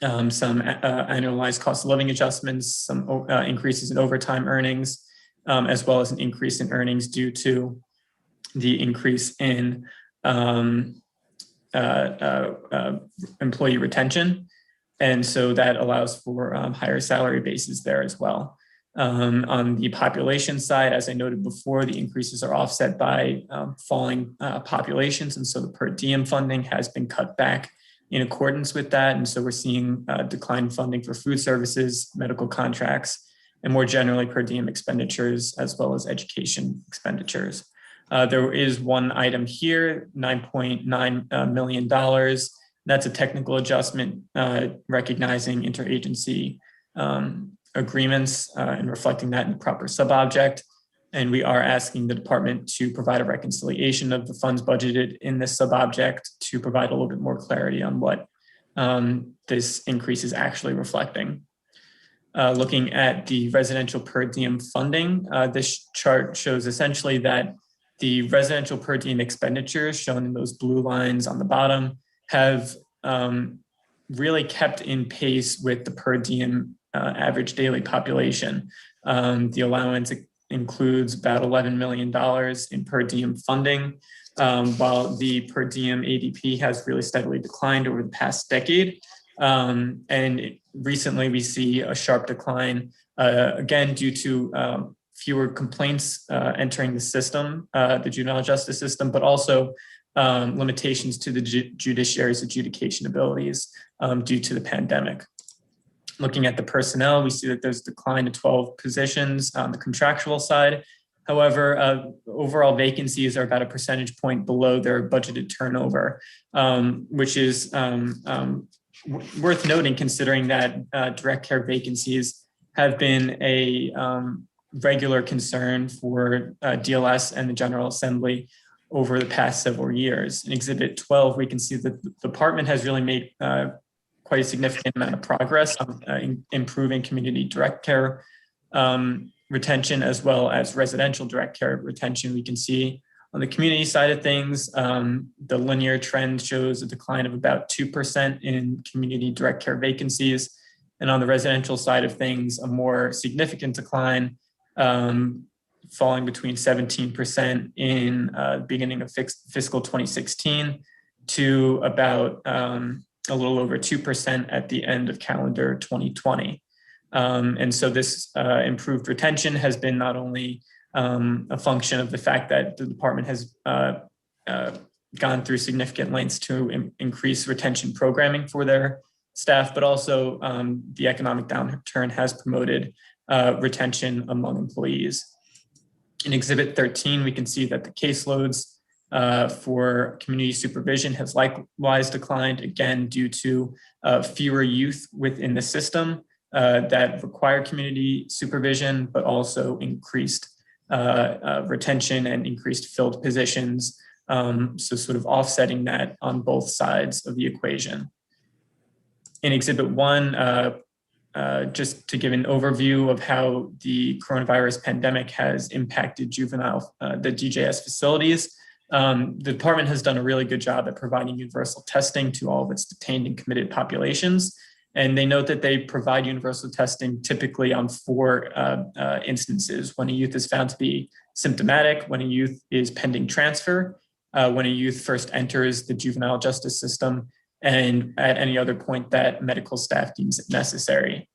some annualized cost of living adjustments, some increases in overtime earnings, as well as an increase in earnings due to the increase in employee retention. And so that allows for higher salary bases there as well. On the population side, as I noted before, the increases are offset by falling populations. And so the per diem funding has been cut back in accordance with that. And so we're seeing decline in funding for food services, medical contracts, and more generally per diem expenditures, as well as education expenditures. There is one item here, $9.9 million. That's a technical adjustment recognizing interagency agreements and reflecting that in the proper subobject. And we are asking the department to provide a reconciliation of the funds budgeted in this subobject to provide a little bit more clarity on what this increase is actually reflecting. Looking at the residential per diem funding, this chart shows essentially that the residential per diem expenditures shown in those blue lines on the bottom have really kept in pace with the per diem average daily population. The allowance includes about $11 million in per diem funding, while the per diem ADP has really steadily declined over the past decade. And recently we see a sharp decline, again, due to fewer complaints entering the system, the juvenile justice system, but also limitations to the judiciary's adjudication abilities due to the pandemic. Looking at the personnel, we see that there's a decline to 12 positions on the contractual side. However, overall vacancies are about a percentage point below their budgeted turnover, which is worth noting considering that direct care vacancies have been a regular concern for DLS and the General Assembly over the past several years. In Exhibit 12, we can see that the department has really made quite a significant amount of progress on improving community direct care retention, as well as residential direct care retention. We can see on the community side of things, the linear trend shows a decline of about 2% in community direct care vacancies. And on the residential side of things, a more significant decline, falling between 17% in the beginning of fiscal 2016 to about a little over 2% at the end of calendar 2020. And so this improved retention has been not only a function of the fact that the department has gone through significant lengths to increase retention programming for their staff, but also the economic downturn has promoted retention among employees. In Exhibit 13, we can see that the caseloads for community supervision has likewise declined, again, due to fewer youth within the system that require community supervision, but also increased retention and increased filled positions. So sort of offsetting that on both sides of the equation. In Exhibit 1, just to give an overview of how the coronavirus pandemic has impacted juvenile, the DJS facilities. The department has done a really good job at providing universal testing to all of its detained and committed populations. And they note that they provide universal testing typically on 4 instances: when a youth is found to be symptomatic, when a youth is pending transfer, when a youth first enters the juvenile justice system, and at any other point that medical staff deems it necessary.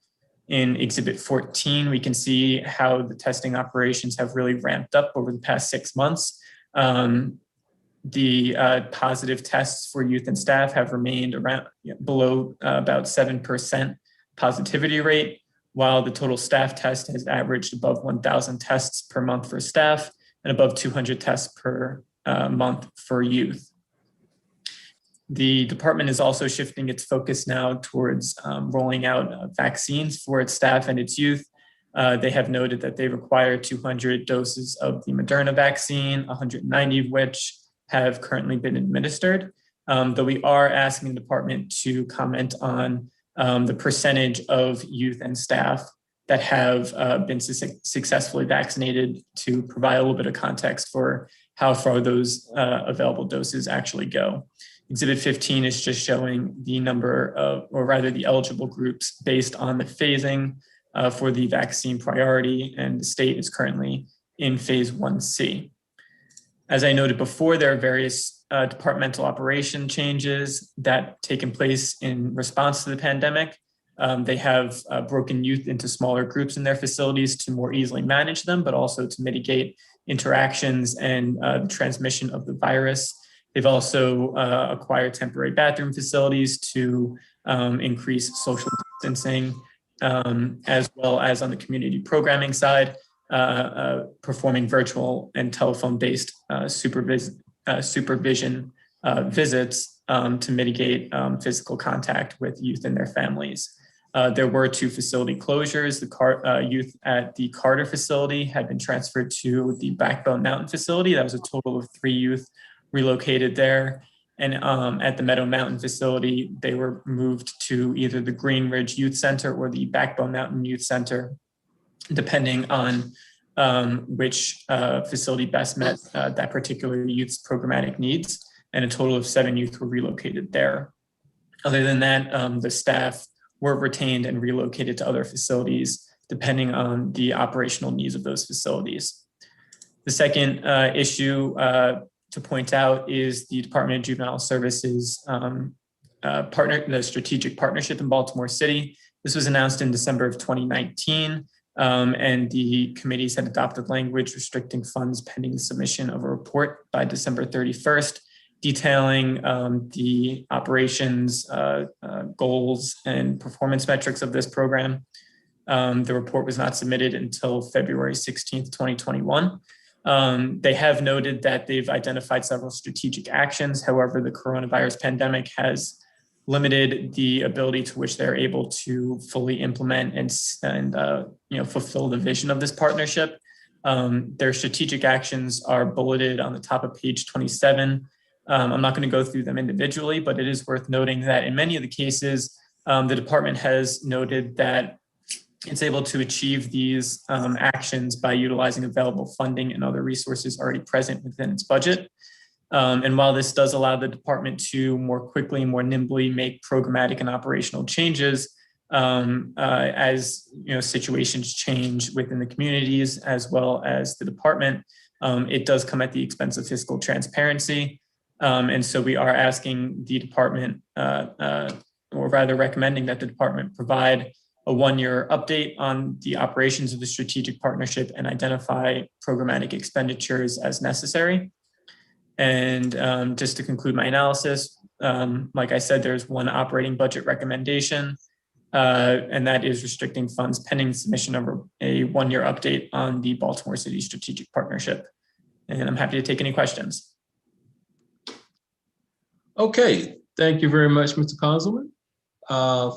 In Exhibit 14, we can see how the testing operations have really ramped up over the past 6 months. The positive tests for youth and staff have remained around below about 7% positivity rate, while the total staff test has averaged above 1,000 tests per month for staff and above 200 tests per month for youth. The department is also shifting its focus now towards rolling out vaccines for its staff and its youth. They have noted that they require 200 doses of the Moderna vaccine, 190 of which have currently been administered, though we are asking the department to comment on the percentage of youth and staff that have been successfully vaccinated to provide a little bit of context for how far those available doses actually go. Exhibit 15 is just showing the number of, or rather the eligible groups based on the phasing for the vaccine priority, and the state is currently in phase 1C. As I noted before, there are various departmental operation changes that taken place in response to the pandemic. They have broken youth into smaller groups in their facilities to more easily manage them, but also to mitigate interactions and the transmission of the virus. They've also acquired temporary bathroom facilities to increase social distancing, as well as on the community programming side, performing virtual and telephone-based supervision visits to mitigate physical contact with youth and their families. There were 2 facility closures. The youth at the Carter facility had been transferred to the Backbone Mountain facility. That was a total of 3 youth relocated there. And at the Meadow Mountain facility, they were moved to either the Green Ridge Youth Center or the Backbone Mountain Youth Center, depending on which facility best met that particular youth's programmatic needs. And a total of 7 youth were relocated there. Other than that, the staff were retained and relocated to other facilities, depending on the operational needs of those facilities. The second issue to point out is the Department of Juvenile Services the strategic partnership in Baltimore City. This was announced in December of 2019, and the committees had adopted language restricting funds pending the submission of a report by December 31st, detailing the operations, goals, and performance metrics of this program. The report was not submitted until February 16th, 2021. They have noted that they've identified several strategic actions. However, the coronavirus pandemic has limited the ability to which they're able to fully implement and fulfill the vision of this partnership. Their strategic actions are bulleted on the top of page 27. I'm not going to go through them individually, but it is worth noting that in many of the cases, the department has noted that it's able to achieve these actions by utilizing available funding and other resources already present within its budget. And while this does allow the department to more quickly and more nimbly make programmatic and operational changes as situations change within the communities as well as the department, it does come at the expense of fiscal transparency. And so we are asking the department, or rather recommending that the department provide a 1-year update on the operations of the strategic partnership and identify programmatic expenditures as necessary. And just to conclude my analysis, like I said, there's one operating budget recommendation, and that is restricting funds pending submission of a 1-year update on the Baltimore City Strategic Partnership. And I'm happy to take any questions. Okay, thank you very much, Mr. Conzelman,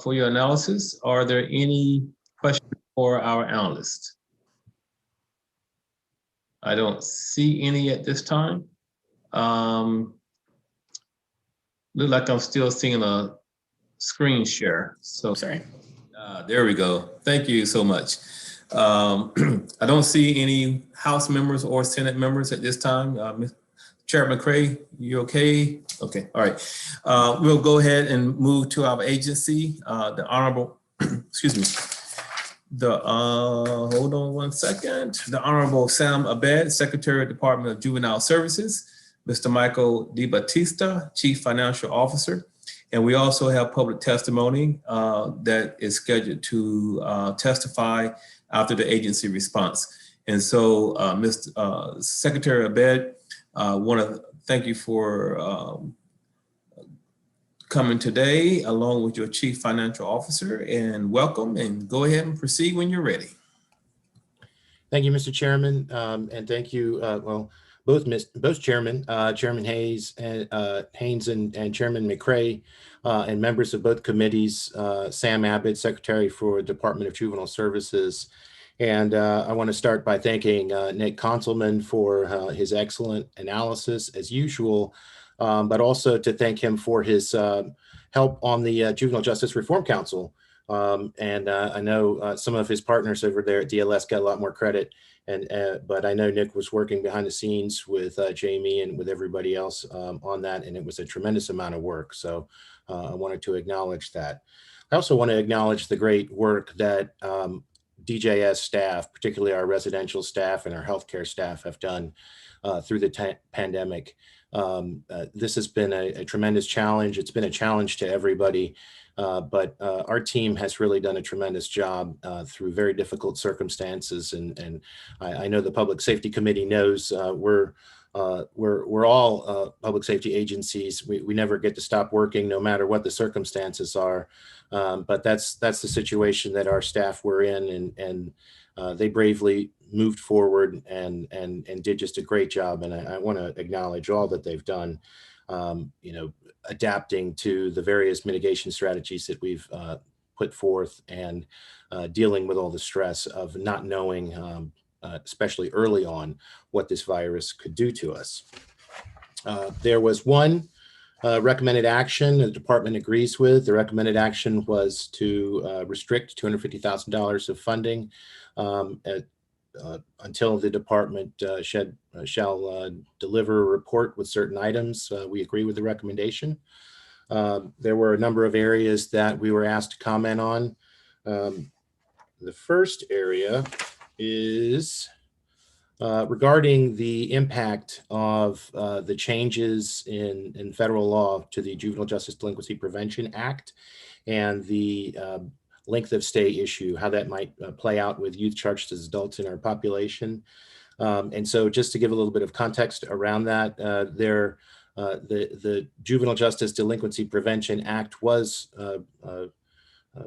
for your analysis. Are there any questions for our analyst? I don't see any at this time. Look like I'm still seeing a screen share. So sorry. There we go. Thank you so much. I don't see any House members or Senate members at this time. Chair McCray, you okay? Okay, all right. We'll go ahead and move to our agency, the Honorable, excuse me, hold on one second. The Honorable Sam Abed, Secretary of the Department of Juvenile Services, Mr. Michael DiBattista, Chief Financial Officer, And we also have public testimony that is scheduled to testify after the agency response. And so, Mr. Secretary Abed, I want to thank you for coming today along with your Chief Financial Officer, and welcome, and go ahead and proceed when you're ready. Thank you, Mr. Chairman, and thank you, both Chairman, Chairman Haynes and Chairman McCray, and members of both committees, Sam Abbott, Secretary for Department of Juvenile Services. And I want to start by thanking Nick Conselman for his excellent analysis as usual, but also to thank him for his help on the Juvenile Justice Reform Council. I know some of his partners over there at DLS got a lot more credit, but I know Nick was working behind the scenes with Jamie and with everybody else on that, and it was a tremendous amount of work. So I wanted to acknowledge that. I also want to acknowledge the great work that DJS staff, particularly our residential staff and our healthcare staff, have done through the pandemic. This has been a tremendous challenge. It's been a challenge to everybody. But our team has really done a tremendous job through very difficult circumstances, and I know the Public Safety Committee knows we're all public safety agencies. We never get to stop working, no matter what the circumstances are. But that's the situation that our staff were in, and they bravely moved forward and did just a great job. And I want to acknowledge all that they've done. Adapting to the various mitigation strategies that we've put forth, and dealing with all the stress of not knowing, especially early on, what this virus could do to us. There was one recommended action the department agrees with. The recommended action was to restrict $250,000 of funding until the department shall deliver a report with certain items. We agree with the recommendation. There were a number of areas that we were asked to comment on. The first area is regarding the impact of the changes in federal law to the Juvenile Justice Delinquency Prevention Act, and the length of stay issue, how that might play out with youth charged as adults in our population. And so just to give a little bit of context around that, the Juvenile Justice Delinquency Prevention Act was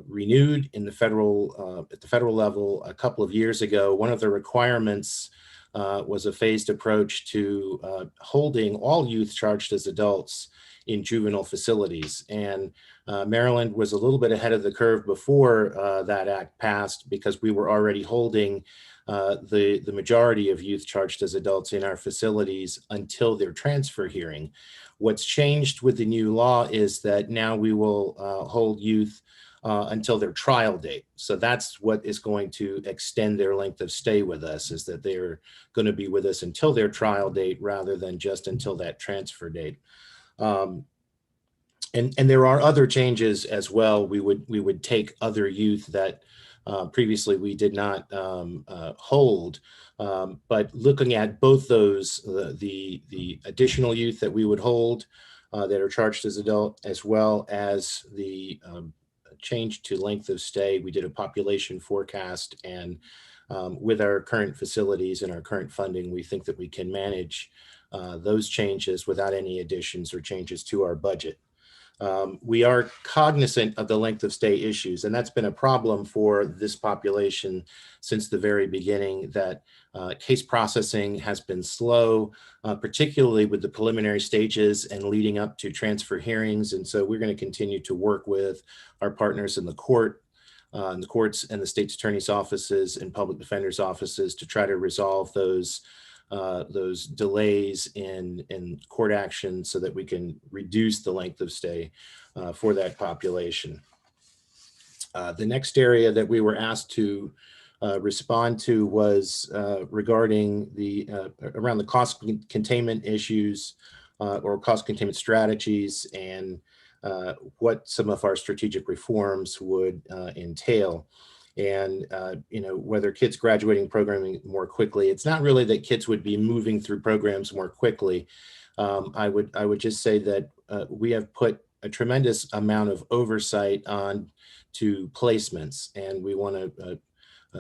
renewed in the at the federal level a couple of years ago. One of the requirements was a phased approach to holding all youth charged as adults in juvenile facilities. And Maryland was a little bit ahead of the curve before that act passed, because we were already holding the majority of youth charged as adults in our facilities until their transfer hearing. What's changed with the new law is that now we will hold youth until their trial date. So that's what is going to extend their length of stay with us, is that they're going to be with us until their trial date rather than just until that transfer date. And there are other changes as well. We would take other youth that previously we did not hold, but looking at both those, the additional youth that we would hold that are charged as adult, as well as the change to length of stay, we did a population forecast, and with our current facilities and our current funding, we think that we can manage those changes without any additions or changes to our budget. We are cognizant of the length of stay issues, and that's been a problem for this population since the very beginning, that case processing has been slow, particularly with the preliminary stages and leading up to transfer hearings. And so we're going to continue to work with our partners in the courts and the state's attorney's offices and public defender's offices to try to resolve those delays in court action so that we can reduce the length of stay for that population. The next area that we were asked to respond to was regarding around the cost containment issues or cost containment strategies, and what some of our strategic reforms would entail. And whether kids graduating programming more quickly, it's not really that kids would be moving through programs more quickly. I would just say that we have put a tremendous amount of oversight on to placements, and we want to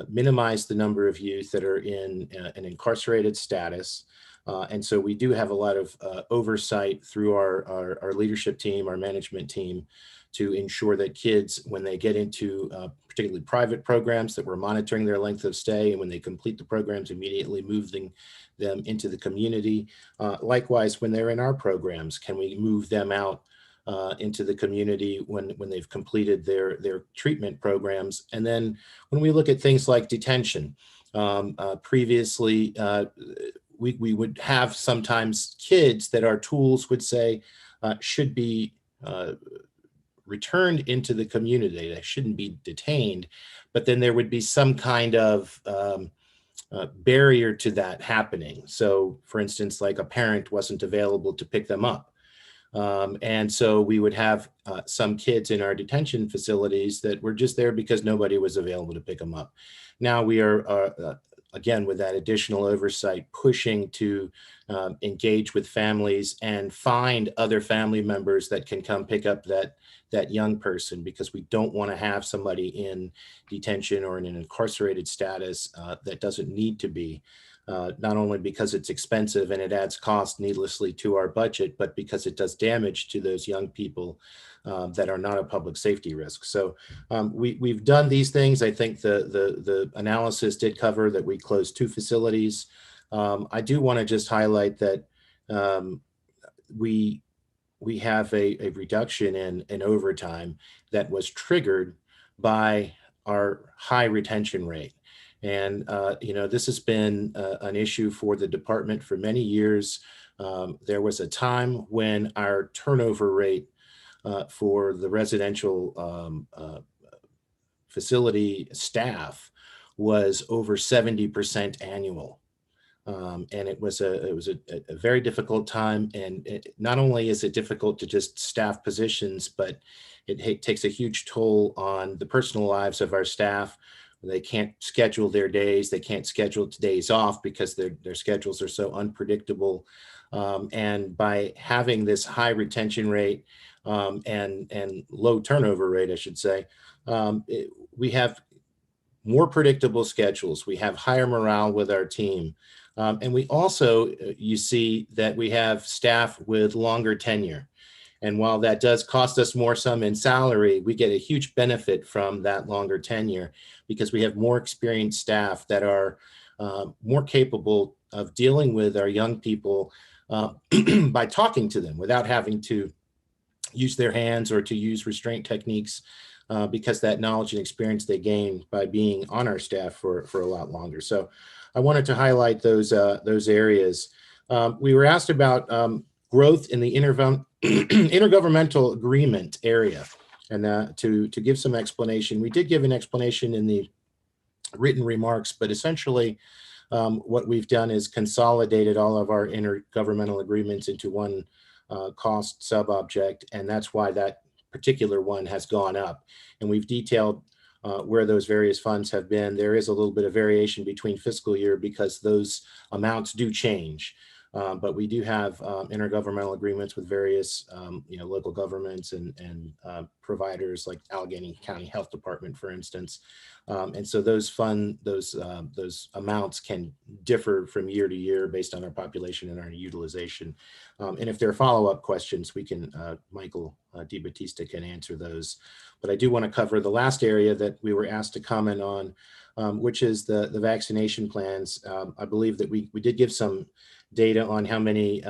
minimize the number of youth that are in an incarcerated status. And so we do have a lot of oversight through our leadership team, our management team, to ensure that kids, when they get into particularly private programs, that we're monitoring their length of stay, and when they complete the programs, immediately moving them into the community. Likewise, when they're in our programs, can we move them out into the community when they've completed their treatment programs? And then when we look at things like detention, previously, we would have sometimes kids that our tools would say should be returned into the community. They shouldn't be detained, but then there would be some kind of barrier to that happening. So for instance, like a parent wasn't available to pick them up. And so we would have some kids in our detention facilities that were just there because nobody was available to pick them up. Now we are, again, with that additional oversight, pushing to engage with families and find other family members that can come pick up that young person, because we don't want to have somebody in detention or in an incarcerated status that doesn't need to be. Not only because it's expensive and it adds cost needlessly to our budget, but because it does damage to those young people that are not a public safety risk. So we've done these things. I think the analysis did cover that we closed 2 facilities. I do want to just highlight that we have a reduction in overtime that was triggered by our high retention rate. And, this has been an issue for the department for many years. There was a time when our turnover rate for the residential facility staff was over 70% annual. And it was a very difficult time. And not only is it difficult to just staff positions, but it takes a huge toll on the personal lives of our staff. They can't schedule their days. They can't schedule days off because their schedules are so unpredictable. And by having this high retention rate and low turnover rate, I should say, we have more predictable schedules. We have higher morale with our team. And we also, you see that we have staff with longer tenure. And while that does cost us more some in salary, we get a huge benefit from that longer tenure because we have more experienced staff that are more capable of dealing with our young people by talking to them without having to use their hands or to use restraint techniques because that knowledge and experience they gain by being on our staff for a lot longer. So I wanted to highlight those areas. We were asked about growth in the intergovernmental agreement area. And to give some explanation, we did give an explanation in the written remarks, but essentially what we've done is consolidated all of our intergovernmental agreements into one cost sub-object, and that's why that particular one has gone up. And we've detailed where those various funds have been. There is a little bit of variation between fiscal year because those amounts do change. But we do have intergovernmental agreements with various, local governments and providers like Allegheny County Health Department, for instance. And so those amounts can differ from year to year based on our population and our utilization. And if there are follow-up questions, we can, Michael DiBattista can answer those. But I do want to cover the last area that we were asked to comment on, which is the vaccination plans. I believe that we did give some data on how many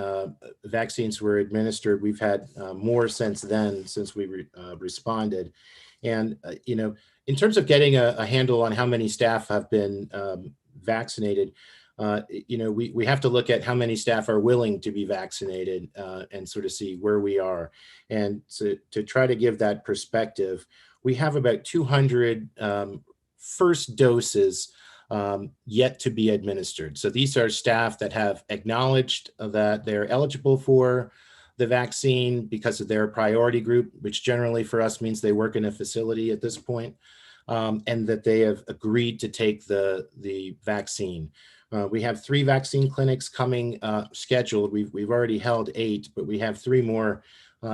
vaccines were administered. We've had more since then, since we responded. And, in terms of getting a handle on how many staff have been vaccinated, we have to look at how many staff are willing to be vaccinated and sort of see where we are. And to try to give that perspective, we have about 200 first doses yet to be administered. So these are staff that have acknowledged that they're eligible for the vaccine because of their priority group, which generally for us means they work in a facility at this point, and that they have agreed to take the vaccine. We have 3 vaccine clinics coming scheduled. We've already held 8, but we have 3 more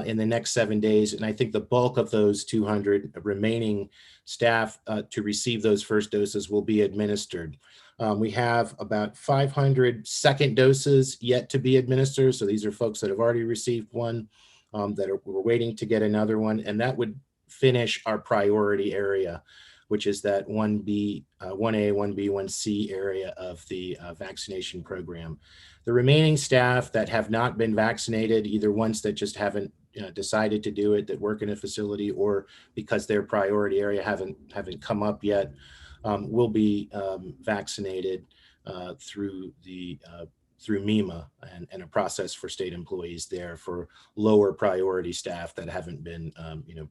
in the next 7 days. And I think the bulk of those 200 remaining staff to receive those first doses will be administered. We have about 500 second doses yet to be administered. So these are folks that have already received one, we're waiting to get another one. And that would finish our priority area, which is that 1B, 1A, 1B, 1C area of the vaccination program. The remaining staff that have not been vaccinated, either ones that just haven't decided to do it, that work in a facility, or because their priority area haven't come up yet, will be vaccinated through MEMA and a process for state employees there for lower priority staff that haven't been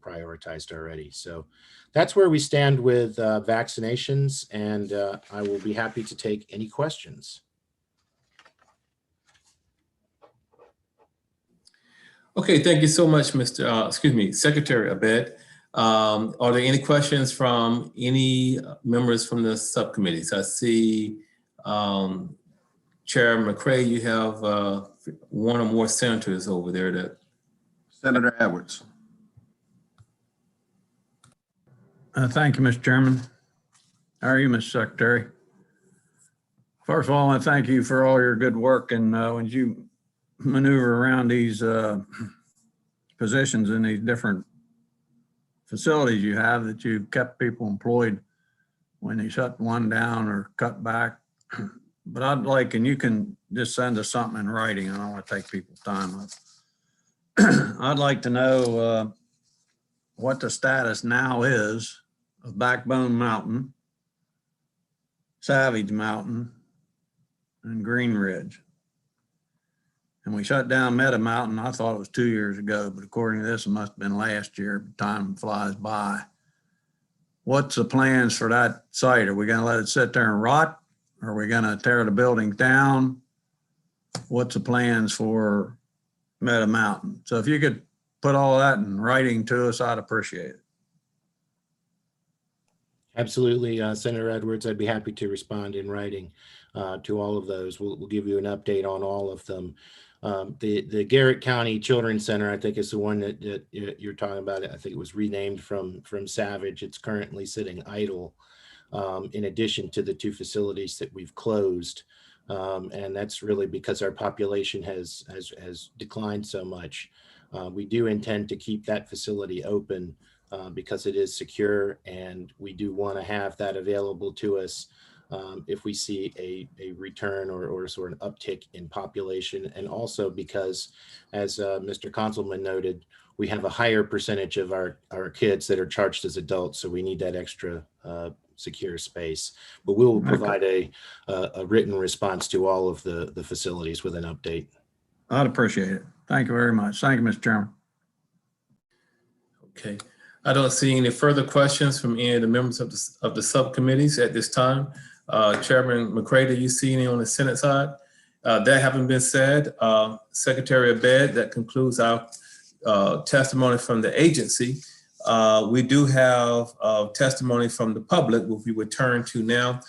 prioritized already. So that's where we stand with vaccinations, and I will be happy to take any questions. Okay, thank you so much, Secretary Abed. Are there any questions from any members from the subcommittees? I see Chair McCray, you have one or more senators over there. Senator Edwards. Thank you, Mr. Chairman. How are you, Mr. Secretary? First of all, I thank you for all your good work, and when you maneuver around these positions in these different facilities you have, that you've kept people employed when you shut one down or cut back. But I'd like, and you can just send us something in writing, I don't want to take people's time up. I'd like to know what the status now is of Backbone Mountain, Savage Mountain, and Green Ridge. And we shut down Meta Mountain, I thought it was 2 years ago, but according to this, it must have been last year. Time flies by. What's the plans for that site? Are we gonna let it sit there and rot? Are we gonna tear the building down? What's the plans for Meta Mountain? So if you could put all that in writing to us, I'd appreciate it. Absolutely, Senator Edwards, I'd be happy to respond in writing to all of those. We'll give you an update on all of them. The Garrett County Children's Center, I think, is the one that you're talking about. I think it was renamed from Savage. It's currently sitting idle, in addition to the 2 facilities that we've closed. And that's really because our population has declined so much. We do intend to keep that facility open because it is secure, and we do want to have that available to us if we see a return or sort of uptick in population. And also because, as Mr. Consulman noted, we have a higher percentage of our kids that are charged as adults, so we need that extra secure space. But we will provide a written response to all of the facilities with an update. I'd appreciate it. Thank you very much. Thank you, Mr. Chairman. Okay, I don't see any further questions from any of the members of the subcommittees at this time. Chairman McCray, do you see any on the Senate side? That having been said, Secretary Abed, that concludes our testimony from the agency. We do have testimony from the public, which we would turn to now.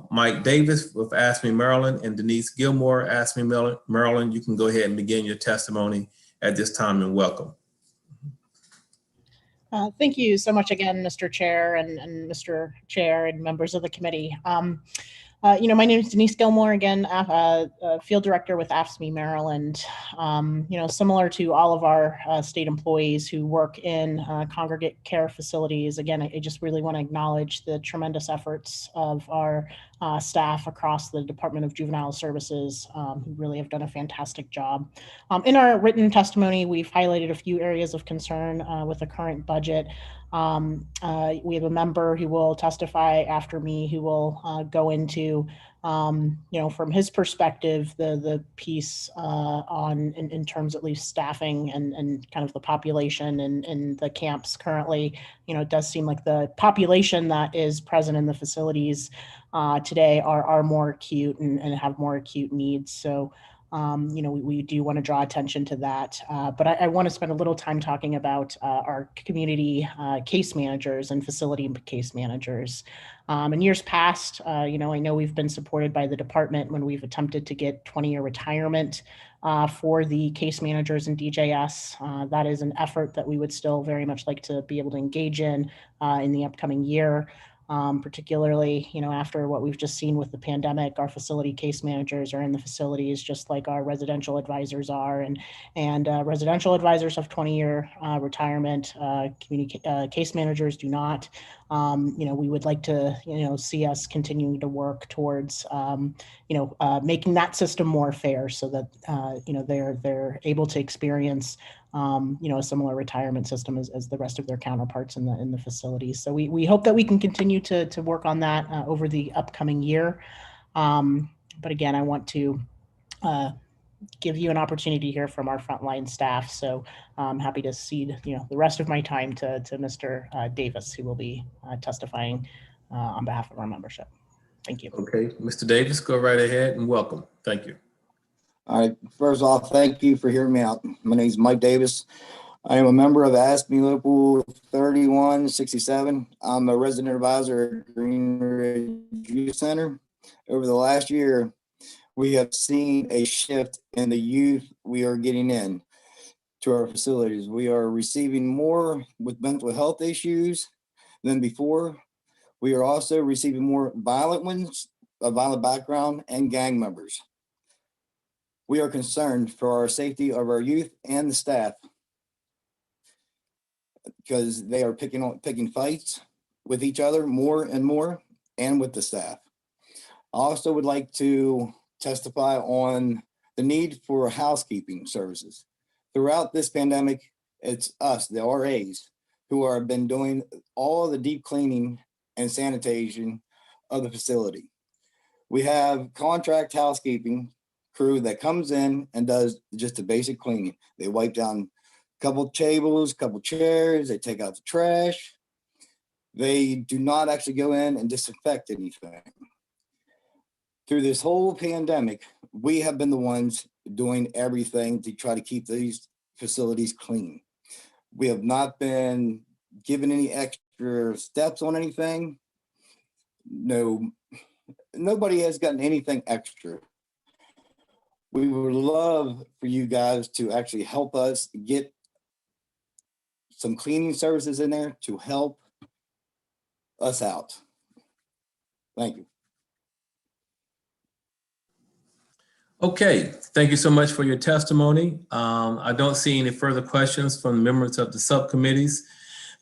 Mike Davis with AFSCME Maryland and Denise Gilmore, AFSCME Maryland. You can go ahead and begin your testimony at this time, and welcome. Thank you so much again, Mr. Chair and Mr. Chair and members of the committee. My name is Denise Gilmore, again, Field Director with AFSCME Maryland. Similar to all of our state employees who work in congregate care facilities, again, I just really want to acknowledge the tremendous efforts of our staff across the Department of Juvenile Services who really have done a fantastic job. In our written testimony, we've highlighted a few areas of concern with the current budget. We have a member who will testify after me who will go into, from his perspective, the piece in terms at least staffing and kind of the population in the camps currently. It does seem like the population that is present in the facilities today are more acute and have more acute needs. So we do want to draw attention to that. But I want to spend a little time talking about our community case managers and facility case managers. In years past, I know we've been supported by the department when we've attempted to get 20-year retirement for the case managers and DJS. That is an effort that we would still very much like to be able to engage in the upcoming year. Particularly, after what we've just seen with the pandemic, our facility case managers are in the facilities just like our residential advisors are, and residential advisors have 20-year retirement. Case managers do not. We would like to, see us continuing to work towards, making that system more fair so that, they're able to experience a similar retirement system as the rest of their counterparts in the facilities. So we hope that we can continue to work on that over the upcoming year. But again, I want to give you an opportunity to hear from our frontline staff. So I'm happy to cede the rest of my time to Mr. Davis, who will be testifying on behalf of our membership. Thank you. Okay, Mr. Davis, go right ahead and welcome. Thank you. All right. First off, thank you for hearing me out. My name is Mike Davis. I am a member of ASME Local 3167. I'm a resident advisor at Green Ridge Youth Center. Over the last year, we have seen a shift in the youth we are getting in to our facilities. We are receiving more with mental health issues than before. We are also receiving more violent ones, a violent background, and gang members. We are concerned for our safety of our youth and the staff because they are picking fights with each other more and more, and with the staff. I also would like to testify on the need for housekeeping services. Throughout this pandemic, it's us, the RAs, who have been doing all the deep cleaning and sanitation of the facility. We have contract housekeeping crew that comes in and does just the basic cleaning. They wipe down a couple tables, couple chairs, they take out the trash. They do not actually go in and disinfect anything. Through this whole pandemic, we have been the ones doing everything to try to keep these facilities clean. We have not been given any extra steps on anything. No, nobody has gotten anything extra. We would love for you guys to actually help us get some cleaning services in there to help us out. Thank you. Okay, thank you so much for your testimony. I don't see any further questions from members of the subcommittees.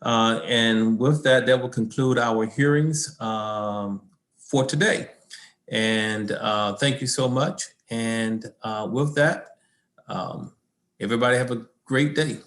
And with that, that will conclude our hearings for today. And thank you so much. And with that, everybody have a great day.